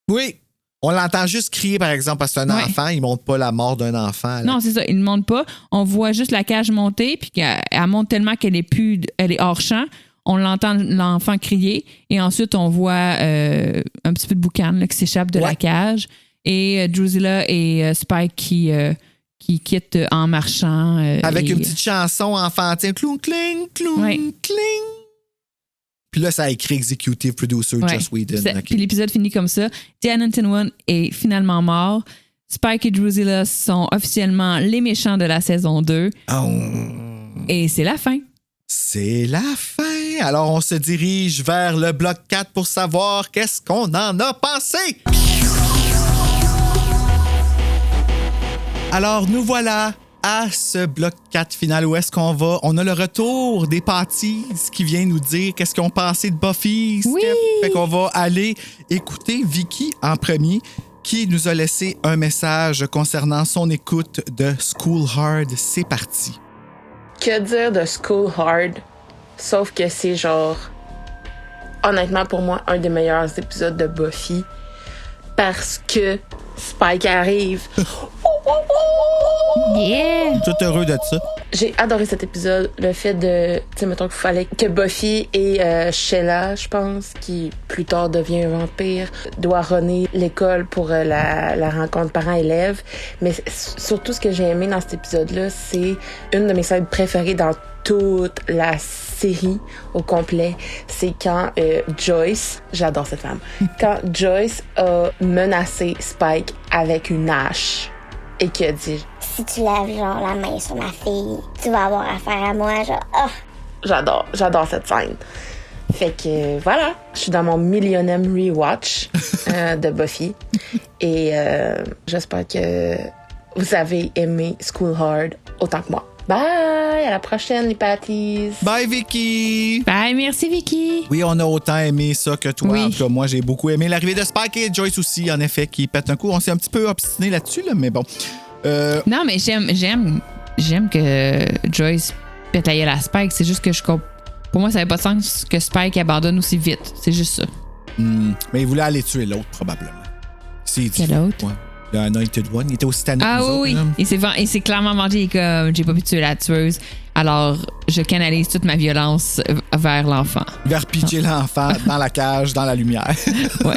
Oui. On l'entend juste crier, par exemple, parce que c'est un enfant. Il ne montre pas la mort d'un enfant. Là. Non, c'est ça. Il ne monte pas. On voit juste la cage monter, puis elle monte tellement qu'elle est hors champ. On l'entend l'enfant crier. Et ensuite, on voit un petit peu de boucan là, qui s'échappe de la cage. Et Drusilla et Spike qui quittent en marchant. Avec une petite chanson enfantine. Cloum, cling, cloum, cling. Puis là, ça a écrit Executive Producer Joss Whedon. Okay. Puis l'épisode finit comme ça. The Unknown One est finalement mort. Spike et Drusilla sont officiellement les méchants de la saison 2. Oh. Et c'est la fin. C'est la fin. Alors, on se dirige vers le bloc 4 pour savoir qu'est-ce qu'on en a pensé. Alors, nous voilà à ce bloc 4 final. Où est-ce qu'on va? On a le retour des Patties qui vient nous dire qu'est-ce qu'ils ont pensé de Buffy. Oui. Fait qu'on va aller écouter Vicky en premier, qui nous a laissé un message concernant son écoute de School Hard. C'est parti. Que dire de School Hard? Sauf que c'est genre, honnêtement pour moi, un des meilleurs épisodes de Buffy. Parce que Spike arrive. Yeah! Tout heureux de ça. J'ai adoré cet épisode. Le fait de, tu sais, mettons qu'il fallait que Buffy et Sheila, je pense, qui plus tard devient un vampire, doit runner l'école pour la rencontre parents-élèves. Mais surtout, ce que j'ai aimé dans cet épisode-là, c'est une de mes scènes préférées dans toute la série au complet. C'est quand Joyce, j'adore cette femme, quand Joyce a menacé Spike avec une hache et qui a dit si tu lèves genre la main sur ma fille, tu vas avoir affaire à moi, genre J'adore cette scène. Fait que voilà, je suis dans mon millionième rewatch de Buffy et j'espère que vous avez aimé School Hard autant que moi. Bye! À la prochaine, les Patties! Bye, Vicky! Bye, merci, Vicky! Oui, on a autant aimé ça que toi. Oui. En tout cas, moi, j'ai beaucoup aimé l'arrivée de Spike et Joyce aussi, en effet, qui pète un coup. On s'est un petit peu obstiné là-dessus, là, mais bon. Non, mais j'aime que Joyce pète la gueule à Spike. C'est juste que pour moi, ça n'avait pas de sens que Spike abandonne aussi vite. C'est juste ça. Mais il voulait aller tuer l'autre, probablement. Quel autre? Ouais. Le Anointed One. Il était aussi tanné que nous autres, oui. là. Il s'est clairement mangé comme j'ai pas pu tuer la tueuse. Alors, je canalise toute ma violence vers l'enfant. Vers pitcher l'enfant dans la cage, dans la lumière. Ouais.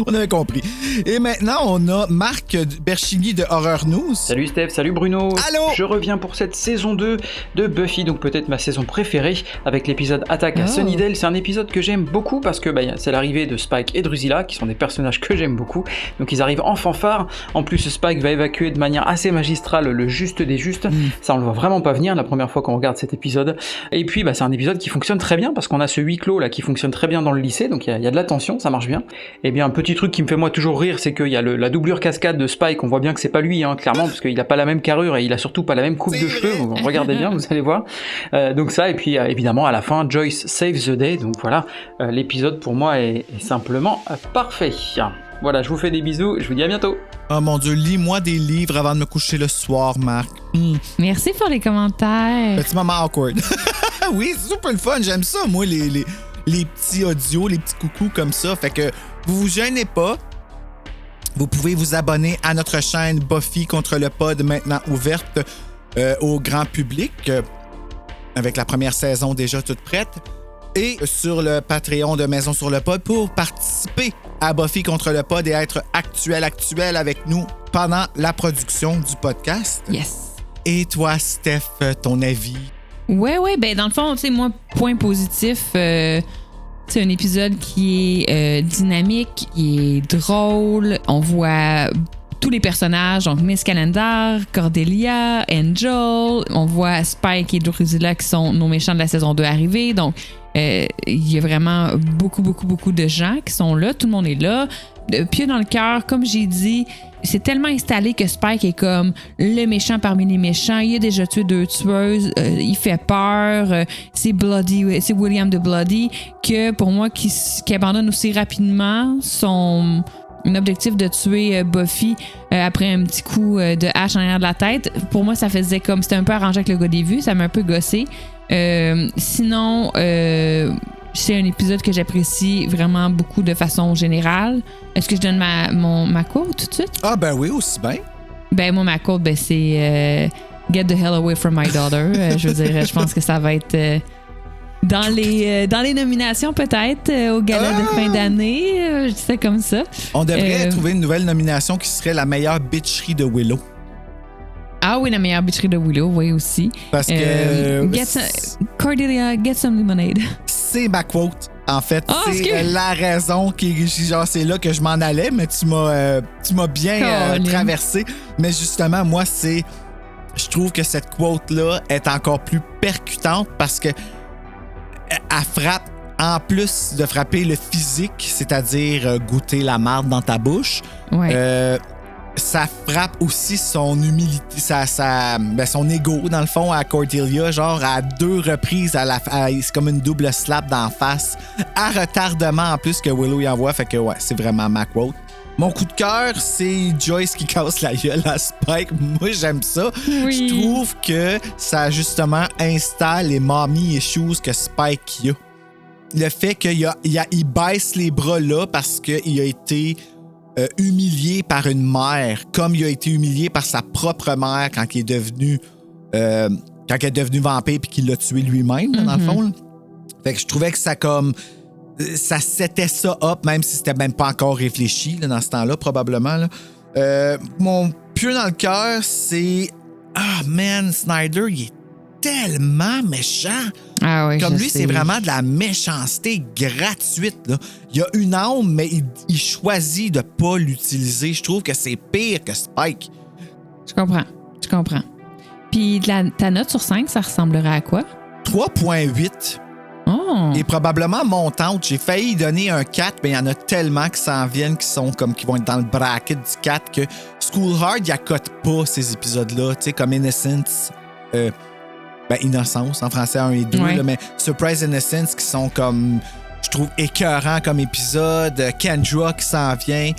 On avait compris. Et maintenant, on a Marc Berchigny de Horror News. Salut Steph, salut Bruno. Allô? Je reviens pour cette saison 2 de Buffy, donc peut-être ma saison préférée, avec l'épisode Attaque à Sunnydale. C'est un épisode que j'aime beaucoup parce que c'est l'arrivée de Spike et Drusilla, qui sont des personnages que j'aime beaucoup. Donc ils arrivent en fanfare. En plus, Spike va évacuer de manière assez magistrale le juste des justes. Ça, on le voit vraiment pas venir la première fois qu'on regarde cet épisode. Et puis, c'est un épisode qui fonctionne très bien parce qu'on a ce huis clos là qui fonctionne très bien dans le lycée. Donc il y a de la tension, ça marche bien. Et bien, un petit truc qui me fait moi toujours rire, c'est qu'il y a la doublure cascade de Spike. On voit bien que c'est pas lui, clairement, parce qu'il a pas la même carrure et il a surtout pas la même coupe de cheveux. Regardez bien, vous allez voir. Donc ça, et puis évidemment à la fin, Joyce saves the day. Donc voilà, l'épisode pour moi est simplement parfait. Voilà, je vous fais des bisous, je vous dis à bientôt. Oh mon Dieu, lis-moi des livres avant de me coucher le soir, Marc. Merci pour les commentaires. Petit moment awkward. Oui, c'est super le fun. J'aime ça, moi, les petits audios, les petits coucous comme ça. Fait que vous vous gênez pas. Vous pouvez vous abonner à notre chaîne Buffy contre le pod, maintenant ouverte au grand public, avec la première saison déjà toute prête. Et sur le Patreon de Maison sur le pod pour participer à Buffy contre le pod et être actuel avec nous pendant la production du podcast. Yes. Et toi, Steph, ton avis? Ouais, ben dans le fond, tu sais, moi, point positif, c'est un épisode qui est dynamique, qui est drôle. On voit tous les personnages, donc Miss Calendar, Cordelia, Angel. On voit Spike et Drusilla qui sont nos méchants de la saison 2 arrivés. Donc, il y a vraiment beaucoup de gens qui sont là. Tout le monde est là. Pied dans le cœur, comme j'ai dit, c'est tellement installé que Spike est comme le méchant parmi les méchants. Il a déjà tué 2 tueuses. Il fait peur. C'est William de Bloody que pour moi qui abandonne aussi rapidement son objectif de tuer Buffy après un petit coup de hache en arrière de la tête. Pour moi, ça faisait comme c'était un peu arrangé avec le gars des vues. Ça m'a un peu gossé. Sinon, c'est un épisode que j'apprécie vraiment beaucoup de façon générale. Est-ce que je donne ma quote tout de suite? Ah ben oui, aussi bien. Ben moi, ma quote, c'est Get the hell away from my daughter. Je veux dire, je pense que ça va être dans les nominations peut-être au gala de fin d'année. Je dis ça comme ça. On devrait trouver une nouvelle nomination qui serait la meilleure bitcherie de Willow. Ah oui, la meilleure bitcherie de Willow, oui aussi. Parce que... Cordelia, get some lemonade. C'est ma quote, en fait. C'est la raison c'est là que je m'en allais, mais tu m'as bien traversé. Mais justement, moi, je trouve que cette quote-là est encore plus percutante parce que elle frappe, en plus de frapper le physique, c'est-à-dire goûter la marde dans ta bouche, ça frappe aussi son humilité, son ego, dans le fond, à Cordelia, genre à 2 reprises, c'est comme une double slap d'en face, à retardement en plus que Willow y envoie, fait que ouais, c'est vraiment ma quote. Mon coup de cœur, c'est Joyce qui casse la gueule à Spike. Moi, j'aime ça. Oui. Je trouve que ça, justement, installe les mommy issues que Spike a. Le fait qu'il baisse les bras là parce qu'il a été humilié par une mère, comme il a été humilié par sa propre mère quand il est devenu vampire puis qu'il l'a tué lui-même, là, dans le fond. Là. Fait que je trouvais que ça setait ça up, même si c'était même pas encore réfléchi là, dans ce temps-là, probablement. Là. Mon pieu dans le cœur, c'est... Ah, man, Snyder, il est tellement méchant. Ah oui, comme lui, c'est vraiment de la méchanceté gratuite. Là. Il a une âme, mais il choisit de pas l'utiliser. Je trouve que c'est pire que Spike. Je comprends. Puis ta note sur 5, ça ressemblerait à quoi? 3.8. Oh. Et probablement montante. J'ai failli donner un 4, mais il y en a tellement qui s'en viennent qui vont être dans le bracket du 4 que School Hard, il accote pas ces épisodes-là, tu sais, comme Innocence. Innocence, en français 1 et 2, là, mais Surprise Innocence qui sont comme, je trouve, écœurants comme épisode. Kendra qui s'en vient.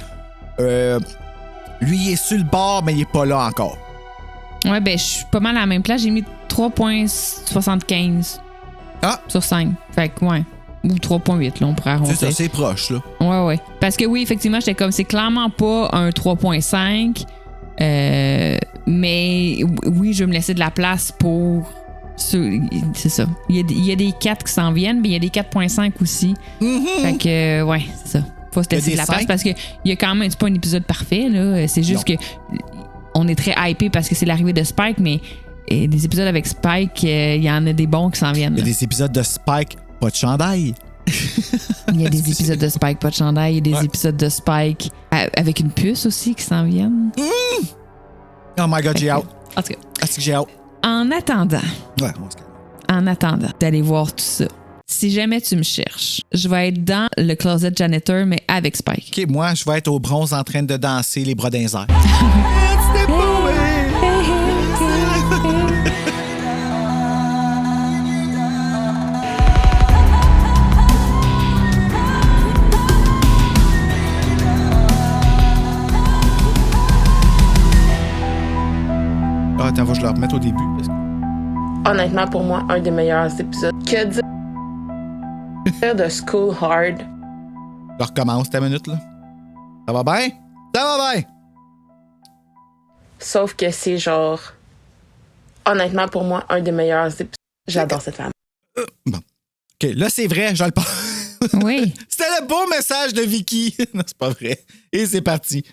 Lui, il est sur le bord, mais il est pas là encore. Ouais, je suis pas mal à la même place. J'ai mis 3.75 sur 5. Fait que, ouais. Ou 3.8, là, on pourrait arrondir. C'est ça, c'est proche, là. Ouais. Parce que oui, effectivement, j'étais comme, c'est clairement pas un 3.5. Mais oui, je vais me laisser de la place pour... C'est ça. Il y a des 4 qui s'en viennent, mais il y a des 4.5 aussi. Mm-hmm. Fait que, ouais, c'est ça. Faut se laisser de la place parce qu'il y a quand même... C'est pas un épisode parfait, là. C'est juste que on est très hypé parce que c'est l'arrivée de Spike, mais des épisodes avec Spike, il y en a des bons qui s'en viennent. Il y a des épisodes de Spike, pas de chandail. Il y a des épisodes de Spike, pas de chandail. Il y a des épisodes de Spike avec une puce aussi qui s'en viennent. Mm! Oh my God, j'ai hâte. En tout cas. Est-ce que j'ai hâte? En attendant d'aller voir tout ça, si jamais tu me cherches, je vais être dans le closet janitor, mais avec Spike. OK, moi, je vais être au bronze en train de danser les bras dans les airs. faut que je le remette au début. Parce que... Honnêtement, pour moi, un des meilleurs épisodes. Que dire de School Hard? Je recommence ta minute, là. Ça va bien? Ça va bien! Sauf que c'est genre... Honnêtement, pour moi, un des meilleurs épisodes. J'adore cette femme. Bon. OK, là, c'est vrai, je le pense. Oui. C'était le beau message de Vicky. Non, c'est pas vrai. Et c'est parti.